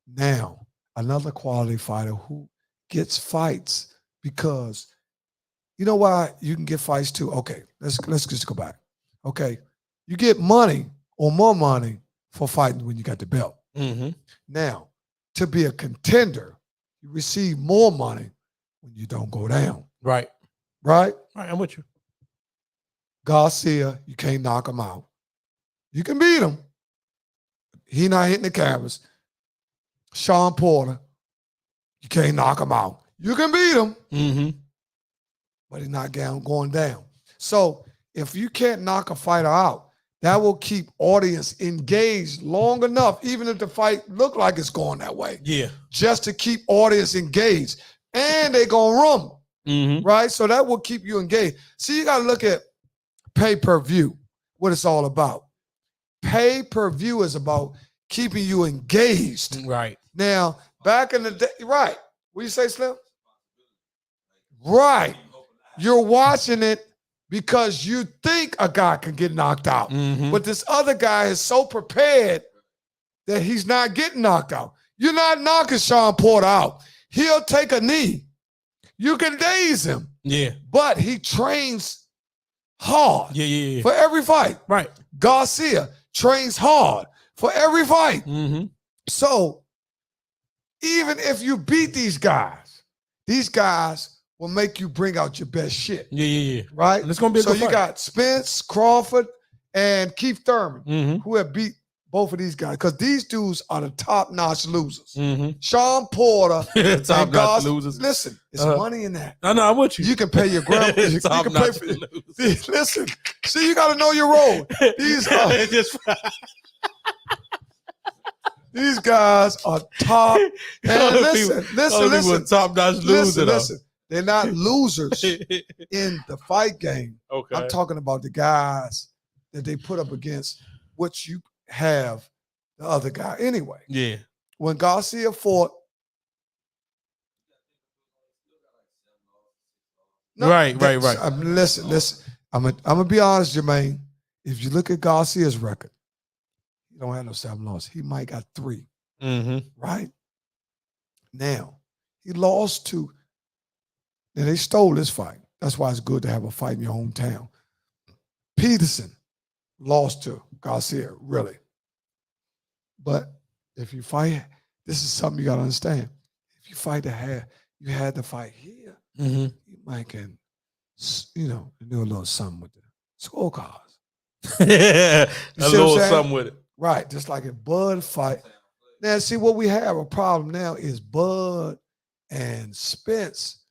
Now, another quality fighter who gets fights because you know why you can get fights too? Okay, let's just go back. Okay. You get money or more money for fighting when you got the belt. Now, to be a contender, you receive more money when you don't go down. Right. Right? Right, I'm with you. Garcia, you can't knock him out. You can beat him. He not hitting the cameras. Sean Porter, you can't knock him out. You can beat him, but he's not going down. So if you can't knock a fighter out, that will keep audience engaged long enough, even if the fight look like it's going that way. Yeah. Just to keep audience engaged. And they gonna rumble, right? So that will keep you engaged. See, you gotta look at pay-per-view. what it's all about. Pay-per-view is about keeping you engaged. Right. Now, back in the day, right. What do you say, Slim? Right. You're watching it because you think a guy can get knocked out. But this other guy is so prepared that he's not getting knocked out. You're not knocking Sean Porter out. He'll take a knee. You can daze him. Yeah. But he trains hard for every fight. Right. Garcia trains hard for every fight. So even if you beat these guys will make you bring out your best shit. Yeah. Right? And it's gonna be a so good you fight. got Spence, Crawford, and Keith Thurman, who have beat both of these guys, because these dudes are the top-notch losers. Sean Porter, top-notch losers. Listen, it's money in that. No, I'm with you. You can pay your grandma. you can pay for listen. See, you got to know your role. These guys are top. And listen. Top-notch loser. Listen. They're not losers in the fight game. Okay. I'm talking about the guys that they put up against, which you have the other guy anyway. Yeah. When Garcia fought. Right. Listen. I'm gonna be honest, Jermaine. If you look at Garcia's record, he don't have no 7 losses. He might got 3. Right? Now, he lost to. Now they stole this fight. That's why it's good to have a fight in your hometown. Peterson lost to Garcia, really. But if you fight, this is something you got to understand. If you fight you had to fight here, you might can, do a little something with the scorecards. A little something with it. Right, just like in Bud fight. Now, see, what we have a problem now is Bud and Spence,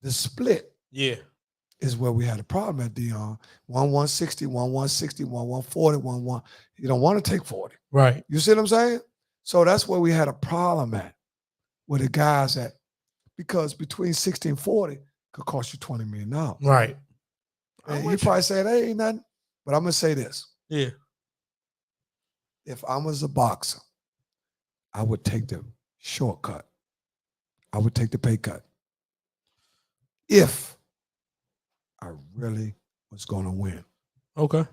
the split. Yeah. Is where we had a problem at Deon. 160, 160, 140, 11. You don't want to take 40. Right. You see what I'm saying? So that's where we had a problem at, where the guys at, because between 60 and 40 could cost you $20 million. Right. And you probably say, that ain't nothing. But I'm going to say this. Yeah. If I was a boxer, I would take the shortcut. I would take the pay cut. If I really was going to win. Okay.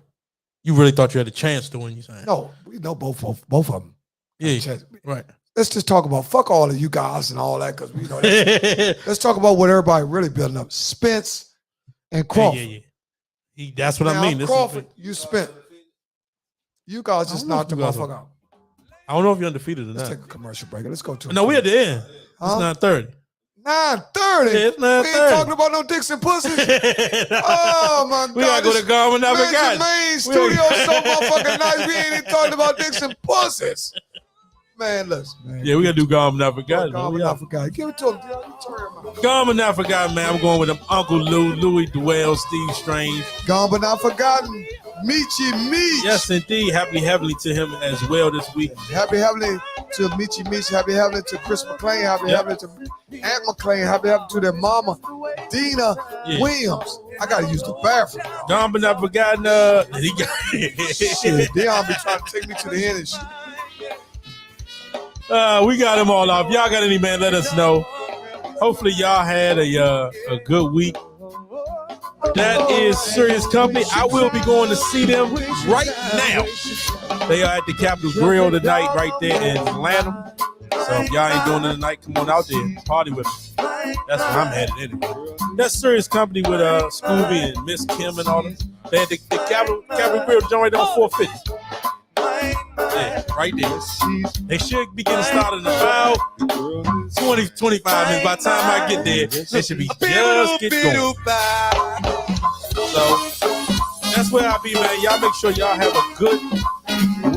You really thought you had a chance to win, you saying? No, we know both of them. Yeah, right. Let's just talk about, fuck all of you guys and all that, because we know let's talk about what everybody really building up. Spence and Crawford. Yeah. That's what I mean. Crawford, you spent. You guys just knocked the motherfucker out. I don't know if you're undefeated or not. Let's take a commercial break. Let's go to No, we at the end. It's 9:30. 9:30. Yeah, it's 9:30. We ain't talking about no dicks and pussies. Oh my God. We gotta go to Garmin. The main studio so motherfucking nice. We ain't even talking about dicks and pussies. Man, listen, man. Yeah, we gotta do Garmin Not Forgotten. Garmin Not Forgotten. Give it to him. Garmin Not Forgotten, man. I'm going with them Uncle Lou, Louis Dwell, Steve Strange. Garmin Not Forgotten. Michi Meech. Yes, indeed. Happy heavenly to him as well this week. Happy heavenly to Michi Meech. Happy heavenly to Chris McClain. Happy heavenly to Aunt McClain. Happy heavenly to their mama, Dina Williams. I gotta use the bathroom. Garmin Not Forgotten. He got shit. Deon be trying to take me to the end and shit. We got them all off. Y'all got any, man? Let us know. Hopefully y'all had a good week. That is Serious Company. I will be going to see them right now. They are at the Capitol Grill tonight, right there in Atlanta. So if y'all ain't doing it tonight, come on out there, party with me. That's where I'm headed anyway. That's Serious Company with Scooby and Miss Kim and all that. They had the Capitol Grill joint on 450. Yeah, right there. They should be getting started in about 20, 25 minutes. By the time I get there, they should be just getting going. So that's where I'll be, man. Y'all make sure y'all have a good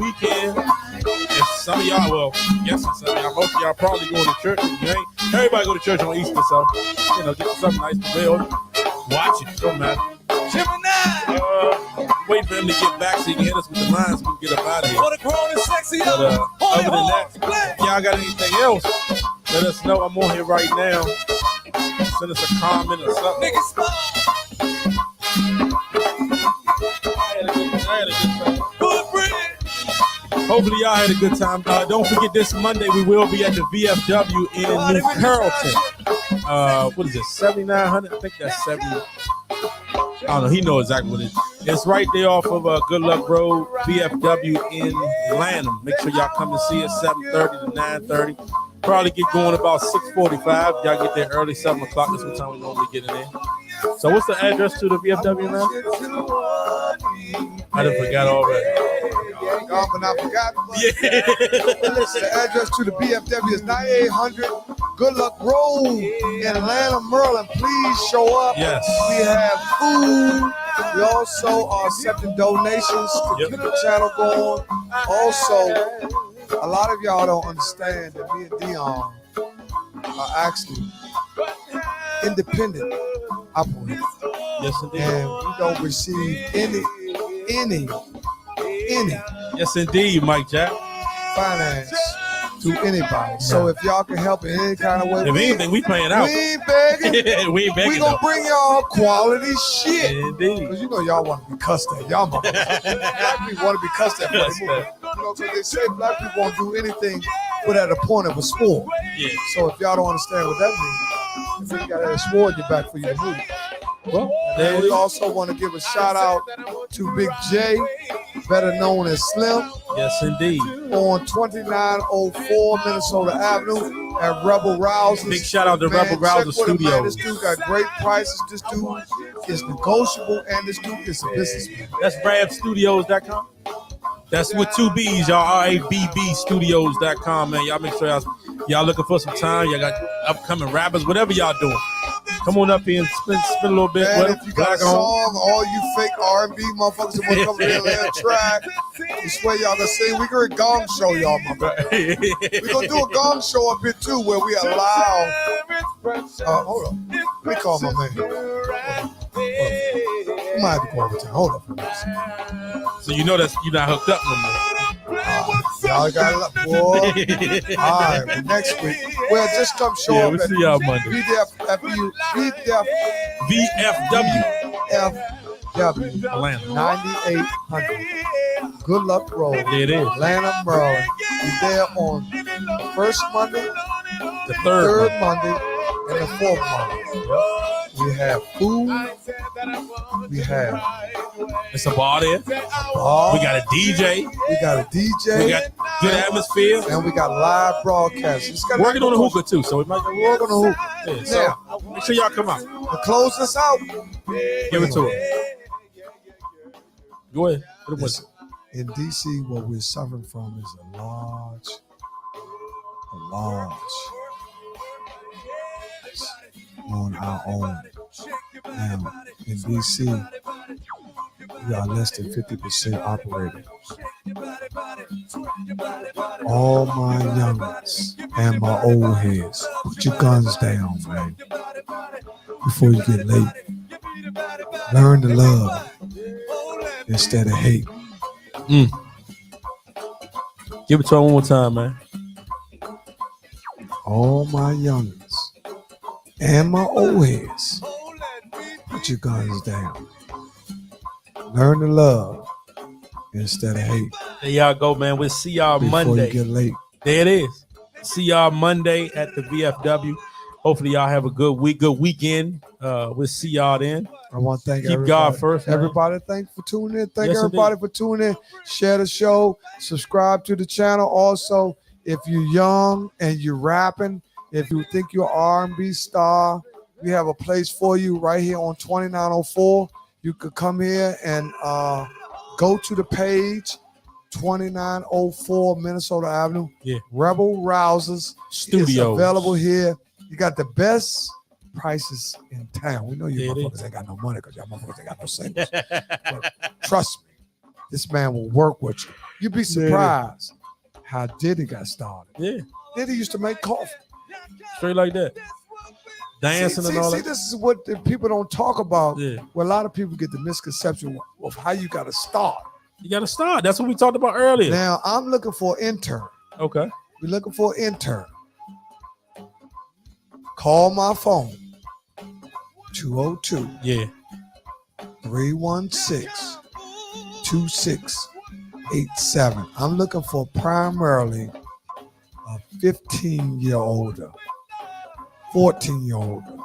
weekend. If some of y'all, well, yes, some of y'all, most of y'all probably going to church. If you ain't, everybody go to church on Easter, so get something nice to build. Watch it, don't matter. Wait for him to get back so he can hit us with the lines so we can get up out of here. But other than that, if y'all got anything else, let us know. I'm on here right now. Send us a comment or something. Hopefully y'all had a good time. Don't forget this Monday we will be at the VFW in New Carrollton. What is it? 7,900. I think that's 70. I don't know. He knows exactly what it is. It's right there off of Good Luck Road, VFW in Lanham. Make sure y'all come and see us 7:30 to 9:30. Probably get going about 6:45. Y'all get there early, 7 o'clock. That's what time we normally get in there. So what's the address to the VFW now? I done forgot already. But I forgot. Yeah. The address to the BFW is 9800 Good Luck Road in Atlanta, Maryland. Please show up. Yes. We have food. We also are accepting donations to keep the channel going. Also, a lot of y'all don't understand that me and Deon are actually independent operators. Yes, indeed. And we don't receive any yes, indeed, Mike Jack. finance to anybody. So if y'all can help in any kind of way, If anything, we playing out. we ain't begging. We ain't begging. We gonna bring y'all quality shit. Indeed. Because you know y'all want to be cussed at. Y'all black people want to be cussed at. Yes, You know, because they say black people won't do anything without a point of a sword. Yeah. So if y'all don't understand what that means, if you got a sword in your back for you to move. Well, And we also want to give a shout out to Big J, better known as Slim, yes, indeed. on 2904 Minnesota Avenue at Rebel Rousers. Big shout out to Rebel Rousers check with him, man. This Studios. dude got great prices. This dude is negotiable, and this dude is a businessman. That's rabstudios.com. That's with 2 B's, y'all. RABB Studios.com, man. Y'all make sure y'all looking for some time. Y'all got upcoming rappers, whatever y'all doing. Come on up here and spin a little bit. Man, if you got a song, all you fake R&B motherfuckers that want to come in and lay a track, you swear y'all gonna sing. We gonna gong show y'all, motherfucker. We gonna do a gong show up here too, where we allow. Hold on. Let me call my man. Hold on. You might have to go over time. Hold up. So you know that you're not hooked up no more. Y'all got it up, boy. All right, well, next week. Well, just come show Yeah, up we'll at see y'all Monday. VFW Atlanta. 9800 Good Luck Road. There it is. Atlanta, Maryland. We're there on the first Monday, The third third. Monday, and the fourth Monday. We have food. We have It's a bar there. bar. We got a DJ. We got a DJ. We got good atmosphere. and we got live broadcasts. It's got Working on the hookah too, so it might We're working on the hookah. yeah, so make sure y'all come out. To close this out, Give it to it. Go ahead. Put it with listen, in DC, what we're suffering from is a large on our own. Now, in DC, we are less than 50% operated. All my youngins and my old heads, put your guns down, man, before you get late. Learn to love instead of hate. Give it to him one more time, man. All my youngins and my old heads, put your guns down. Learn to love instead of hate. There y'all go, man. We'll see y'all Before Monday. you get late. There it is. See y'all Monday at the VFW. Hopefully y'all have a good week, good weekend. We'll see y'all then. I want to thank Keep everybody. God first, man. Everybody, thanks for tuning in. Thank Yes, everybody for tuning in. Share the show. Subscribe to the channel. Also, if you're young and you're rapping, if you think you're an R&B star, we have a place for you right here on 2904. You could come here and go to the page, 2904 Minnesota Avenue. Yeah. Rebel Rousers Studios. is available here. You got the best prices in town. We know you There it motherfuckers ain't got no money because y'all motherfuckers ain't got no savings. But trust me, this man will work with you. You'd be surprised how Diddy got started. Yeah. Diddy used to make coffee. Straight like that. Dancing and all See, that. this is what the people don't talk about. Yeah. Where a lot of people get the misconception of how you got to start. You got to start. That's what we talked about earlier. Now, I'm looking for an intern. Okay. We're looking for an intern. Call my phone, 202 Yeah. 316-2600. 987. I'm looking for primarily a 15-year-older, 14-year-older,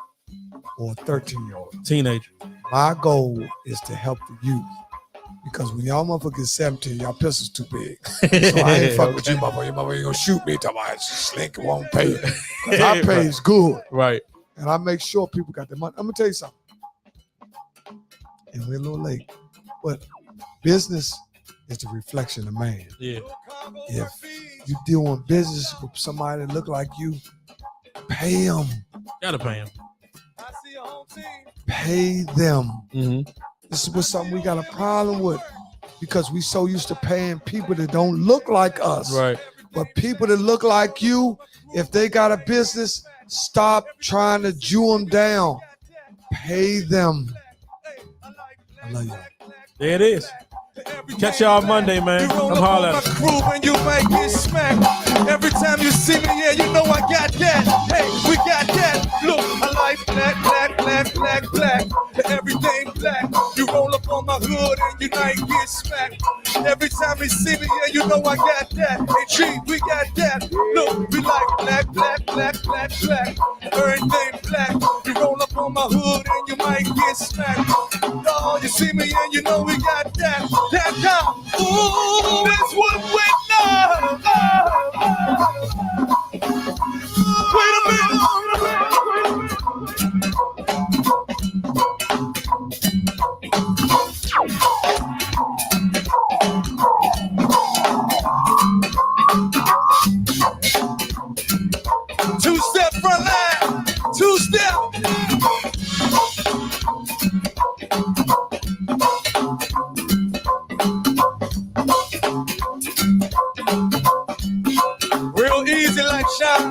or 13-year-older. Teenager. My goal is to help the youth. Because when y'all motherfuckers get 17, y'all pistols too big. So I ain't fucking with you, motherfucker. Your motherfucker ain't gonna shoot me. Talking about Slink won't pay. Because I pays good. Right. And I make sure people got their money. I'm gonna tell you something. And we're a little late. But business is the reflection of man. Yeah. If you doing business with somebody that look like you, pay them. Gotta pay them. Pay them. Mm-hmm. This is something we got a problem with because we so used to paying people that don't look like us. Right. But people that look like you, if they got a business, stop trying to Jew them down. Pay them. I love you. There it is. Catch y'all Monday, man. Come holler at us. And you might get smacked. Every time you see me, yeah, you know I got that. Hey, we got that. Look, I like black, black, black, black, black. Everything black. You roll up on my hood and you might get smacked. Every time you see me, yeah, you know I got that. Hey, G, we got that. Look, we like black, black, black, black, black. Everything black. You roll up on my hood and you might get smacked. Oh, you see me and you know we got that. That down. Ooh, it's what we know. Wait a minute. Two-step front line. Two-step. Real easy like shot.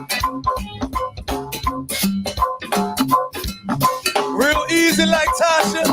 Real easy like Tasha.